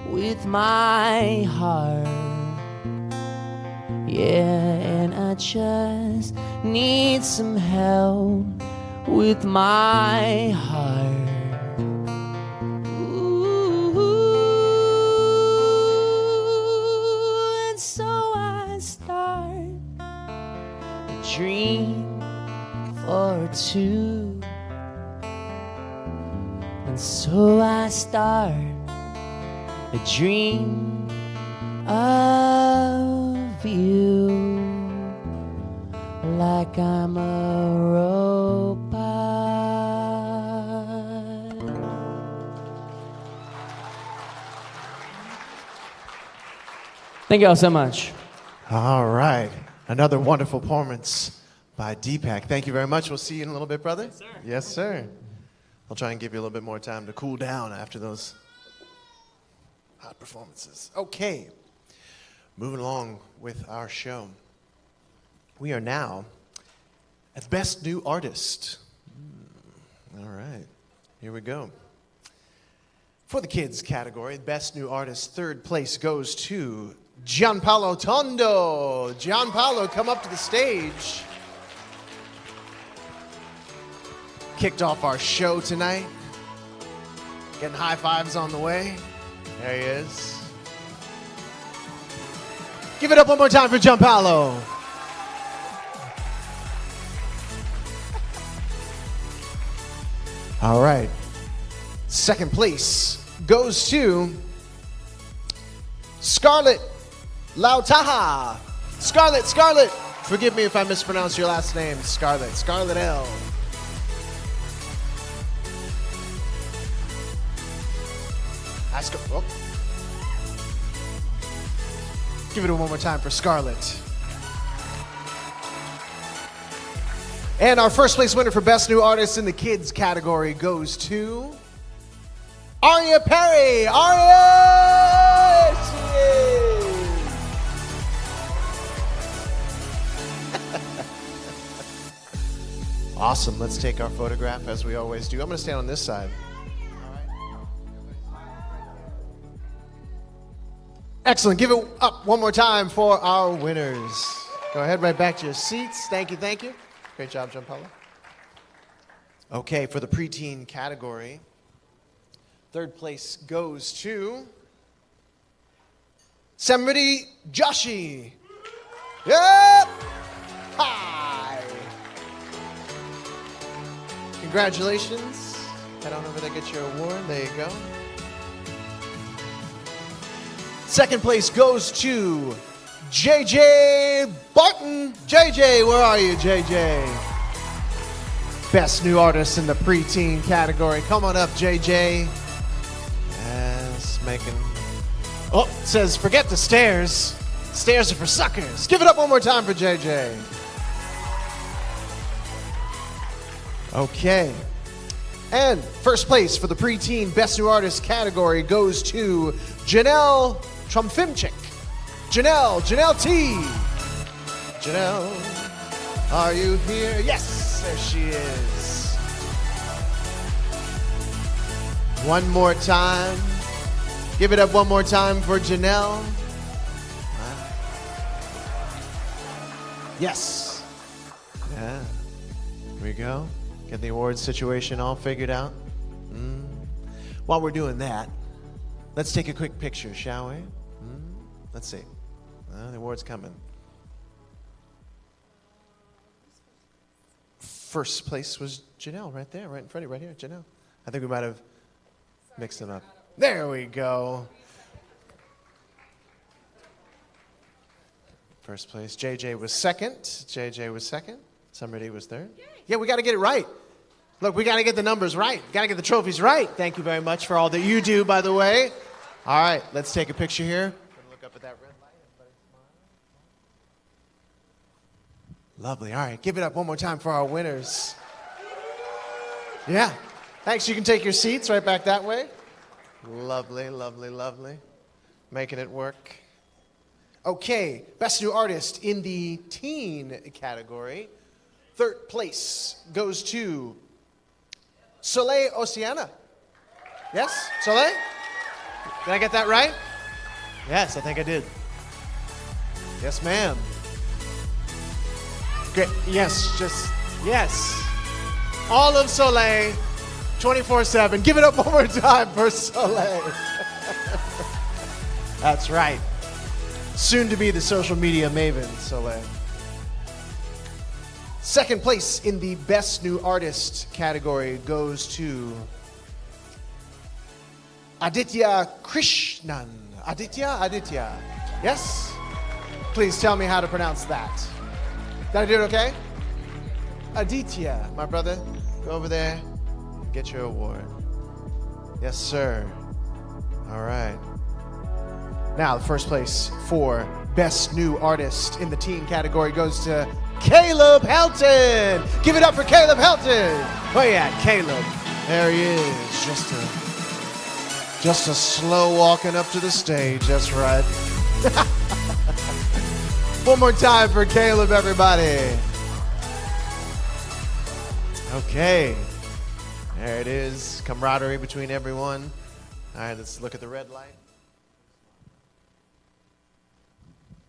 [SPEAKER 3] with my heart. Yeah, and I just need some help with my heart. Ooh, and so I start a dream for two. And so I start a dream of you, like I'm a robot.
[SPEAKER 1] Thank you all so much.
[SPEAKER 2] All right. Another wonderful performance by Deepak. Thank you very much. We'll see you in a little bit, brother. Yes, sir. Yes, sir. I'll try and give you a little bit more time to cool down after those hot performances. Okay. Moving along with our show. We are now at Best New Artist. All right. Here we go. For the kids category, Best New Artist, third place goes to Gianpaolo Tondo. Gianpaolo, come up to the stage. Kicked off our show tonight. Getting high fives on the way. There he is. Give it up one more time for Gianpaolo. All right. Second place goes to Scarlett Lautaha. Scarlett. Forgive me if I mispronounce your last name, Scarlett L. Oh. Give it one more time for Scarlett. And our first place winner for Best New Artist in the Kids category goes to Aria Perry. Aria! She is. Awesome. Let's take our photograph as we always do. I'm going to stand on this side. Excellent. Give it up one more time for our winners. Go ahead, right back to your seats. Thank you. Great job, Gianpaolo. Okay, for the preteen category, third place goes to Samriti Joshi. Yep. Hi. Congratulations. Head on over there, get your award. There you go. Second place goes to JJ Barton. JJ, where are you, JJ? Best New Artist in the preteen category. Come on up, JJ. Yes, making... Oh, it says forget the stairs. Stairs are for suckers. Give it up one more time for JJ. Okay. And first place for the preteen Best New Artist category goes to Janelle Trumfimchik. Janelle T. Janelle, are you here? Yes, there she is. One more time. Give it up one more time for Janelle. Yes. Yeah. Here we go. Get the awards situation all figured out. While we're doing that, let's take a quick picture, shall we? Let's see. The award's coming. First place was Janelle right there, right in front of you, right here, Janelle. I think we might have mixed them up. There we go. First place. JJ was second. Somebody was third. Yeah, we got to get it right. Look, we got to get the numbers right. Got to get the trophies right. Thank you very much for all that you do, by the way. All right, let's take a picture here. Look up at that red light. Everybody smile. Lovely. All right, give it up one more time for our winners. Yeah. Thanks. You can take your seats right back that way. Lovely, lovely, lovely. Making it work. Okay, Best New Artist in the teen category. Third place goes to Soleil Oceana. Yes, Soleil? Did I get that right? Yes, I think I did. Yes, ma'am. Great. Yes, just, yes. All of Soleil, 24/7. Give it up one more time for Soleil. That's right. Soon to be the social media maven, Soleil. Second place in the Best New Artist category goes to Aditya Krishnan. Aditya. Yes? Please tell me how to pronounce that. Did I do it okay? Aditya, my brother, go over there and get your award. Yes, sir. All right. Now, the first place for Best New Artist in the teen category goes to Caleb Helton. Give it up for Caleb Helton. Where you at, Caleb? There he is, just a slow walking up to the stage. That's right. One more time for Caleb, everybody. Okay. There it is. Camaraderie between everyone. All right, let's look at the red light.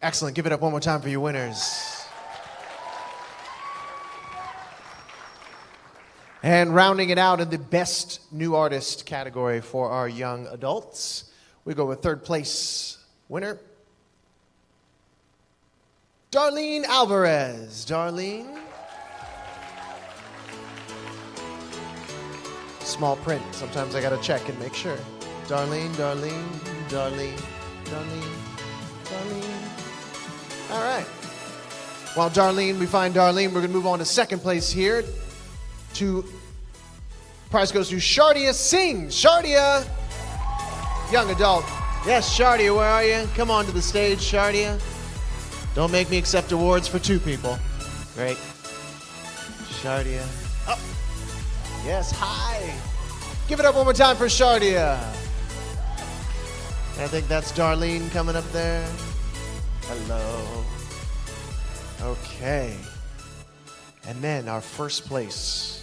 [SPEAKER 2] Excellent. Give it up one more time for your winners. And rounding it out in the Best New Artist category for our young adults, we go with third place winner, Darlene Alvarez. Darlene. Small print. Sometimes I got to check and make sure. Darlene. All right. While we find Darlene, we're going to move on to second place here. Prize goes to Shardia Singh. Shardia, young adult. Yes, Shardia, where are you? Come on to the stage, Shardia. Don't make me accept awards for two people. Great. Shardia. Oh. Yes, hi. Give it up one more time for Shardia. I think that's Darlene coming up there. Hello. Okay. And then our first place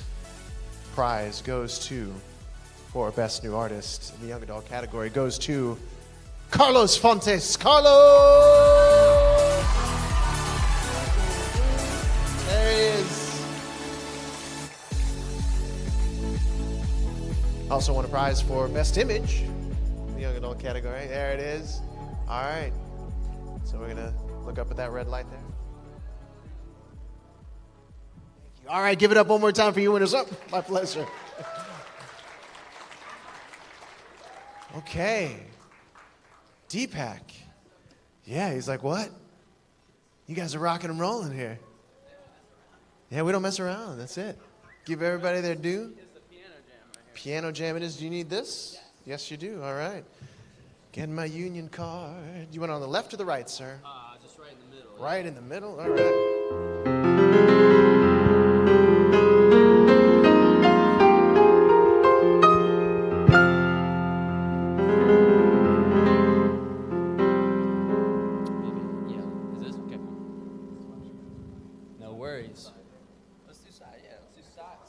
[SPEAKER 2] prize goes to, for Best New Artist in the Young Adult category, goes to Carlos Fontes. Carlos! There he is. Also won a prize for Best Image in the Young Adult category. There it is. All right. So we're going to look up at that red light there. All right, give it up one more time for you winners. Oh, my pleasure. Okay. Deepak. Yeah, he's like, what? You guys are rocking and rolling here. Yeah, we don't mess around. That's it. Give everybody their due. Piano jam it is. Do you need this? Yes, you do. All right. Getting my union card. You went on the left or the right, sir?
[SPEAKER 1] Just right in the middle.
[SPEAKER 2] Right in the middle? All right.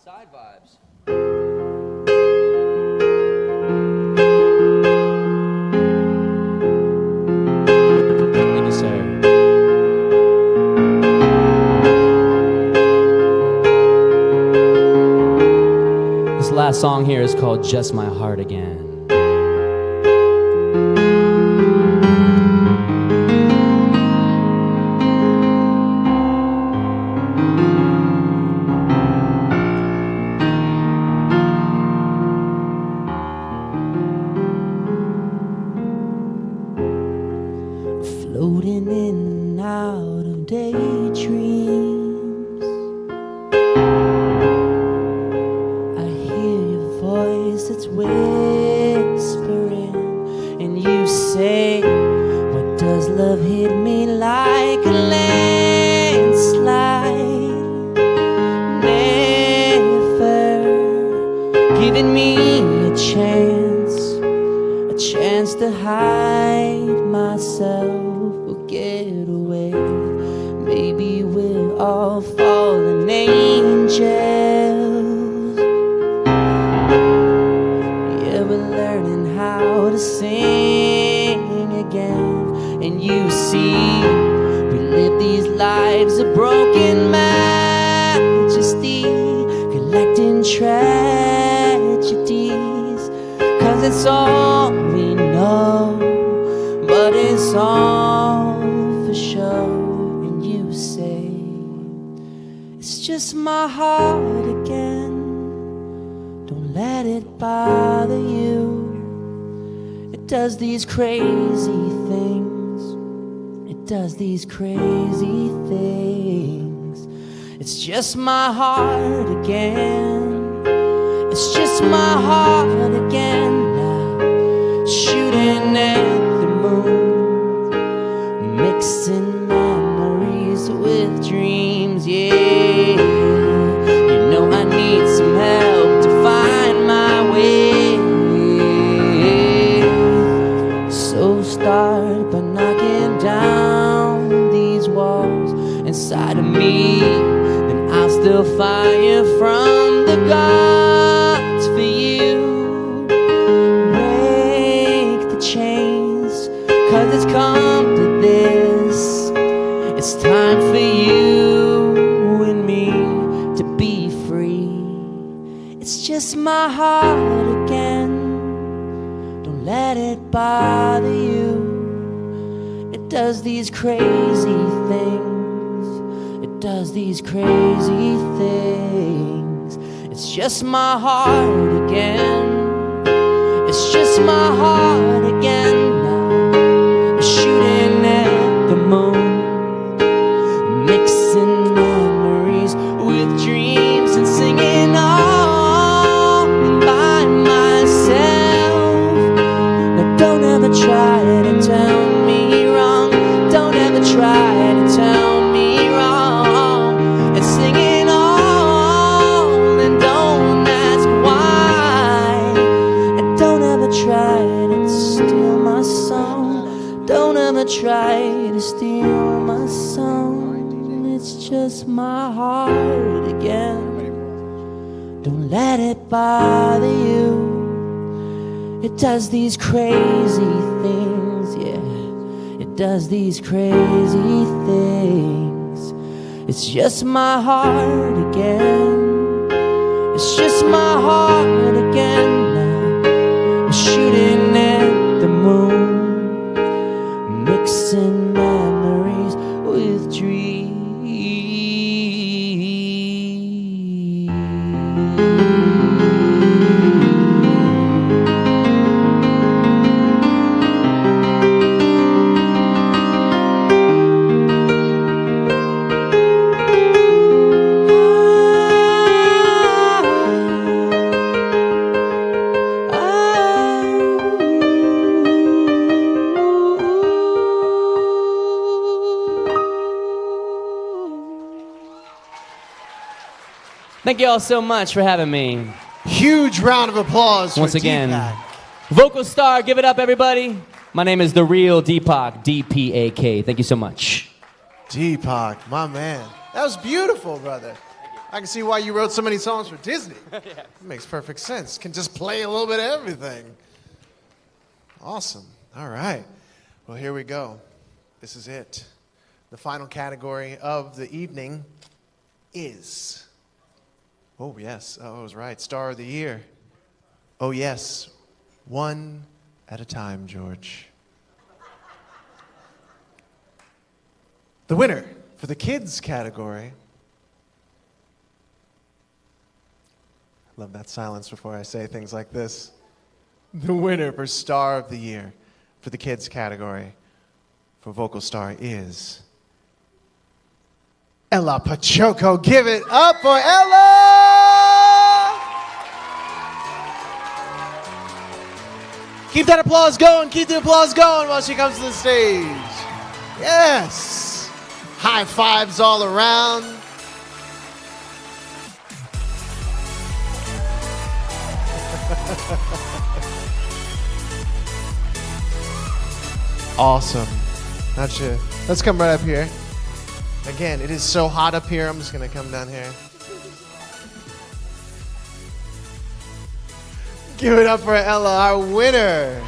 [SPEAKER 1] Side vibes. Thank you, sir. This last song here is called Just My Heart Again.
[SPEAKER 3] Floating in and out of daydreams, I hear your voice that's whispering, and you say, what does love hit me like a landslide? Never giving me a chance chance to hide myself or get away. Maybe we're all fallen angels. Yeah, we're learning how to sing again. And you see, we live these lives of broken majesty, collecting tragedies. 'Cause it's all we know, but it's all for show. And you say, it's just my heart again. Don't let it bother you. It does these crazy things. It does these crazy things. It's just my heart again. It's just my heart again now, shooting at the moon, mixing memories with dreams, yeah. You know I need some help to find my way. So start by knocking down these walls inside of me, then I'll still fire from the gods for you. Break the chains, 'cause it's come to this. It's time for you and me to be free. It's just my heart again. Don't let it bother you. It does these crazy things. It does these crazy things. It's just my heart again. It's just my heart again now, shooting at the moon, mixing memories with dreams and singing all by myself. Now don't ever try to tell me wrong. Don't ever try to tell me wrong. And singing all and don't ask why. And don't ever try to steal my song. Don't ever try to steal my song. It's just my heart again. Don't let it bother you. It does these crazy things, yeah. It does these crazy things. It's just my heart again. It's just my heart again now, shooting at the moon, mixing memories with dreams.
[SPEAKER 1] Thank you all so much for having me.
[SPEAKER 2] Huge round of applause
[SPEAKER 1] once
[SPEAKER 2] for
[SPEAKER 1] again.
[SPEAKER 2] Deepak.
[SPEAKER 1] Vocalstar, give it up, everybody. My name is The Real Deepak, D-P-A-K. Thank you so much.
[SPEAKER 2] Deepak, my man. That was beautiful, brother. I can see why you wrote so many songs for Disney.
[SPEAKER 1] Yeah.
[SPEAKER 2] It makes perfect sense. Can just play a little bit of everything. Awesome. All right. Well, here we go. This is it. The final category of the evening is... Oh, yes. Oh, I was right. Star of the Year. Oh, yes. One at a time, George. The winner for the kids category. I love that silence before I say things like this. The winner for Star of the Year for the kids category for Vocalstar is Ella Pachoco. Give it up for Ella! Keep that applause going. Keep the applause going while she comes to the stage. Yes. High fives all around. Awesome. That's it. Let's come right up here. Again, it is so hot up here. I'm just going to come down here. Give it up for Ella, our winner.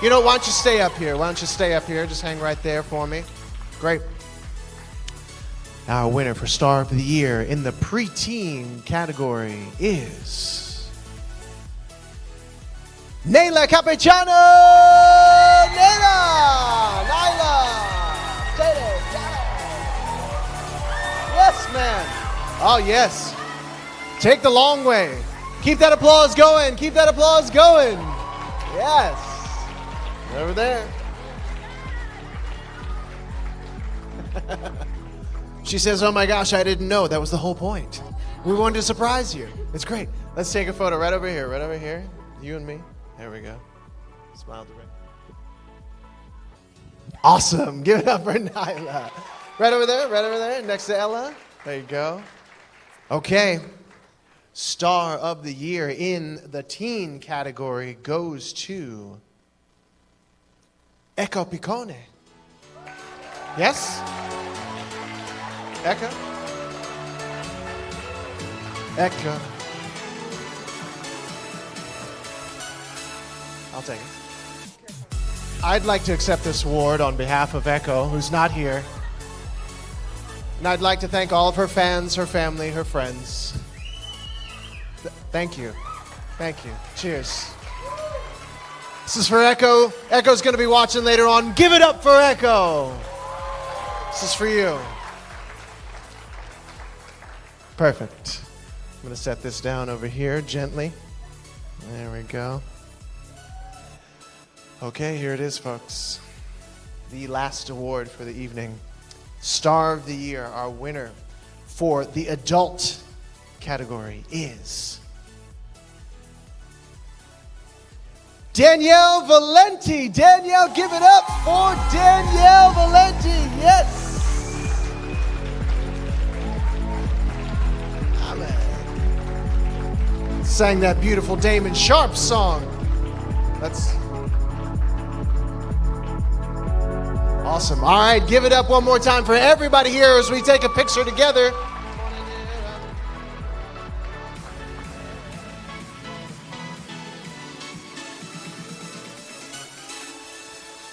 [SPEAKER 2] You know, why don't you stay up here? Why don't you stay up here? Just hang right there for me. Great. Our winner for Star of the Year in the preteen category is Nayla Capiciano! Nyla! Yes, man. Oh, yes. Take the long way. Keep that applause going. Keep that applause going. Yes. Over there. She says, oh my gosh, I didn't know. That was the whole point. We wanted to surprise you. It's great. Let's take a photo right over here. Right over here. You and me. There we go. Smile to me. Awesome. Give it up for Nyla. Right over there, next to Ella. There you go. Okay. Star of the Year in the teen category goes to Echo Piccone. Yes? Echo? Echo. I'll take it. I'd like to accept this award on behalf of Echo, who's not here. And I'd like to thank all of her fans, her family, her friends. Thank you. Thank you. Cheers. This is for Echo. Echo's going to be watching later on. Give it up for Echo. This is for you. Perfect. I'm going to set this down over here gently. There we go. Okay, here it is, folks. The last award for the evening. Star of the Year, our winner for the adult category is Danielle Valenti. Danielle, give it up for Danielle Valenti. Yes. Amen. Sang that beautiful Damon Sharp song. That's awesome. All right, give it up one more time for everybody here as we take a picture together.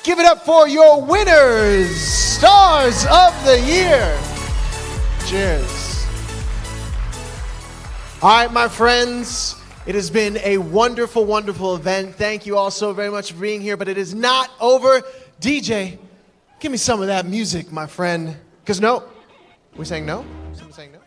[SPEAKER 2] Give it up for your winners, Stars of the Year. Cheers. All right, my friends, it has been a wonderful, wonderful event. Thank you all so very much for being here, but it is not over. DJ, give me some of that music, my friend. Because no? We saying no? Someone saying no?